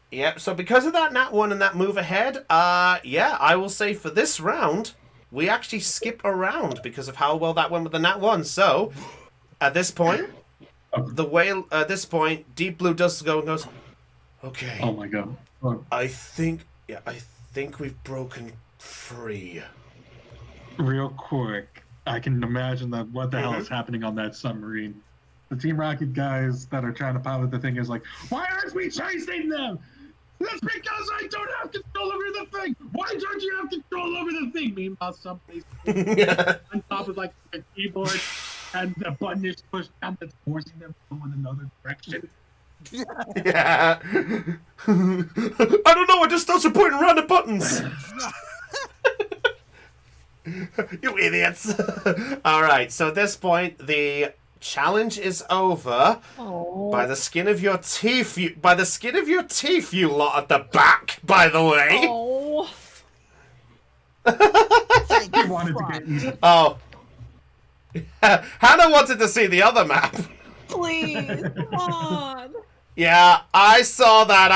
yep, so because of that nat 1 and that move ahead, yeah, I will say for this round, we actually skip around because of how well that went with the nat 1. So, at this point... at this point, Deep Blue does go and goes, okay. Oh my god. Oh. I think we've broken free. Real quick, I can imagine that what the hell is happening on that submarine. The Team Rocket guys that are trying to pilot the thing is like, why aren't we chasing them? That's because I don't have control over the thing. Why don't you have control over the thing? Meanwhile, somebody's on top of like a keyboard, and the button is pushed down that's forcing them to go in another direction. Yeah. I don't know. I just started pointing around the buttons. You idiots! All right. So at this point, the challenge is over. Oh. By the skin of your teeth, you lot at the back. By the way. Oh. You wanted to get easy. Oh. Hannah wanted to see the other map. Please, come on. Yeah, I saw that.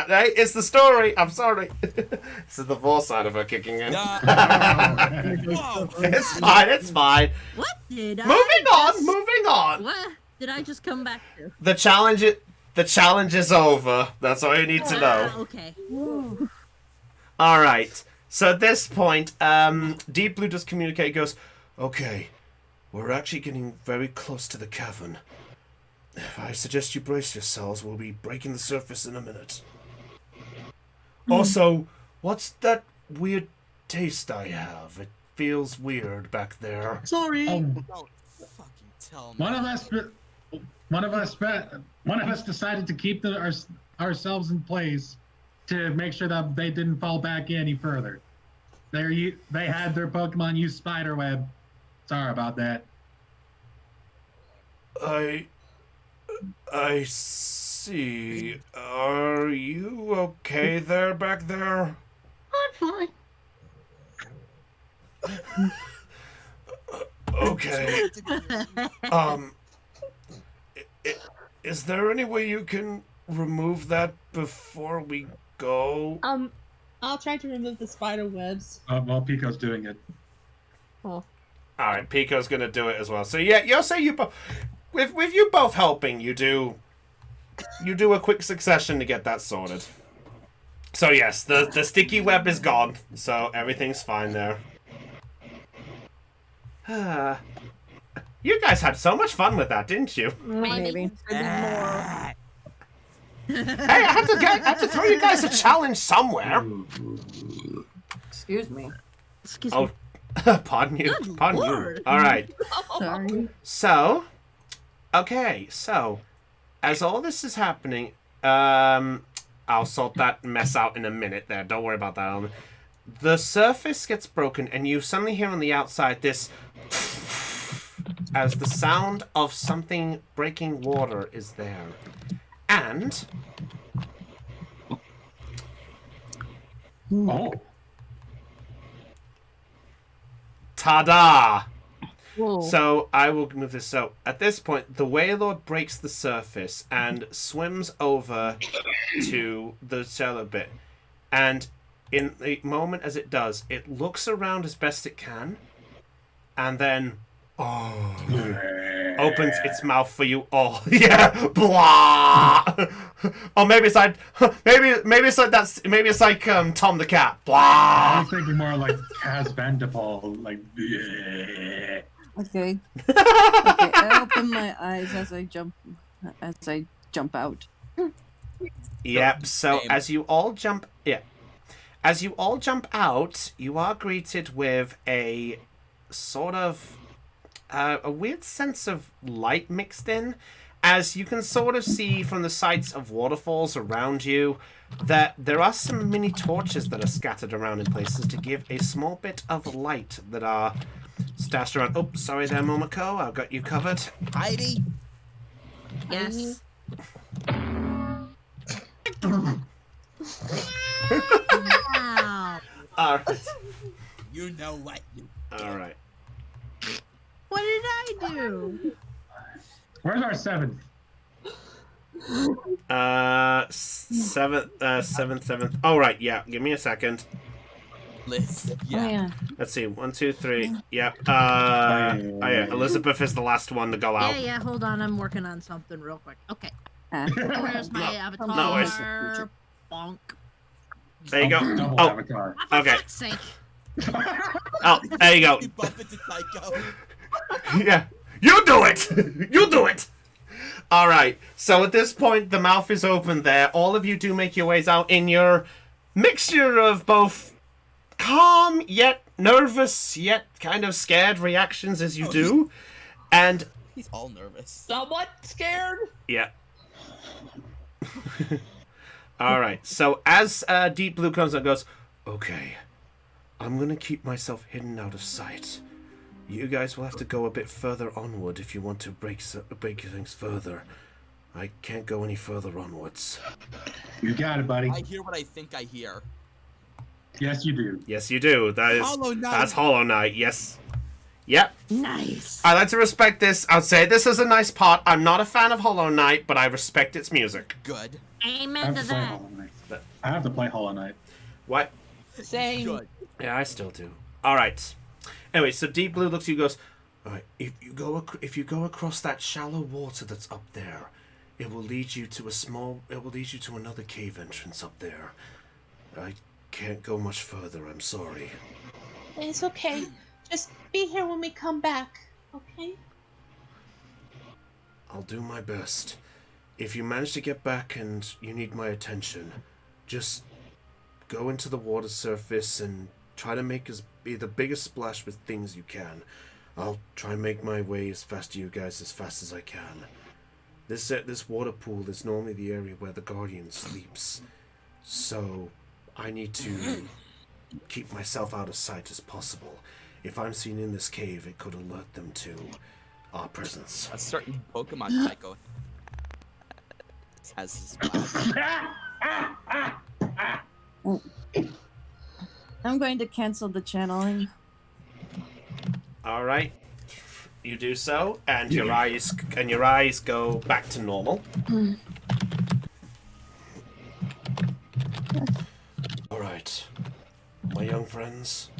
Hey, it's the story. I'm sorry. This is the foresight of her kicking in. Whoa. It's fine. What did I Moving on. What did I just come back to? The challenge is over. That's all you need to know. Okay. All right. So at this point, Deep Blue does communicate. Goes, okay, we're actually getting very close to the cavern. I suggest you brace yourselves. We'll be breaking the surface in a minute. Also, what's that weird taste I have? It feels weird back there. Sorry. Don't fucking tell me. One of us decided to keep ourselves in place to make sure that they didn't fall back any further. They had their Pokemon use Spiderweb. Sorry about that. I see. Are you okay there, back there? I'm fine. Okay. Is there any way you can remove that before we go? I'll try to remove the spider webs. While Pico's doing it. Oh. All right, Pico's gonna do it as well. So yeah, you'll say you both. With you both helping, you do a quick succession to get that sorted. So yes, the sticky web is gone, so everything's fine there. You guys had so much fun with that, didn't you? Maybe. Hey, I have to throw you guys a challenge somewhere. Excuse me. Excuse Oh, me. pardon you. Good Pardon Lord. you. All right. Sorry. So, okay. So, as all this is happening, I'll sort that mess out in a minute. There, don't worry about that. The surface gets broken, and you suddenly hear on the outside this, as the sound of something breaking water is there, and Oh. ta-da! Whoa. So I will move this. So at this point, the Wailord breaks the surface and swims over to the cellar bit. And in the moment as it does, it looks around as best it can, and then opens its mouth for you all. Yeah, blah. Or maybe it's like maybe it's like Tom the cat. Blah. I'm thinking more like Kaz Vanderpool, like. Bleh. Okay. Okay. I open my eyes as I jump out. Yep. So Same. as you all jump out, you are greeted with a sort of a weird sense of light mixed in, as you can sort of see from the sights of waterfalls around you that there are some mini torches that are scattered around in places to give a small bit of light that are stashed around. Oh, sorry there, Momoko. I've got you covered. Heidi? Yes. Wow. All right. You know what you All right. What did I do? Where's our seventh? Seventh. Oh, right. Yeah. Give me a second. Liz. Oh, Yeah. yeah. Let's see. 1, 2, 3. Yep. Oh, yeah. Elizabeth is the last one to go out. Yeah, hold on. I'm working on something real quick. Okay. Ah. Where's my avatar? No, it's- Bonk. There you go. Double Oh, avatar. For okay. fuck's sake. Oh, there you go. You bump into Tycho. Yeah. You do it. You do it. All All right. So at this point, the mouth is open there. All of you do make your ways out in your mixture of both calm yet nervous yet kind of scared reactions as you do. And He's all nervous. Somewhat scared. yeah. All right. So as Deep Blue comes and goes, okay, I'm going to keep myself hidden out of sight. You guys will have to go a bit further onward if you want to break things further. I can't go any further onwards. You got it, buddy. I hear what I think I hear. Yes, you do. Yes, you do. That is Hollow Knight. That's Hollow Knight. Yes. Yep. Nice. I like to respect this. I'll say this is a nice part. I'm not a fan of Hollow Knight, but I respect its music. Good. I Amen have to to play that. Hollow Knight. I have to play Hollow Knight. What? Same. Good. Yeah, I still do. All right. Anyway, so Deep Blue looks at you and goes, all right, if you go across that shallow water that's up there, it will lead you to another cave entrance up there. I can't go much further, I'm sorry. It's okay. Just be here when we come back, okay? I'll do my best. If you manage to get back and you need my attention, just go into the water surface and try to be the biggest splash with things you can. I'll try and make my way as fast to you guys as fast as I can. This water pool is normally the area where the Guardian sleeps, so I need to keep myself out of sight as possible. If I'm seen in this cave, it could alert them to our presence. A certain Pokemon psycho has his spot. I'm going to cancel the channeling. All right, you do so, and your eyes go back to normal. All right, my young friends,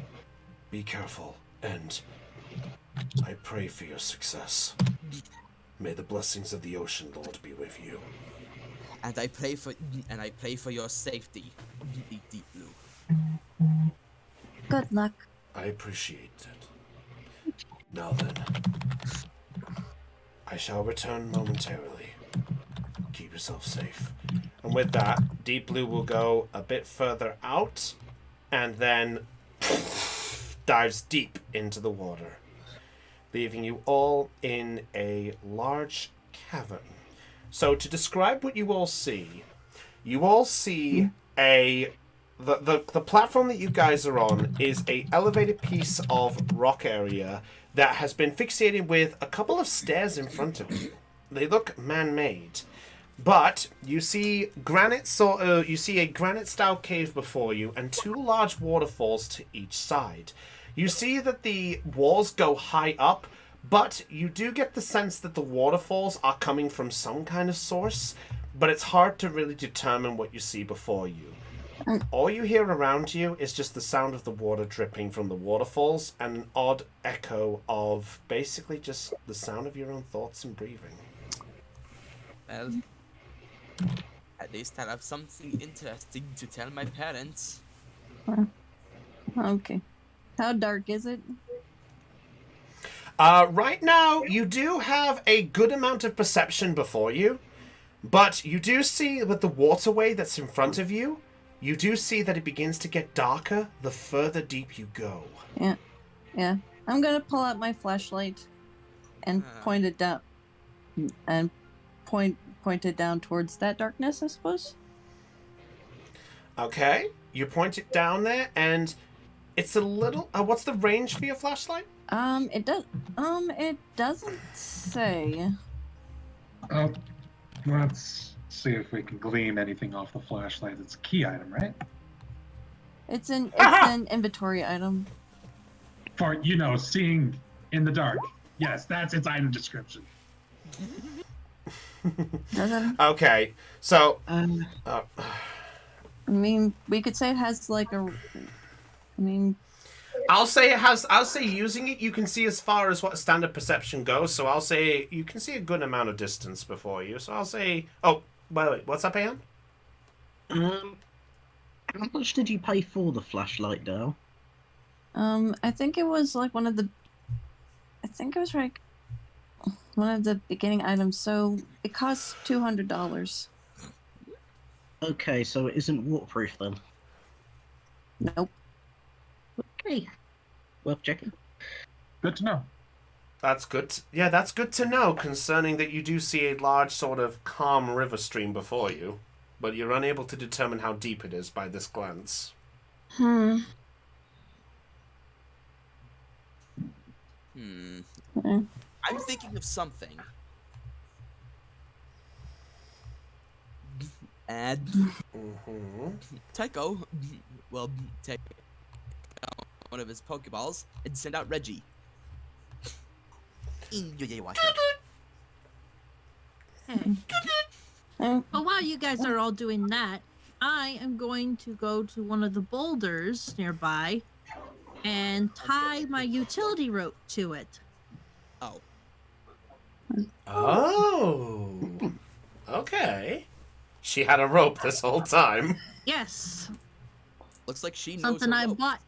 be careful, and I pray for your success. May the blessings of the Ocean Lord be with you. And I pray for your safety, Deep Blue. Good luck. I appreciate it. Now then, I shall return momentarily. Keep yourself safe. And with that, Deep Blue will go a bit further out and then dives deep into the water, leaving you all in a large cavern. So to describe what you all see the platform that you guys are on is a elevated piece of rock area that has been fixated with a couple of stairs in front of you. They look man-made, but you see a granite style cave before you and two large waterfalls to each side. You see that the walls go high up, but you do get the sense that the waterfalls are coming from some kind of source, but it's hard to really determine what you see before you. All you hear around you is just the sound of the water dripping from the waterfalls and an odd echo of basically just the sound of your own thoughts and breathing. Well, at least I'll have something interesting to tell my parents. Okay. How dark is it? Right now, you do have a good amount of perception before you, but you do see with the waterway that's in front of you, you do see that it begins to get darker the further deep you go. Yeah. I'm gonna pull out my flashlight and point it down and point it down towards that darkness, I suppose. Okay, you point it down there, and it's a little. What's the range for your flashlight? It doesn't say. Let's see if we can glean anything off the flashlight. It's a key item, right? It's an inventory item. For, seeing in the dark. Yes, that's its item description. Okay, so... I mean, we could say it has I'll say using it, you can see as far as what standard perception goes, so I'll say you can see a good amount of distance before you, so I'll say... Oh, by the way, what's up, Aeon? How much did you pay for the flashlight, Dale? I think it was like one of the beginning items. So it costs $200. Okay, so it isn't waterproof then. Nope. Okay, worth checking. Good to know. That's good. Yeah, that's good to know, concerning that you do see a large sort of calm river stream before you, but you're unable to determine how deep it is by this glance. Hmm. I'm thinking of something. And Tycho will take one of his Pokeballs and send out Reggie. In your water. Hey. Well, while you guys are all doing that, I am going to go to one of the boulders nearby and tie my utility rope to it. Oh. Oh. Okay. She had a rope this whole time. Yes. Looks like she knows Something her I rope. bought.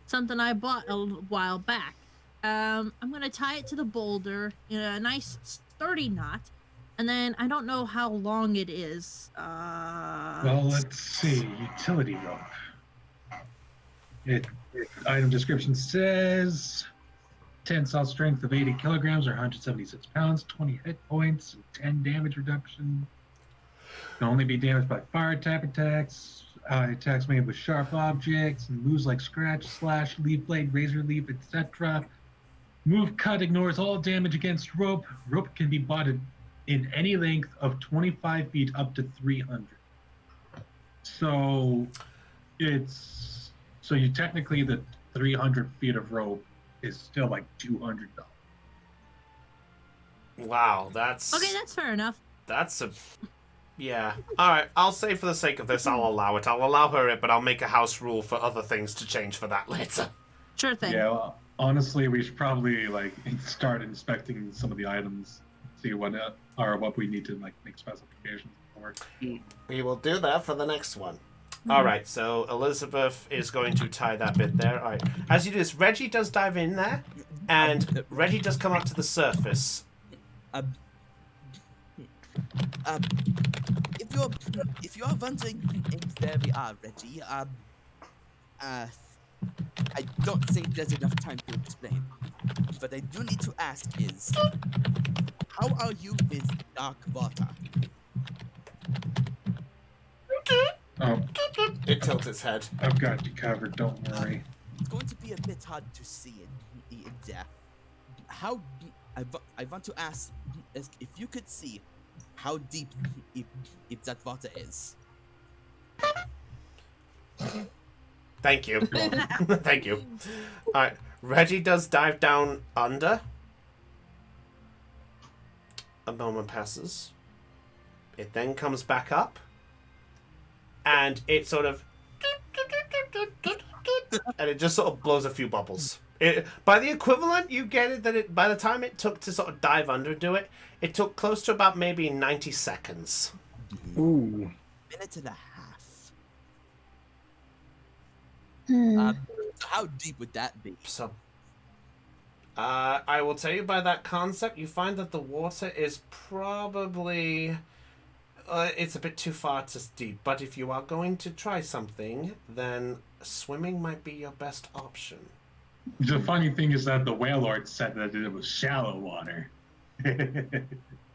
Something I bought a while back. I'm gonna tie it to the boulder in a nice sturdy knot, and then I don't know how long it is. Well, let's see. Utility rope. Item description says tensile strength of 80 kilograms or 176 pounds, 20 hit points, and 10 damage reduction. Can only be damaged by fire type attacks. Attacks made with sharp objects and moves like scratch, slash, leaf blade, razor leaf, etc. Move cut ignores all damage against rope. Rope can be bought in any length of 25 feet up to 300. So you technically the 300 feet of rope is still like $200. Wow, that's... Okay, that's fair enough. That's a... Yeah. Alright, I'll say for the sake of this, I'll allow it. I'll allow her it, but I'll make a house rule for other things to change for that later. Sure thing. Yeah, well, honestly, we should probably like start inspecting some of the items, see what we need to like make specifications for. We will do that for the next one. Alright, so Elizabeth is going to tie that bit there. Alright. As you do this, Reggie does dive in there, and Reggie does come up to the surface. If you're wondering where we are, Reggie, I don't think there's enough time to explain. What I do need to ask is, how are you with dark water? It tilts its head. I've got you covered, don't worry. It's going to be a bit hard to see in there. I want to ask if you could see how deep if that water is. Thank you. Thank you. Alright, Reggie does dive down under. A moment passes. It then comes back up. And it sort of... And it just sort of blows a few bubbles. By the equivalent, you get it that by the time it took to sort of dive under do it, it took close to about maybe 90 seconds. Ooh. Minute and a half. Hmm. How deep would that be? So, I will tell you by that concept, you find that the water is probably... it's a bit too far to deep, but if you are going to try something, then swimming might be your best option. The funny thing is that the whale lord said that it was shallow water.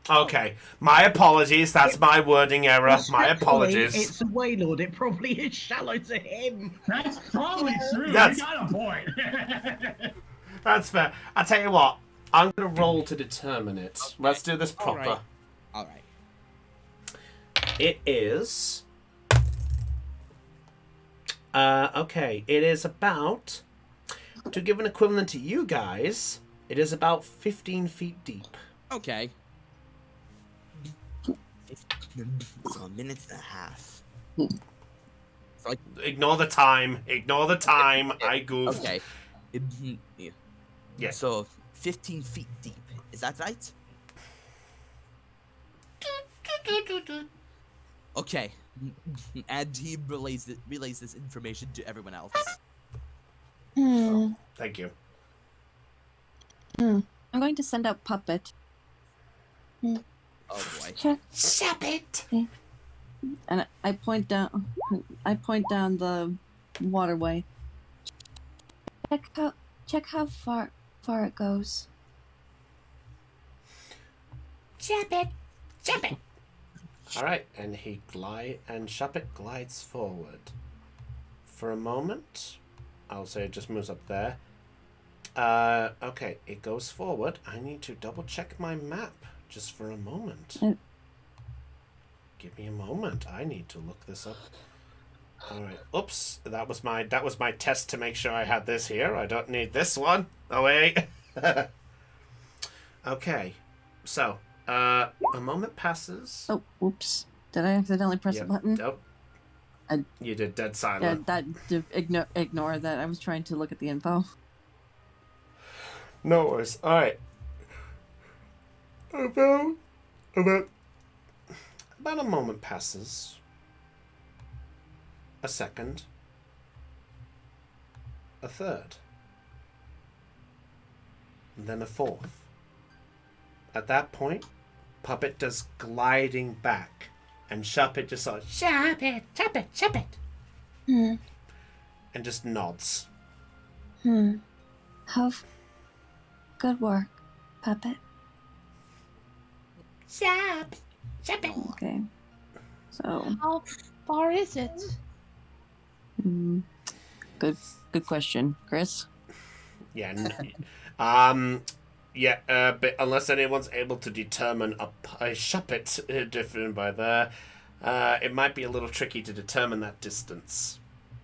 Okay, my apologies. That's my wording error. My apologies. It's a Waylord. It probably is shallow to him. That's probably true. That's- You got a point. That's fair. I tell you what, I'm gonna roll to determine it. Okay. Let's do this proper. All right. It is. Okay, it is about. To give an equivalent to you guys, it is about 15 feet deep. Okay. So a minute and a half. So Ignore the time. Ignore the time. I goofed. Okay. Yeah. So 15 feet deep. Is that right? Okay. And he relays this information to everyone else. Hmm. Thank you. Hmm. I'm going to send out Puppet. Oh boy. Check. Shut it! And I point down the waterway. Check how far it goes. Shut it! Shut it! Alright, and Shuppet glides forward. For a moment, I'll say it just moves up there. Okay, it goes forward. I need to double check my map just for a moment. Give me a moment. I need to look this up. Alright. Oops. That was my test to make sure I had this here. I don't need this one. Oh wait. Okay. So, a moment passes. Oh, oops. Did I accidentally press a button? Nope. You did dead Yeah, silent. ignore that. I was trying to look at the info. No worries. Alright. About a moment passes. A second. A third. And then a fourth. At that point, Puppet does gliding back. And Shuppet just sort of, Shuppet. Hmm. And just nods. Good work, Puppet. Shuppet. Okay. So. How far is it? Good question, Chris. Yeah. But unless anyone's able to determine a Shuppet different by there, it might be a little tricky to determine that distance.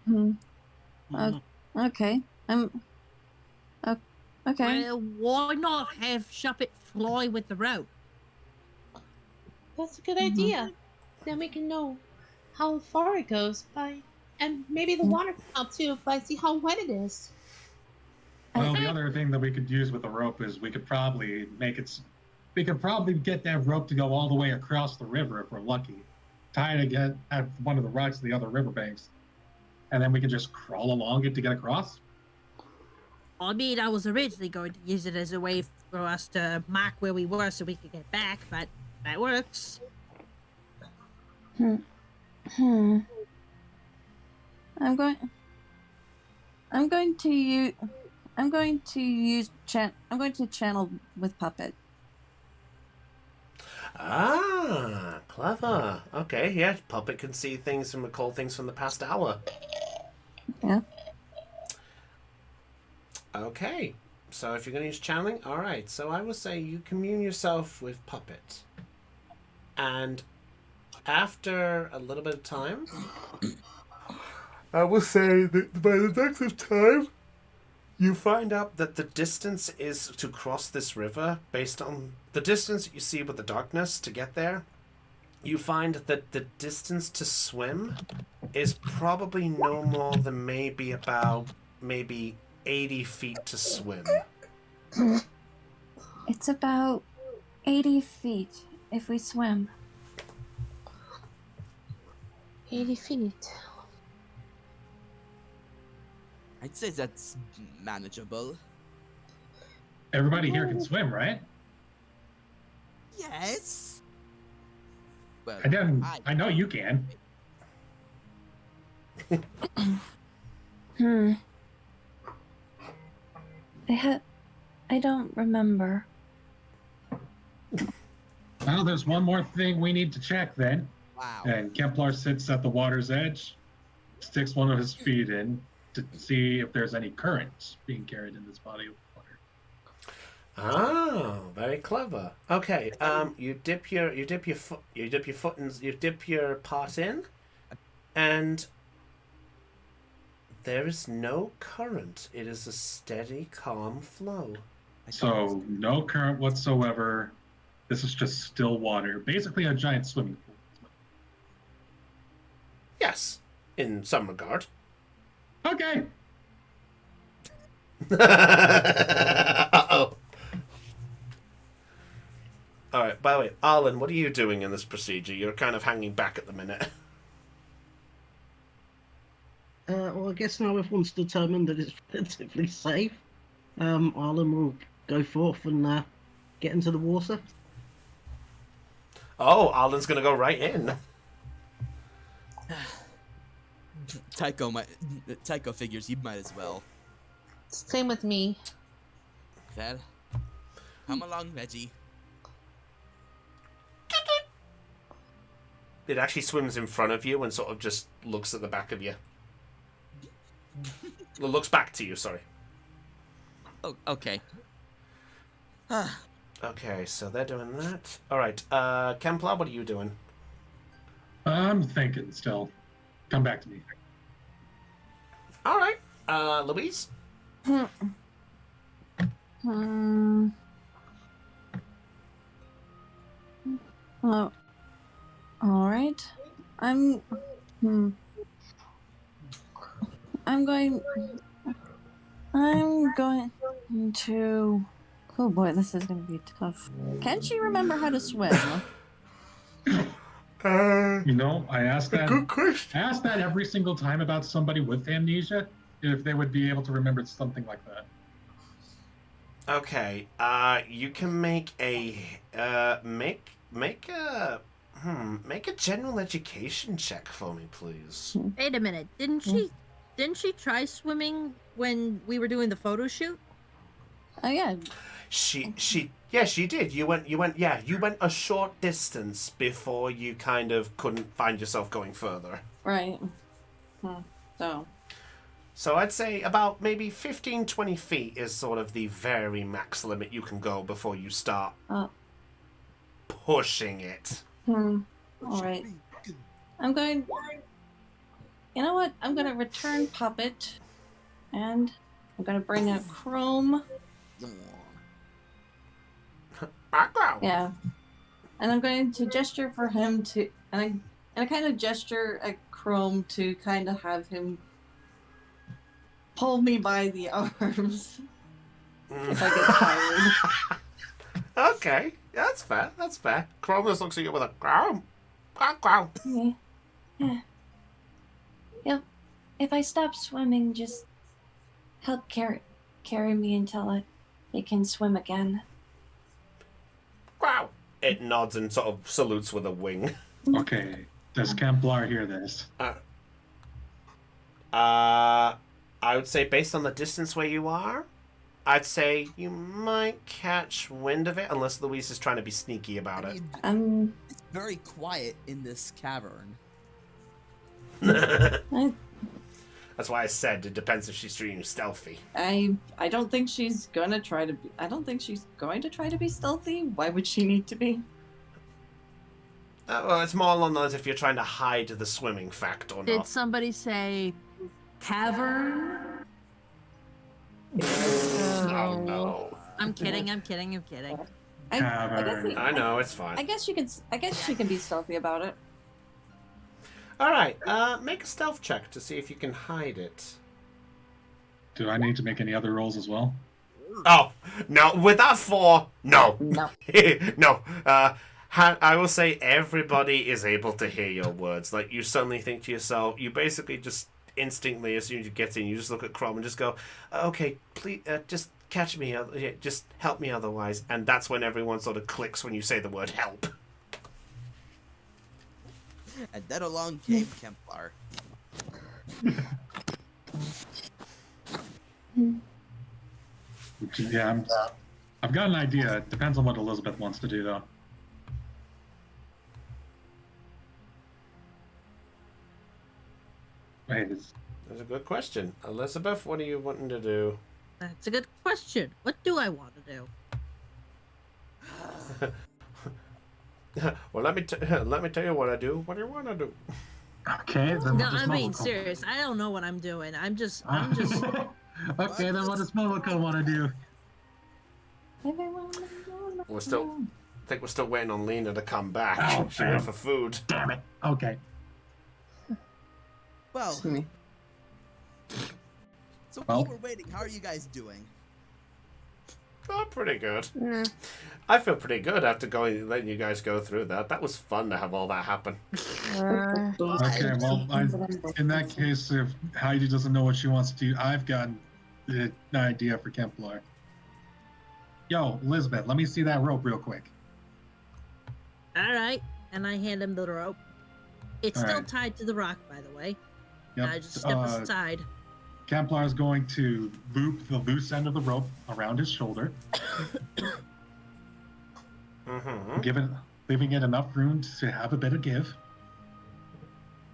Okay. Okay. Well, why not have Shuppet fly with the rope? That's a good idea. Then we can know how far it goes and maybe the water can help too if I see how wet it is. Well, the other thing that we could use with the rope is we could probably get that rope to go all the way across the river if we're lucky. Tie it again at one of the rocks of the other riverbanks. And then we can just crawl along it to get across. I mean, I was originally going to use it as a way for us to mark where we were so we could get back, but that works. I'm going to channel with Puppet. Ah, clever. Okay, yeah, Puppet can see things and recall things from the past hour. Yeah. Okay, so if you're going to use channeling, alright, so I will say you commune yourself with Puppet. And after a little bit of time, I will say that by the next of time, you find out that the distance is to cross this river based on the distance you see with the darkness to get there. You find that the distance to swim is probably no more than maybe 80 feet to swim. It's about 80 feet if we swim. 80 feet. I'd say that's manageable. Everybody here can swim, right? Yes. Well, I know you can. I don't remember. Well, there's one more thing we need to check then. Wow. And Kemplar sits at the water's edge, sticks one of his feet in to see if there's any currents being carried in this body of water. Oh, very clever. Okay, you dip your part in, and there is no current. It is a steady, calm flow. So no current whatsoever. This is just still water, basically a giant swimming pool. Yes, in some regard. Okay. Uh-oh. All right. By the way, Arlen, what are you doing in this procedure? You're kind of hanging back at the minute. Well, I guess now everyone's determined that it's relatively safe, Arlen will go forth and get into the water. Oh, Arlen's gonna go right in. Tycho figures he might as well. Same with me. Fair. Come along, Reggie. It actually swims in front of you and sort of just looks at the back of you. Well, looks back to you, sorry. Oh, okay. Okay, so they're doing that. Alright, Kemplar, what are you doing? I'm thinking still. Come back to me. Alright, Louise? Oh, all right. I'm going. I'm going to. Oh boy, this is going to be tough. Can she remember how to swim? You know, I asked that. Good question. I asked that every single time about somebody with amnesia, if they would be able to remember something like that. Okay, you can make a make a general education check for me, please. Wait a minute. Didn't she try swimming when we were doing the photo shoot? Oh yeah. She did. You went a short distance before you kind of couldn't find yourself going further. Right. So I'd say about maybe 15, 20 feet is sort of the very max limit you can go before you start pushing it. All right. I'm going. You know what? I'm gonna return puppet, and I'm gonna bring out Chrome. Yeah. And I'm going to gesture for him to, and I kind of gesture at Chrome to kind of have him pull me by the arms if I get tired. Okay, that's fair. That's fair. Chrome just looks at you with a growl. Yeah. If I stop swimming, just help carry me until I can swim again. Wow. It nods and sort of salutes with a wing. Okay, does Kemplar hear this? I would say based on the distance where you are, I'd say you might catch wind of it, unless Louise is trying to be sneaky about it. It's very quiet in this cavern. That's why I said it depends if she's being stealthy. I don't think she's gonna try to be. I don't think she's going to try to be stealthy. Why would she need to be? Well, it's more along those if you're trying to hide the swimming fact or Did not. somebody say cavern? Oh no. I'm kidding. I know, it's fine. I guess she can be stealthy about it. Alright, make a stealth check to see if you can hide it. Do I need to make any other rolls as well? Oh, no, with that 4, no. No. No. I will say everybody is able to hear your words. Like, you suddenly think to yourself, you basically just instinctively, as soon as you get in, you just look at Crom and just go, okay, please, just catch me, just help me otherwise. And that's when everyone sort of clicks when you say the word help. And then along came Kemplar. Yeah, I've got an idea. It depends on what Elizabeth wants to do, though. Wait, That's a good question. Elizabeth, what are you wanting to do? That's a good question. What do I want to do? Well, let me tell you what I do. What do you want to do? Okay, then No, what does I'm being Momoko- serious. I don't know what I'm doing. I'm just. Okay, then what does Momoko want to do? We're still. I think we're still waiting on Lena to come back. Oh, She went for food. Damn it. Okay. Well, See. so while we're waiting, how are you guys doing? Oh, pretty good. I feel pretty good after letting you guys go through that. That was fun to have all that happen. Okay, well, in that case, if Heidi doesn't know what she wants to do, I've got an idea for Kemplar. Yo, Elizabeth, let me see that rope real quick. All right, and I hand him the rope. It's All still right. tied to the rock, by the way. Yep. I just step aside. Templar is going to loop the loose end of the rope around his shoulder, leaving it enough room to have a bit of give.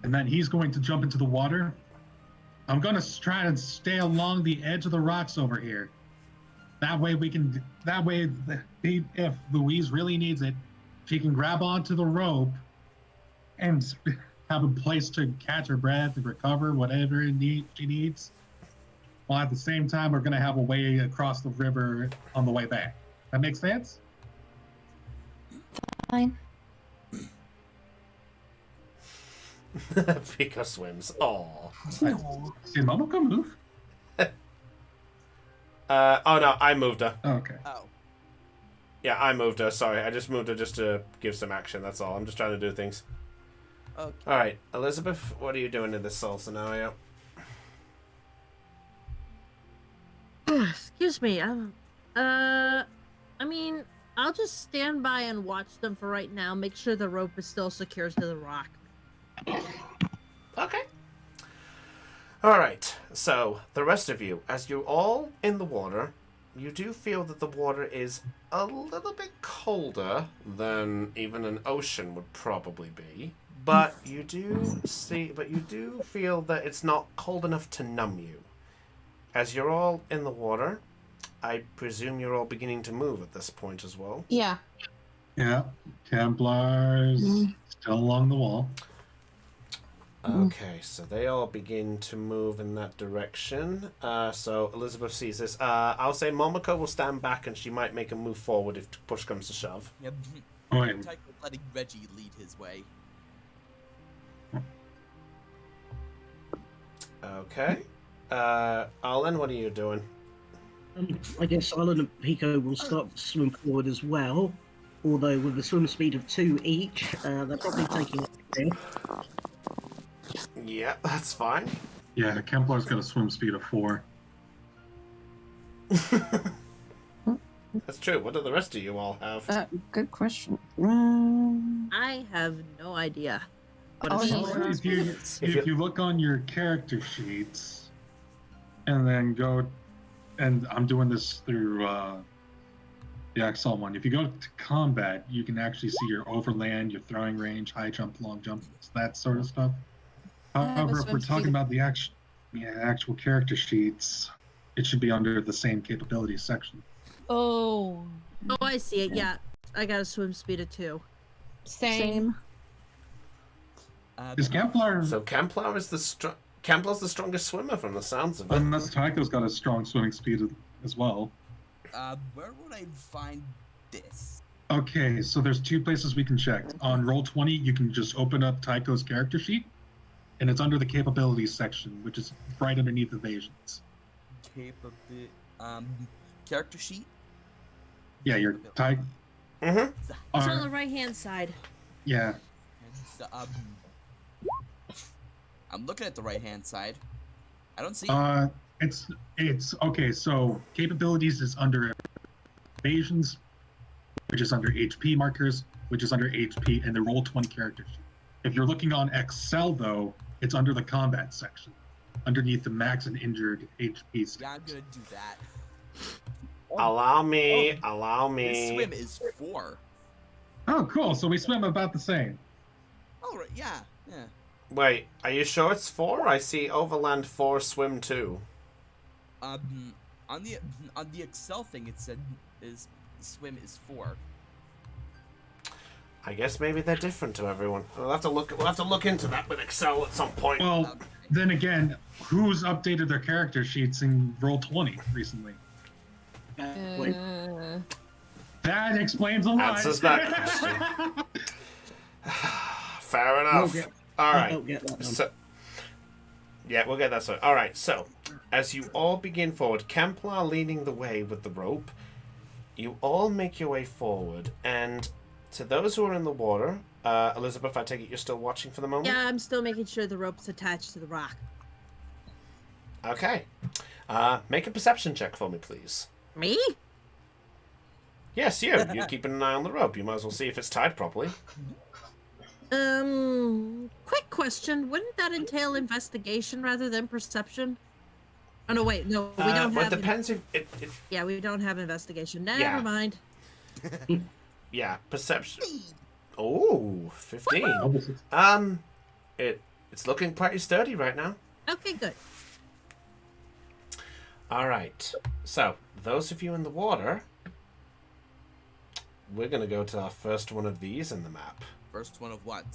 And then he's going to jump into the water. I'm going to try and stay along the edge of the rocks over here. That way if Louise really needs it, she can grab onto the rope and have a place to catch her breath and recover whatever she needs. While at the same time, we're going to have a way across the river on the way back. That makes sense? Fine. Pika swims. Aw. No. Did Momoko move? Oh no, I moved her. Oh, okay. Oh. Yeah, I moved her. Sorry, I just moved her just to give some action. That's all. I'm just trying to do things. Okay. All right, Elizabeth, what are you doing in this soul scenario? Excuse me. I mean, I'll just stand by and watch them for right now. Make sure the rope is still secure to the rock. Okay. All right. So the rest of you, as you're all in the water, you do feel that the water is a little bit colder than even an ocean would probably be. But you do feel that it's not cold enough to numb you. As you're all in the water, I presume you're all beginning to move at this point as well. Yeah. Yeah. Templars still along the wall. Okay, so they all begin to move in that direction. So Elizabeth sees this. I'll say Momoko will stand back and she might make a move forward if push comes to shove. Yep. Oh, wait. Tycho letting Reggie lead his way. Okay. Arlen, what are you doing? I guess Alan and Pico will start to swim forward as well. Although with a swim speed of 2 each, they're probably taking a bit. Yeah, that's fine. Yeah, Templar's got a swim speed of 4. That's true. What do the rest of you all have? Good question. I have no idea. What Oh, a yeah. solar If you look on your character sheets, and then go, and I'm doing this through the Excel one. If you go to combat, you can actually see your overland, your throwing range, high jump, long jump, that sort of stuff. However, if we're talking about the actual character sheets, it should be under the same capabilities section. Oh. Oh, I see it. Yeah, I got a swim speed of 2. Same. Is Templar? So Templar is Templar's the strongest swimmer from the sounds of it. Unless Tycho's got a strong swimming speed as well. Where would I find this? Okay, so there's 2 places we can check. On Roll20, you can just open up Tycho's character sheet, and it's under the capabilities section, which is right underneath evasions. Character sheet? Yeah, your Tycho. Mm-hmm. It's on the right-hand side. Yeah. I'm looking at the right-hand side. I don't see. It's okay. So capabilities is under evasions, which is under HP markers, which is under HP, and the Roll20 characters. If you're looking on Excel, though, it's under the combat section, underneath the max and injured HP stickers. Yeah, I'm gonna do that. Allow me. This swim is 4. Oh, cool. So we swim about the same. Oh, right. Yeah. Wait, are you sure it's 4? I see overland 4, swim 2. On the Excel thing, it said swim is 4. I guess maybe they're different to everyone. We'll have to look into that with Excel at some point. Well, then again, who's updated their character sheets in Roll20 recently? That explains a lot. Answers that question. Fair enough. All right. So, yeah, we'll get that sorted. All right. So, as you all begin forward, Templar leading the way with the rope, you all make your way forward, and to those who are in the water, Elizabeth, I take it you're still watching for the moment? Yeah, I'm still making sure the rope's attached to the rock. Okay. Make a perception check for me, please. Me? Yes, you. You're keeping an eye on the rope. You might as well see if it's tied properly. Quick question. Wouldn't that entail investigation rather than perception? Oh, no, wait. No, we don't Well, have... it depends if... Yeah, we don't have investigation. Never Yeah. mind. Yeah, perception. Oh, 15. It's looking pretty sturdy right now. Okay, good. All right. So, those of you in the water, we're going to go to our first one of these in the map. First one of what?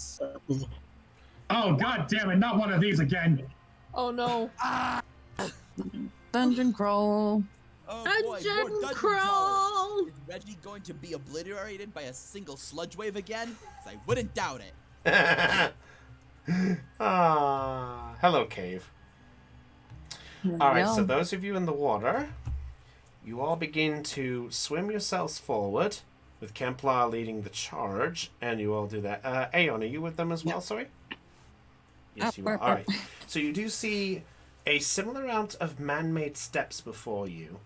Oh, god damn it, not one of these again. Oh no. Dungeon crawl. Oh boy, more Dungeon dungeon crawl! crawlers. Is Reggie going to be obliterated by a single sludge wave again? 'Cause I wouldn't doubt it. Hello, cave. Alright, so those of you in the water, you all begin to swim yourselves forward, with Kemplar leading the charge, and you all do that. Aeon, are you with them as well, sorry? Yes, you are. Alright, so you do see a similar amount of man-made steps before you,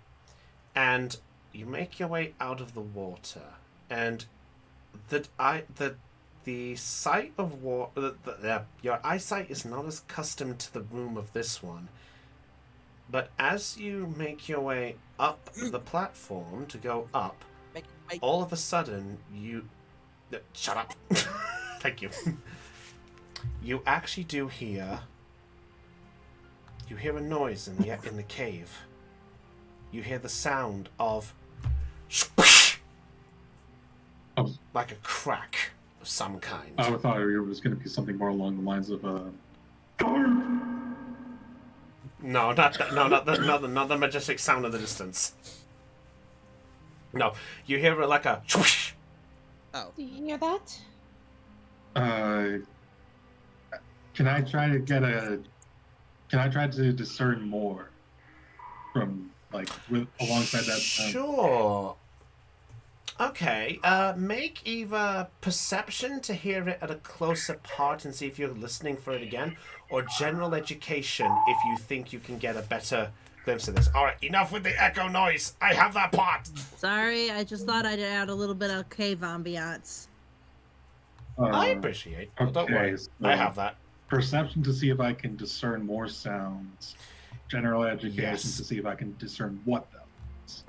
and you make your way out of the water, and the sight of water, your eyesight is not as accustomed to the room of this one. But as you make your way up the platform to go up, all of a sudden you... Shut up. Thank you. You actually do hear... You hear a noise in the cave. You hear the sound of... like a crack of some kind. I thought it was going to be something more along the lines of No, not the majestic sound of the distance. No, you hear like a swoosh. Oh. Do you hear that? Can I try to get a... Can I try to discern more from, like, alongside that sound? Sure. Okay, make either perception to hear it at a closer part and see if you're listening for it again, or general education if you think you can get a better glimpse of this. Alright, enough with the echo noise! I have that part! Sorry, I just thought I'd add a little bit of cave ambiance. I appreciate it. Don't worry, so I have that. Perception to see if I can discern more sounds. General education Yes. to see if I can discern what those.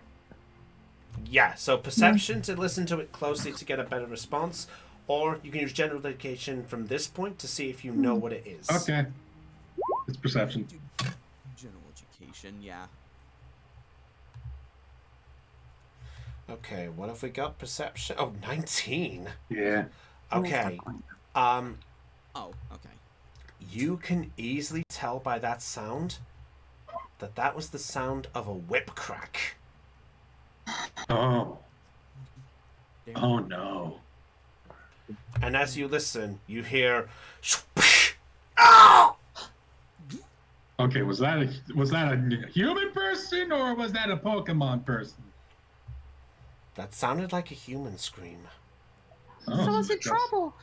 Yeah, so perception to listen to it closely to get a better response, or you can use general education from this point to see if you know what it is. Okay. It's perception. General education, yeah. Okay, what have we got? Perception. Oh, 19. Yeah. Okay. Oh, okay. You can easily tell by that sound that was the sound of a whip crack. Oh. Oh no. And as you listen, you hear "Ow!" Okay, was that a human person or was that a Pokemon person? That sounded like a human scream. Oh, Someone's in trouble.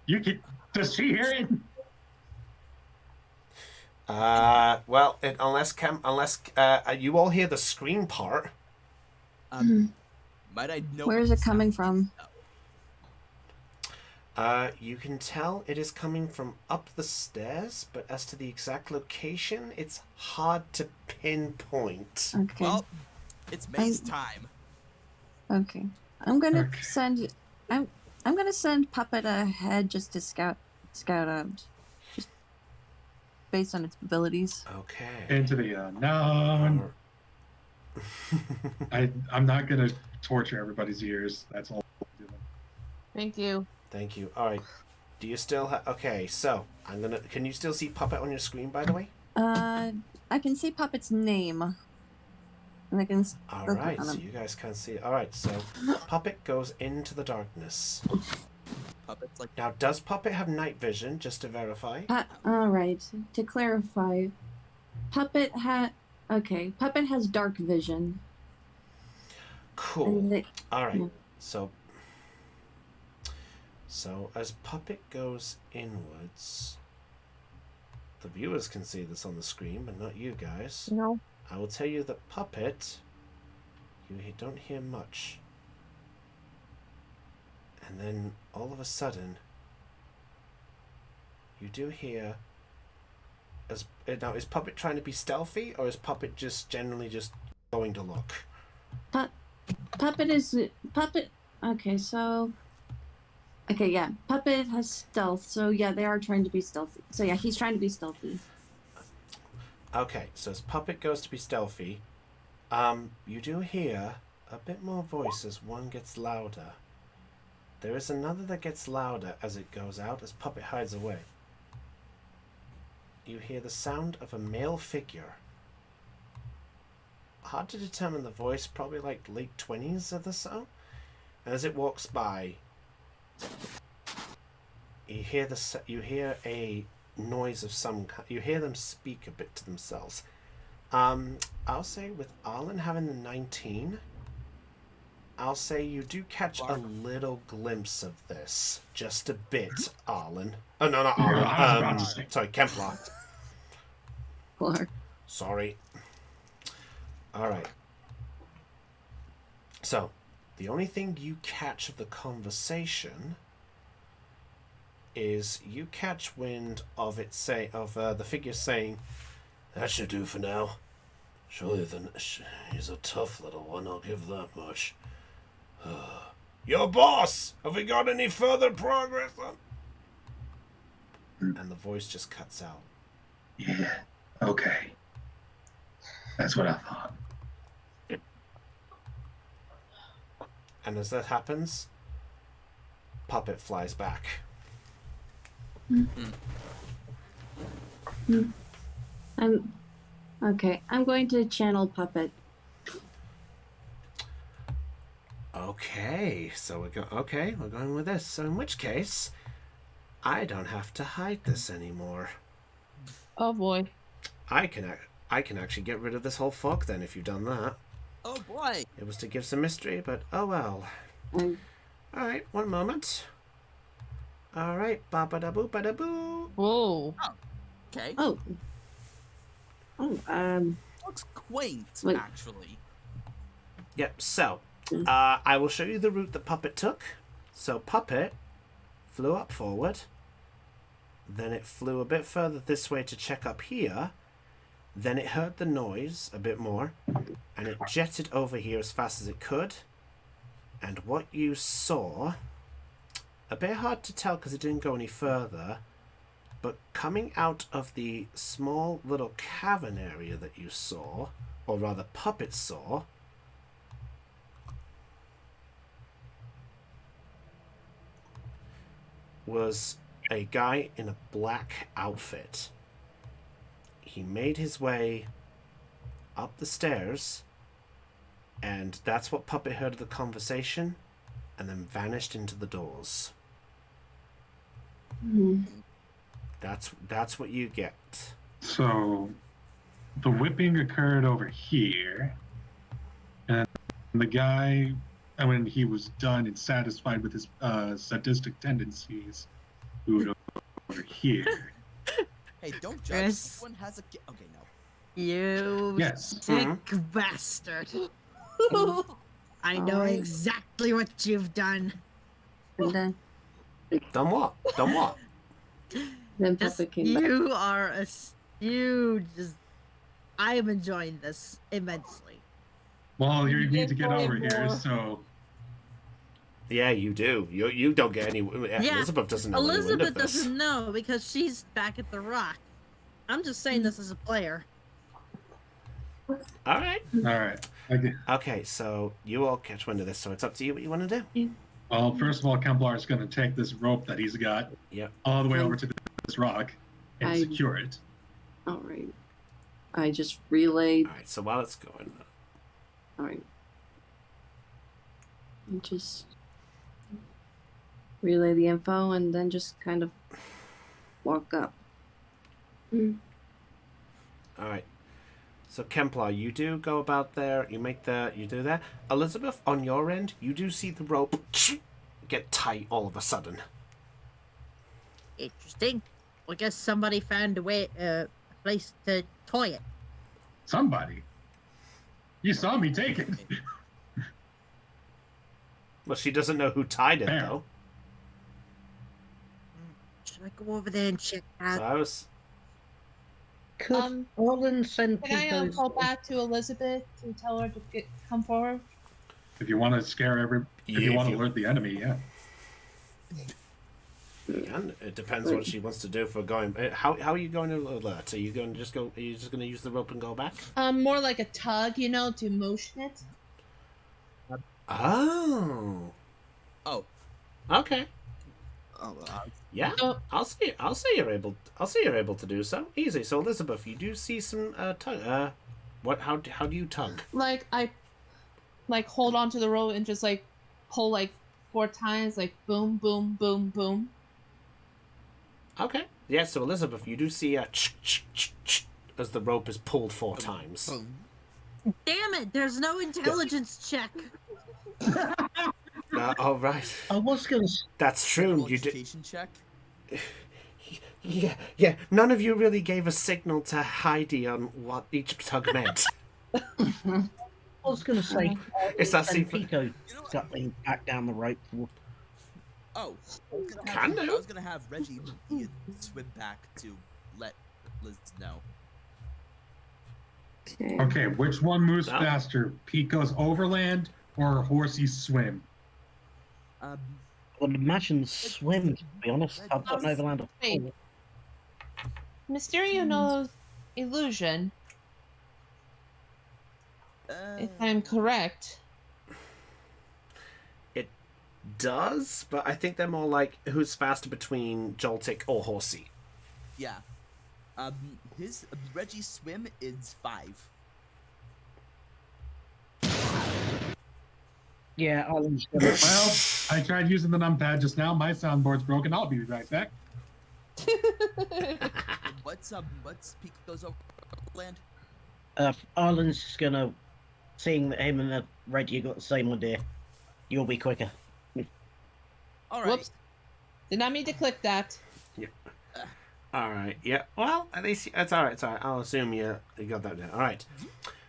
Does she hear it? Well, unless you all hear the scream part. Might I know Where is it coming from? You can tell it is coming from up the stairs, but as to the exact location, it's hard to pinpoint. Okay. Well, it's May's time. Okay. I'm gonna send. I'm gonna send Puppet ahead just to scout out, just based on its abilities. Okay. Into the unknown. I'm not gonna torture everybody's ears. That's all I'm doing. Thank you. Thank you. All right. Do you still have? Okay, so I'm gonna. Can you still see Puppet on your screen, by the way? I can see Puppet's name. And I can. All right. So you guys can't see it. All right. So Puppet goes into the darkness. Puppet's like. Now, does Puppet have night vision? Just to verify. All right. To clarify, Puppet Puppet has dark vision. Cool. And All right. Yeah. So as Puppet goes inwards, the viewers can see this on the screen, but not you guys. No. I will tell you that Puppet don't hear much. And then all of a sudden, you do hear. Now, is Puppet trying to be stealthy, or is Puppet just generally just going to look? Puppet is Puppet. Okay, so. Okay, yeah. Puppet has stealth, so yeah, they are trying to be stealthy. So yeah, he's trying to be stealthy. Okay, so as Puppet goes to be stealthy, you do hear a bit more voice as one gets louder. There is another that gets louder as it goes out, as Puppet hides away. You hear the sound of a male figure. Hard to determine the voice, probably like late 20s or so. And as it walks by, you hear a noise of some kind. You hear them speak a bit to themselves. I'll say with Arlen having the 19, I'll say you do catch a little glimpse of this. Just a bit, Arlen. Oh, no, not Arlen. Sorry, Kemplar. Clark. Sorry. Alright. So, the only thing you catch of the conversation is you catch wind of it the figure saying, "That should do for now. Surely he's a tough little one, I'll give that much. Your boss! Have we got any further progress on?" And the voice just cuts out. Yeah, okay. That's what I thought. And as that happens, Puppet flies back. I'm going to channel Puppet. Okay, so we're going with this. So in which case, I don't have to hide this anymore. Oh boy. I can actually get rid of this whole fog then if you've done that. Oh boy. It was to give some mystery, but oh well. Alright, one moment. Alright, ba-ba-da-boo-ba-da-boo. Whoa. Oh. Okay. Oh, Looks quaint, Wait. actually. Yep, so, I will show you the route that Puppet took. So Puppet flew up forward. Then it flew a bit further this way to check up here. Then it heard the noise a bit more. And it jetted over here as fast as it could. And what you saw, a bit hard to tell because it didn't go any further, but coming out of the small little cavern area that you saw, or rather Puppet saw, was a guy in a black outfit. He made his way up the stairs, and that's what Puppet heard of the conversation, and then vanished into the doors. That's what you get. So the whipping occurred over here, and the guy, when he was done and satisfied with his sadistic tendencies, moved over here. Hey, don't judge. Chris. Everyone has a okay, no. You Yes. sick bastard. I know Alright. exactly what you've done. and then Done what? Done what? Puppet Just, came back. you are I am enjoying this immensely. Well, you need to get Get over here, more. so Yeah, you do. You don't get any. Yeah, Elizabeth doesn't know any wind Elizabeth of this. doesn't know because she's back at the rock. I'm just saying this as a player. All right. all right. Okay. Okay, so you all catch wind of this, so it's up to you what you want to do. Well, first of all, Kemplar is going to take this rope that he's got Yep. all the way over to this rock and I- secure it. All right. I just relayed. All right. So while it's going, All right. And just relay the info and then just kind of walk up. all right. So Kemplar, you do go about there. You do that. Elizabeth, on your end, you do see the rope get tight all of a sudden. Interesting. Well, I guess somebody found a place to toy it. Somebody. You saw me take it. Well, she doesn't know who tied it, Fair. though. Should I go over there and check So that? I was... Could Orlin send Can I Pico's... call back to Elizabeth to tell her to come forward? If you want to scare if you want to alert the enemy, yeah. And it depends what she wants to do for going. How are you going to alert? Are you going to just go? Are you just going to use the rope and go back? More like a tug, to motion it. Oh. Oh. Okay. Oh. Yeah. I'll see you're able. I'll see you're able to do so. Easy. So Elizabeth, you do see some tug. What? How do you tug? Like I, hold on to the rope and just pull 4 times, boom, boom, boom, boom. Okay. Yeah, so Elizabeth, you do see a as the rope is pulled 4 times. Damn it! There's no intelligence check. All right. I was going to... That's true. You did. Education check. Yeah. None of you really gave a signal to Heidi on what each tug meant. I was going to say... It's that send scene. Pico scuttling back down the rope. Oh. Can do. I was gonna have Reggie swim back to let Liz know. Okay, which one moves No. faster? Pico's overland or Horsey's swim? I would imagine swim, to be honest. I've got an overland of Wait. 4. Mysterio knows illusion, if I'm correct. Does, but I think they're more like who's faster between Joltik or Horsey. Yeah. His Reggie's swim is 5. Yeah, Island's going to... Well, I tried using the numpad just now. My soundboard's broken. I'll be right back. What's Pico's overland? Ireland's just going to... Seeing that him and Reggie got the same idea. You'll be quicker. All right. Whoops. Did not mean to click that. Yeah. All right. Yeah. Well, at least that's all right. It's all right. I'll assume you got that down. All right.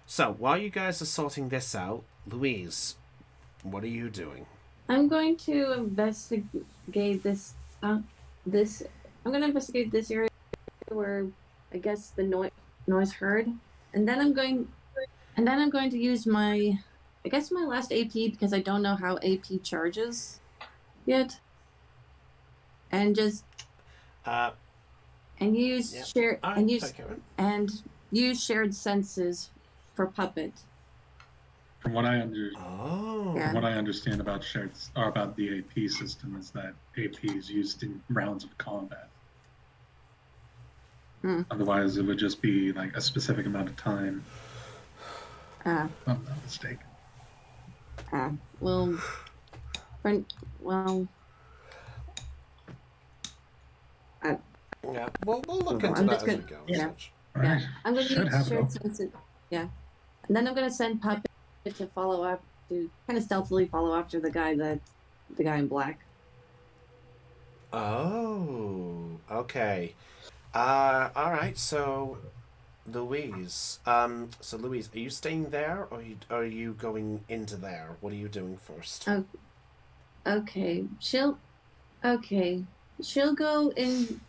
So while you guys are sorting this out, Louise, what are you doing? I'm going to investigate this. I'm going to investigate this area where I guess the noise heard, and then I'm going to use my last AP because I don't know how AP charges yet, and just and use use shared senses for Puppet. From what I Yeah. from what I understand about about the AP system is that AP is used in rounds of combat. Otherwise, it would just be like a specific amount of time. If I'm not mistaken. Well, Yeah, we'll look into that as we go. Yeah. Right. I'm going to Should use have shared both. senses. Yeah, and then I'm going to send Puppet to follow up, to kind of stealthily follow after the guy in black. Oh, okay. All right. So, Louise. Louise, are you staying there, or are you going into there? What are you doing first? Okay. She'll go into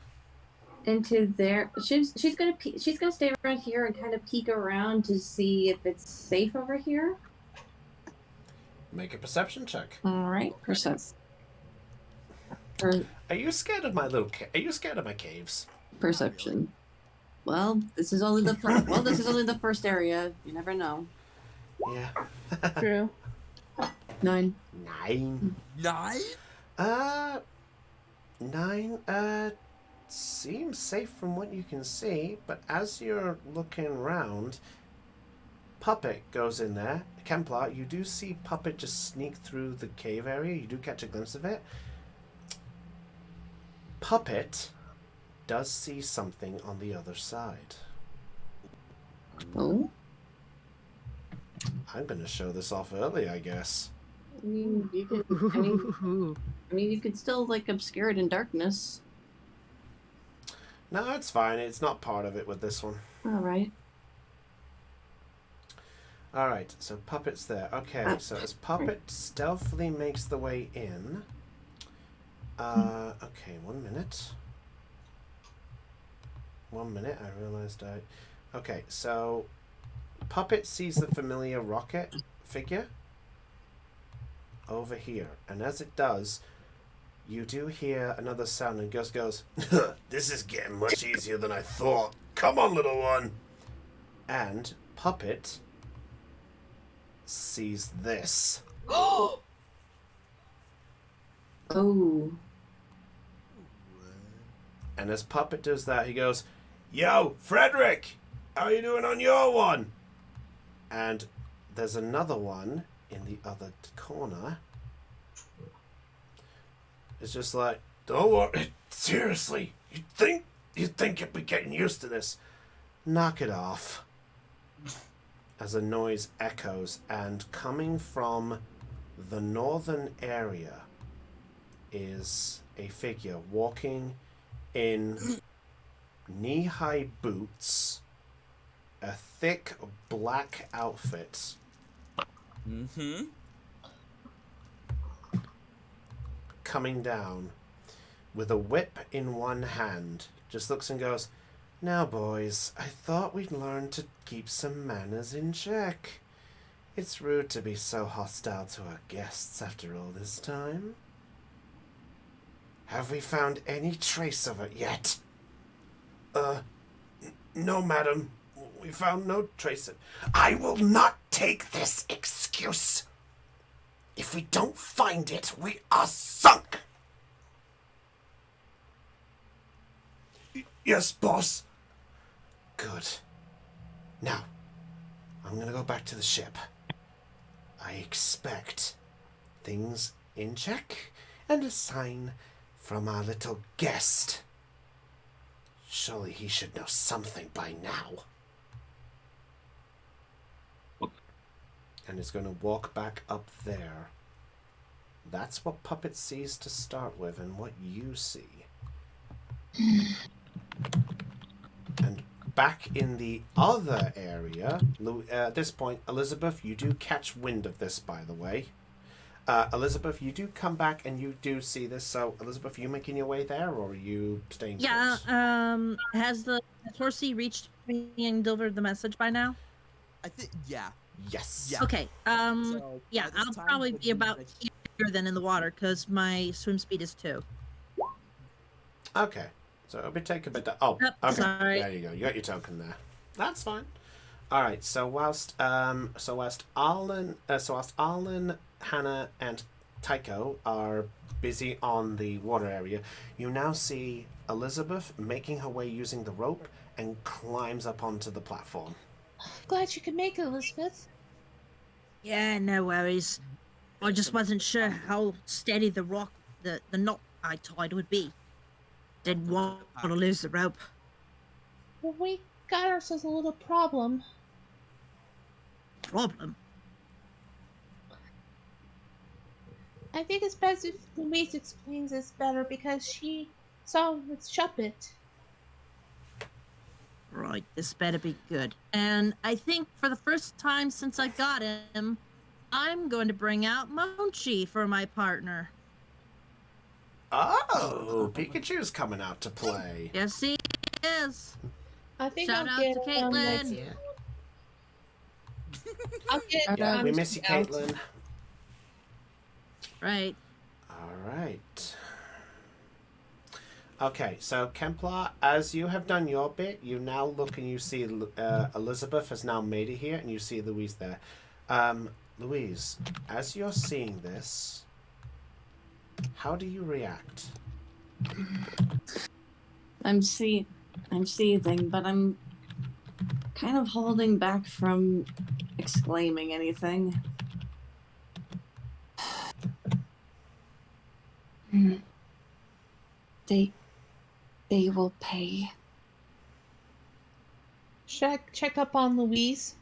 there. She's gonna stay around here and kind of peek around to see if it's safe over here. Make a perception check. All right, perception. Are you scared of my Are you scared of my caves? Perception. Well, this is only the first area. You never know. Yeah. True. 9. 9. 9? 9. Seems safe from what you can see, but as you're looking around, Puppet goes in there. Kemplar, you do see Puppet just sneak through the cave area. You do catch a glimpse of it. Puppet does see something on the other side. Oh? I'm going to show this off early, I guess. I mean, you could still obscure it in darkness. No, it's fine. It's not part of it with this one. All right. Alright, so Puppet's there. Okay, so as Puppet stealthily makes the way in... okay, 1 minute. 1 minute, I realized I... Okay, so... Puppet sees the familiar rocket figure over here. And as it does, you do hear another sound, and Gus goes, "This is getting much easier than I thought. Come on, little one." And Puppet sees this. Oh. And as Puppet does that, he goes, "Yo, Frederick, how you doing on your one?" And there's another one in the other corner. It's just like, "Don't worry, seriously, you'd think you'd be getting used to this. Knock it off." As a noise echoes, and coming from the northern area is a figure walking in knee-high boots, a thick black outfit. Mm-hmm. Coming down with a whip in one hand, just looks and goes, "Now, boys, I thought we'd learn to keep some manners in check. It's rude to be so hostile to our guests after all this time. Have we found any trace of it yet?" No, madam. We found no trace of it." "I will not take this excuse. If we don't find it, we are sunk." "Yes, boss." "Good. Now, I'm gonna go back to the ship. I expect things in check and a sign from our little guest. Surely he should know something by now." And is going to walk back up there. That's what Puppet sees to start with, and what you see. And back in the other area, at this point, Elizabeth, you do catch wind of this, by the way. Elizabeth, you do come back and you do see this. So, Elizabeth, are you making your way there, or are you staying put? Has Horsey reached me and delivered the message by now? I think, yeah. Yes. Yeah. Okay. So, yeah, by this I'll time, probably we'll be about like- here then in the water, because my swim speed is 2. Okay. So it'll be take a bit. Oh, Yep, okay. sorry. There you go. You got your token there. That's fine. All right. So whilst Arlen, Hannah, and Tycho are busy on the water area, you now see Elizabeth making her way using the rope and climbs up onto the platform. Glad you could make it, Elizabeth. Yeah, no worries. I just wasn't sure how steady the knot I tied would be. Didn't want to lose the rope. Well, we got ourselves a little problem. Problem? I think it's best if Louise explains this better because she saw with Shuppet. Right, this better be good. And I think for the first time since I got him, I'm going to bring out Monchi for my partner. Oh, Pikachu's coming out to play. Yes, he is. I think Shout I'll out get to Caitlin. I'll get Yeah, we miss you, out. Caitlin. Right. All right. Okay, so Kemplar, as you have done your bit, you now look and you see Elizabeth has now made it here, and you see Louise there. Louise, as you're seeing this, how do you react? I'm seething, but I'm kind of holding back from exclaiming anything. They will pay. Check up on Louise.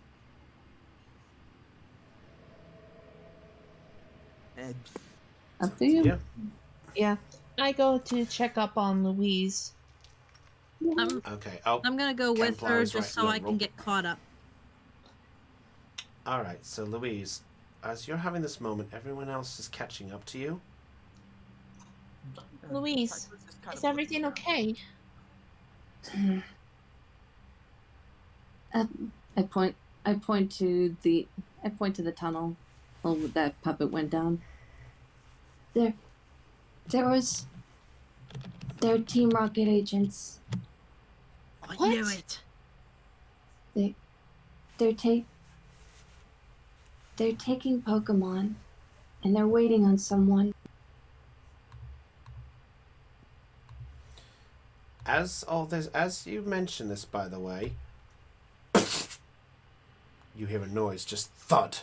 Up to you. Yeah. Yeah, I go to check up on Louise. Okay. Oh, I'm gonna go with Kemplar her is just right. so I can get caught up. Alright, so Louise, as you're having this moment, everyone else is catching up to you. Louise, Cypress is kind is of everything looking okay? I point to the tunnel that puppet went down. There are Team Rocket agents. I What? knew it. They're taking Pokemon, and they're waiting on someone. As you mention this, by the way, you hear a noise, just thud.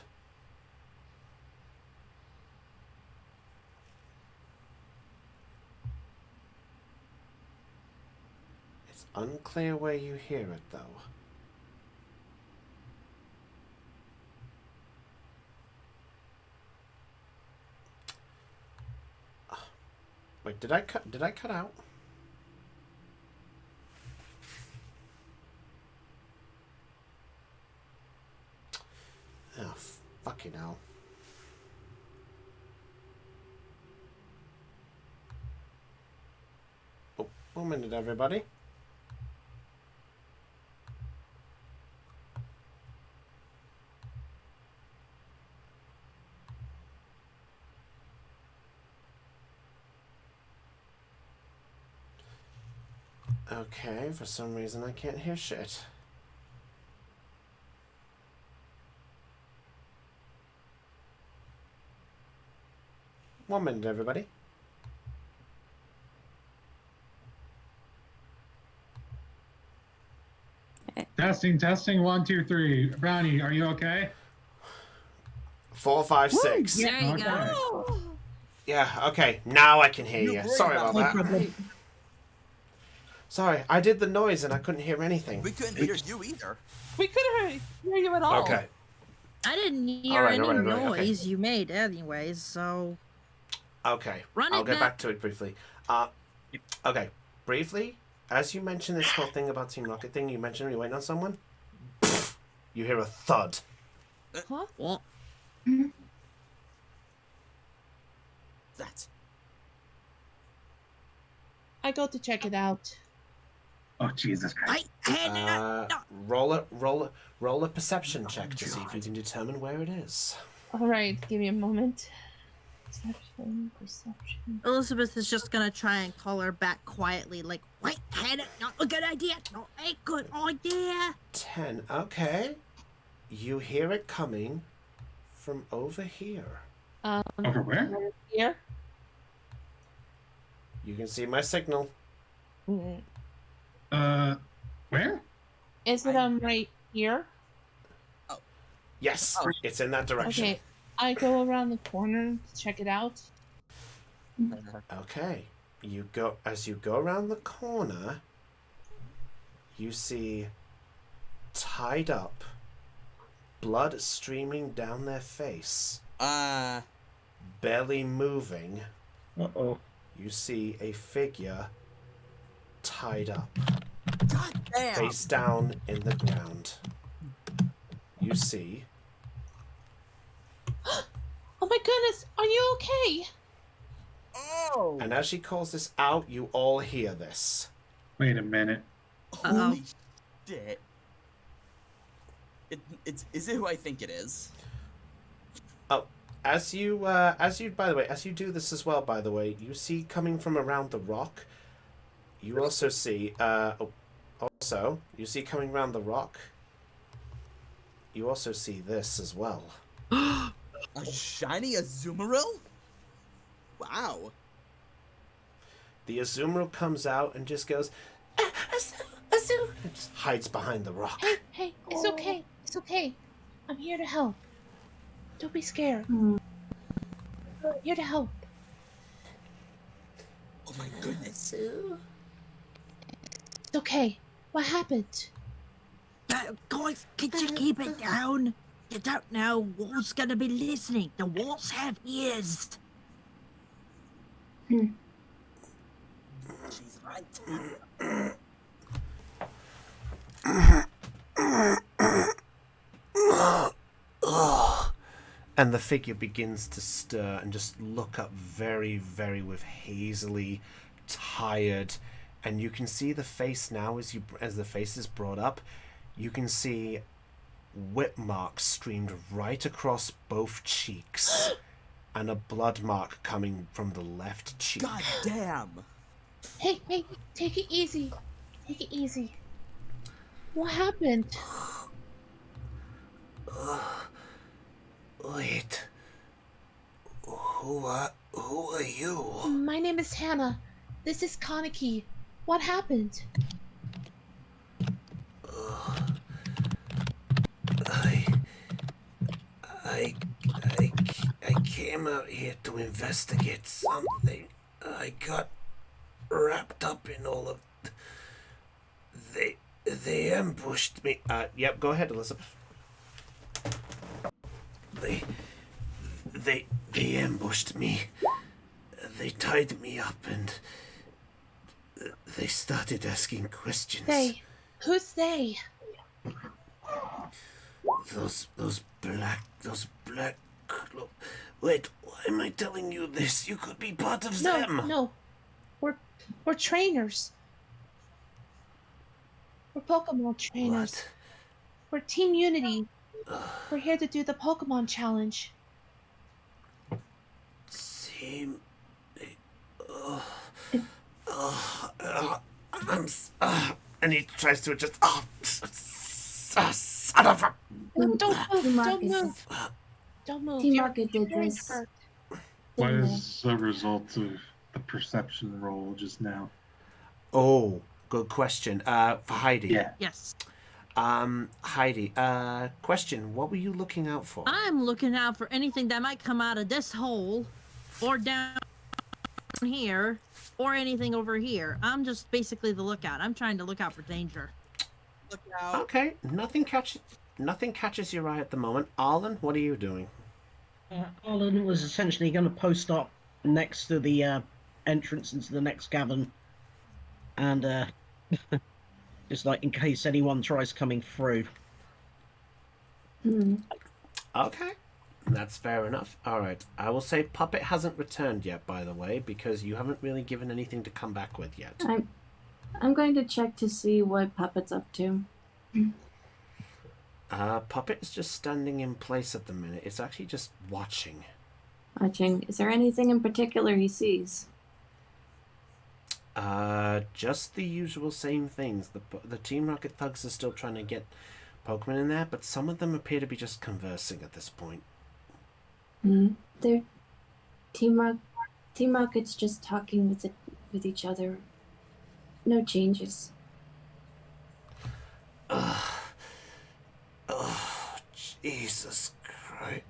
It's unclear where you hear it, though. Wait, did I cut out? Oh, fucking hell. Oh, 1 minute, everybody. Okay, for some reason I can't hear shit. One minute, everybody. Testing, 1, 2, 3. Brownie, are you okay? 4, 5, 6. There you Okay. go. Yeah, okay, now I can hear You're you. worried Sorry about about No that. problem. Sorry, I did the noise and I couldn't hear anything. We couldn't hear you either. We couldn't hear you at all. Okay. I didn't hear Alright, any alright, okay. noise you made anyways, so Okay, Run I'll it get back. back to it briefly. Okay, briefly, as you mentioned this whole thing about Team Rocket thing, you mentioned you're waiting on someone. You hear a thud. Huh? what? That. I go to check it out. Oh, Jesus Christ. Roll a perception check to see if you can determine where it is. Alright, give me a moment. Perception. Elizabeth is just gonna try and call her back quietly, like, wait, Hannah, not a good idea, not a good idea. 10. Okay. You hear it coming from over here. Over where? Here? You can see my signal. Where? Is it right here? Yes, Oh. it's in that direction. Okay. I go around the corner to check it out. Okay. As you go around the corner, you see tied up, blood streaming down their face, barely moving. Uh-oh. You see a figure tied up, God damn. face down in the ground. You see. Oh my goodness, are you okay? Oh. And as she calls this out, you all hear this. Wait a minute. Holy shit. Is it who I think it is? Oh, as you do this as well, by the way, you see coming from around the rock, you also see, you see coming around the rock, you also see this as well. A shiny Azumarill? Wow. The Azumarill comes out and just goes, Azumarill, and just hides behind the rock. Hey, it's okay. It's okay. I'm here to help. Don't be scared. Hmm. I'm here to help. Oh my goodness. It's okay. What happened? Guys, could you keep it down? You don't know who's gonna be listening. The walls have ears. She's right. And the figure begins to stir and just look up very, very with hazily, tired. And you can see the face now as the face is brought up. You can see whip marks streamed right across both cheeks, and a blood mark coming from the left cheek. God damn! Hey, take it easy. Take it easy. What happened? Wait. Who are you? My name is Hannah. This is Kaneki. What happened? I came out here to investigate something. I got wrapped up in all of... They ambushed me. Yep, go ahead, Elizabeth. They ambushed me. They tied me up and they started asking questions. They? Who's they? Those black. Wait, why am I telling you this? You could be part of them. No. We're trainers. We're Pokemon trainers. What? We're Team Unity. We're here to do the Pokemon Challenge. Team. And he tries to adjust. Son of a. Don't move. Don't move. Team You're Rocket did very this. hurt. What is the result of the perception roll just now? Oh, good question. For Heidi. Yeah. Yes. Heidi, question. What were you looking out for? I'm looking out for anything that might come out of this hole, or down here, or anything over here. I'm just basically the lookout. I'm trying to look out for danger. Look out. Okay, nothing catches your eye at the moment. Arlen, what are you doing? Arlen was essentially going to post up next to the entrance into the next cavern, and just like in case anyone tries coming through. Okay, that's fair enough. Alright, I will say Puppet hasn't returned yet, by the way, because you haven't really given anything to come back with yet. I'm going to check to see what Puppet's up to. Puppet is just standing in place at the minute. It's actually just watching. Watching. Is there anything in particular he sees? Just the usual same things. The Team Rocket thugs are still trying to get Pokemon in there, but some of them appear to be just conversing at this point. They're Team Rocket's just talking with each other. No changes. Jesus Christ.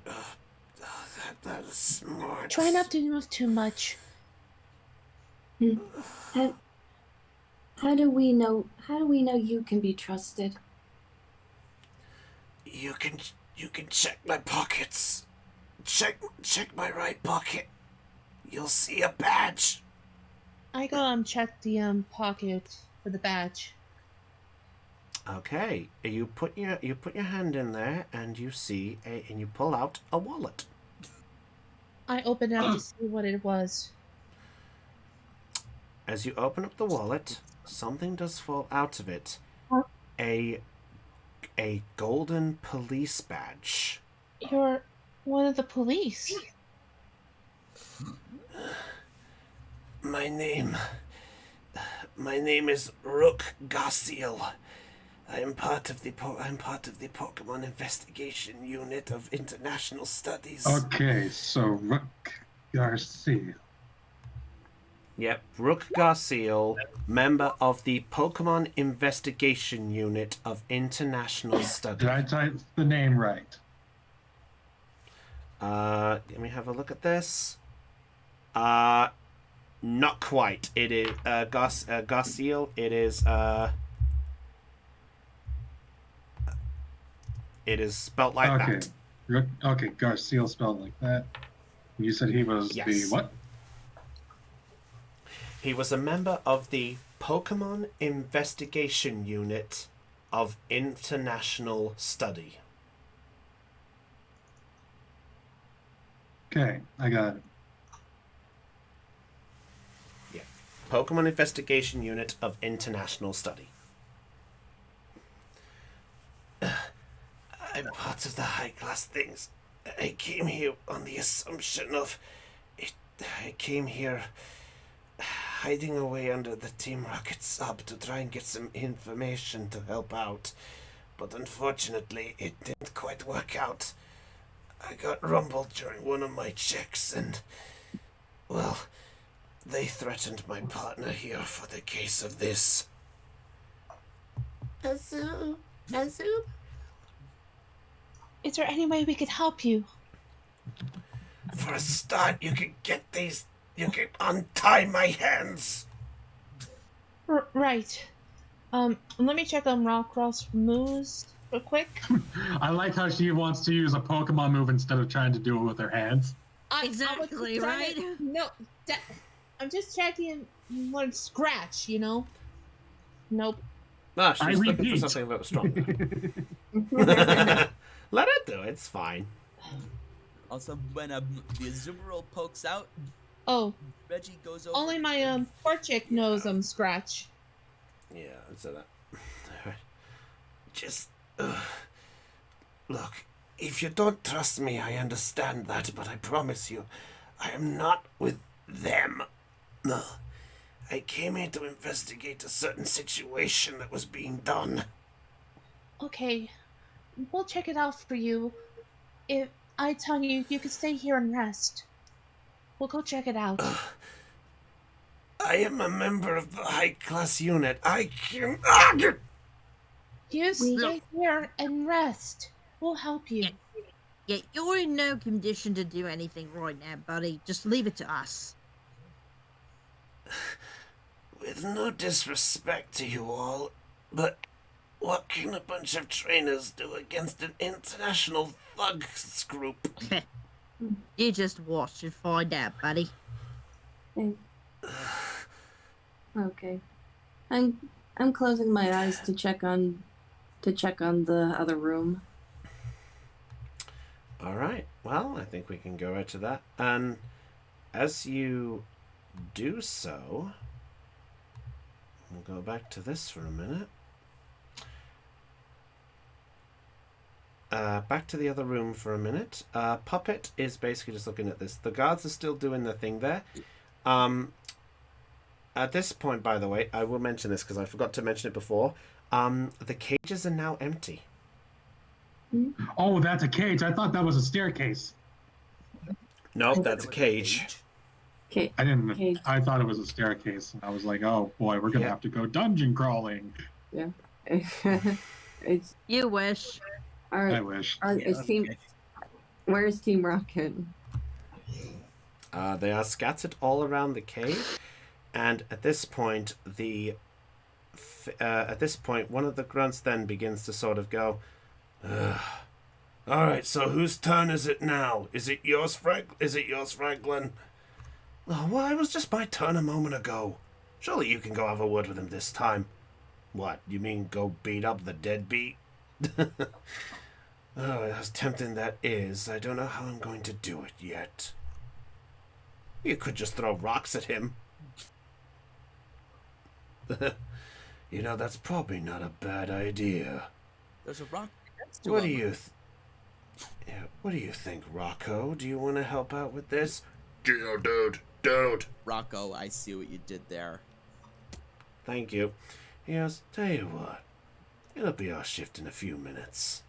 That is smart. Try not to move too much. How do we know you can be trusted? You can check my pockets. Check my right pocket. You'll see a badge. I go check the pocket for the badge. Okay, you put your hand in there and you see and you pull out a wallet. I open it up to see what it was. As you open up the wallet, something does fall out of it. A golden police badge. You're one of the police. My name is Rook Garciel. I'm part of the Pokemon Investigation Unit of International Studies. Okay, so Rook Garcia. Yep, Rook Garciel, member of the Pokemon Investigation Unit of International Studies. Did I type the name right? Let me have a look at this. Not quite. It is Garciel. It is spelled like that. Okay, Garciel spelled like that. You said he was the what? He was a member of the Pokemon Investigation Unit of International Study. Okay, I got it. Yeah. Pokemon Investigation Unit of International Study. I'm part of the high-class things. I came here on the assumption of it. I came here hiding away under the Team Rocket sub to try and get some information to help out. But unfortunately, it didn't quite work out. I got rumbled during one of my checks and, well, they threatened my partner here for the case of this. Azul? Is there any way we could help you? For a start, you could untie my hands. Right. Let me check on Rockcross moves real quick. I like how she wants to use a Pokemon move instead of trying to do it with her hands. Exactly, right? No, I'm just checking one scratch, you know? Nope. Ah, she's looking for repeat. something a little stronger. Let it do. It's fine. Also, when the Azumarill pokes out, Oh, Reggie goes over. only my poor chick knows scratch. Yeah, so that. Just look. If you don't trust me, I understand that, but I promise you, I am not with them. No, I came here to investigate a certain situation that was being done. Okay, we'll check it out for you. If I tell you, you could stay here and rest. We'll go check it out. I am a member of the high-class unit. I can... You stay here and rest. We'll help you. Yeah, you're in no condition to do anything right now, buddy. Just leave it to us. With no disrespect to you all, but what can a bunch of trainers do against an international thugs group? You just watch and find out, buddy. Okay. I'm closing my eyes to check on the other room. All right. Well, I think we can go right to that. And as you do so, we'll go back to this for a minute. Back to the other room for a minute. Puppet is basically just looking at this. The guards are still doing their thing there. At this point, by the way, I will mention this because I forgot to mention it before. The cages are now empty. Oh, that's a cage. I thought that was a staircase. Nope, that's a cage. Okay. I didn't. Cage. I thought it was a staircase. I was like, oh boy, we're gonna have to go dungeon crawling. Yeah. It's You wish. I wish. Where's Team Rocket? They are scattered all around the cave, and at this point, one of the grunts then begins to sort of go, "Ugh. All right, so whose turn is it now? Is it yours, Franklin? Oh, well, it was just my turn a moment ago. Surely you can go have a word with him this time. What, you mean go beat up the deadbeat? Oh, as tempting that is, I don't know how I'm going to do it yet. You could just throw rocks at him. You know, that's probably not a bad idea. There's a rock next to What him. What do you think, Rocco? Do you want to help out with this? Dude. Rocco, I see what you did there. Thank you. He goes, tell you what, it'll be our shift in a few minutes.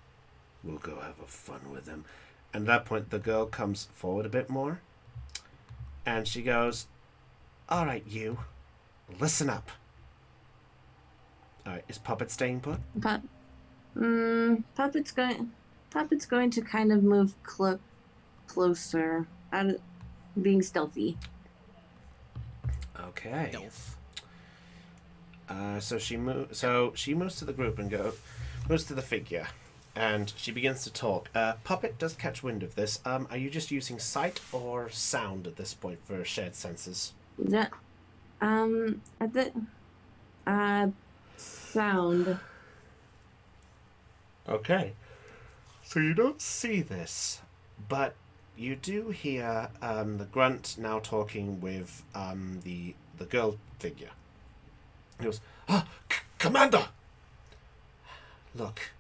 We'll go have a fun with him. And at that point, the girl comes forward a bit more. And she goes, all right, you, listen up. All right, is Puppet staying put? Puppet's going to kind of move closer, being stealthy. Okay. Elf. So she moves to the group and moves to the figure, and she begins to talk. Puppet does catch wind of this. Are you just using sight or sound at this point for shared senses? Sound. Okay. So you don't see this, but you do hear the grunt now talking with the girl figure. He goes, Commander! Look,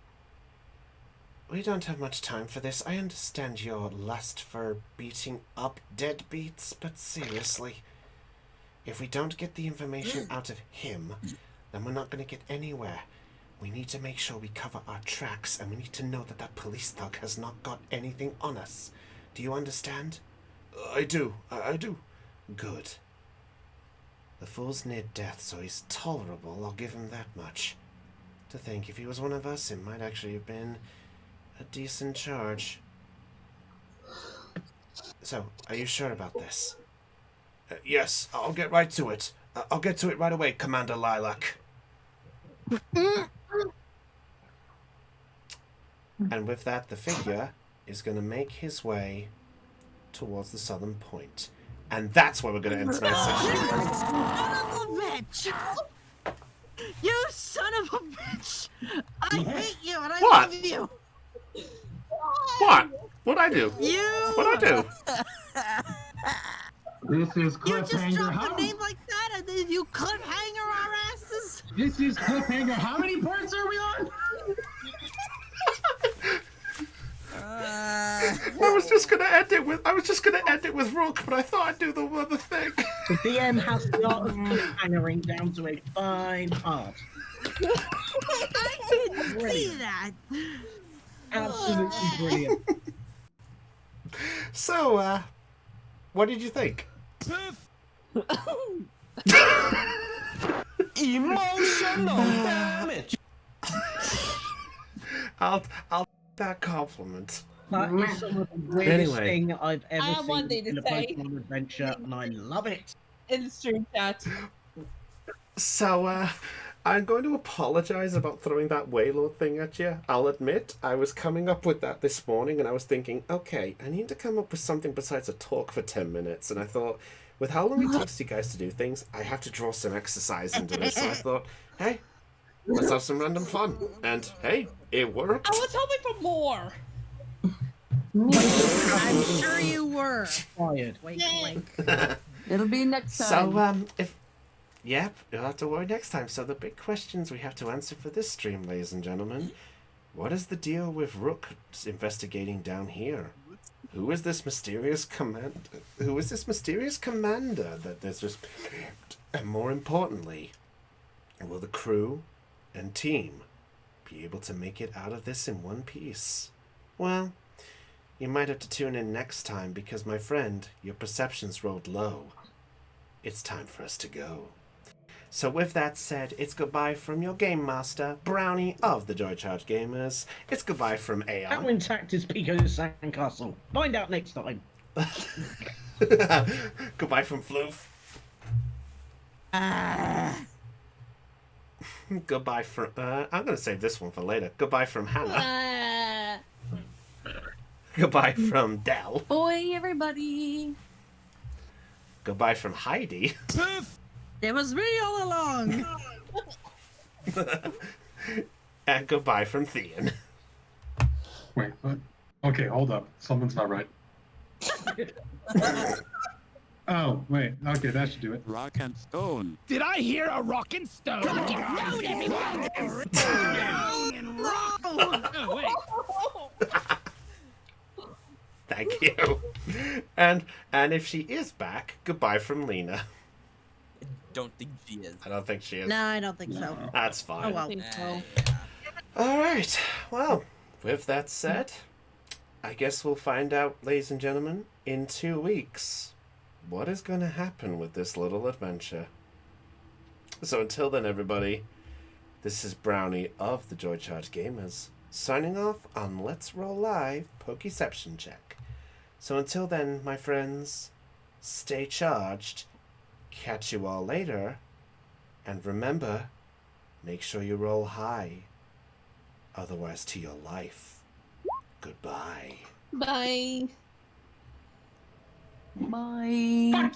we don't have much time for this. I understand your lust for beating up deadbeats, but seriously, if we don't get the information out of him, then we're not going to get anywhere. We need to make sure we cover our tracks, and we need to know that that police thug has not got anything on us. Do you understand? I do. I do. Good. The fool's near death, so he's tolerable. I'll give him that much. To think, if he was one of us, it might actually have been a decent charge. So, are you sure about this? Yes, I'll get right to it. I'll get to it right away, Commander Lilac. And with that, the figure is going to make his way towards the southern point. And that's where we're going to end tonight's session. Son of a bitch! You son of a bitch! I hate you and I love you! What? What'd I do? What'd I do? This is You just cliffhanger. dropped a name like that and then you cliffhanger our asses? This is cliffhanger. How many parts are we on? I was just gonna end it with Rook, but I thought I'd do the other thing. The DM has got hangering down to a fine art. I didn't see that. Absolutely brilliant. So, what did you think? Emotional damage. I'll that compliment. That is some of the weirdest Anyway. thing I've I ever have one seen thing in a to say. Pokemon adventure, and I love it. In the stream chat. So, I'm going to apologize about throwing that Waylord thing at you. I'll admit, I was coming up with that this morning, and I was thinking, okay, I need to come up with something besides a talk for 10 minutes. And I thought, with how long it takes you guys to do things, I have to draw some exercise into this. So I thought, hey, let's have some random fun. And hey, it worked. I was hoping for more. I'm sure you were. Fired. Wink, wink. It'll be next time. So, yep, you'll have to worry next time. So the big questions we have to answer for this stream, ladies and gentlemen. What is the deal with Rook investigating down here? Who is this mysterious commander? Who is this mysterious commander that there's just... And more importantly, will the crew and team be able to make it out of this in one piece? Well, you might have to tune in next time because, my friend, your perceptions rolled low. It's time for us to go. So with that said, it's goodbye from your game master, Brownie of the Joy Charge Gamers. It's goodbye from How Aeon. intact is Pico's sandcastle? Find out next time. Goodbye from Floof. Goodbye from... I'm going to save this one for later. Goodbye from Hannah. Goodbye from Dell. Boy, everybody. Goodbye from Heidi. It was me all along. And goodbye from Thean. Wait, what? Okay, hold up. Something's not right. Oh, wait. Okay, that should do it. Rock and stone. Did I hear a rockin' stone? Down, everyone! Down and rock! Oh, wait. Thank you. And if she is back, goodbye from Lena. Don't think she is. I don't think she is. No, I don't think so. That's Oh fine. well. All right. Well, with that said, I guess we'll find out, ladies and gentlemen, in 2 weeks, what is going to happen with this little adventure. So until then, everybody, this is Brownie of the Joy Charge Gamers, signing off on Let's Roll Live Pokeception Check. So until then, my friends, stay charged. Catch you all later. And remember, make sure you roll high. Otherwise, to your life. Goodbye. Bye. Bye.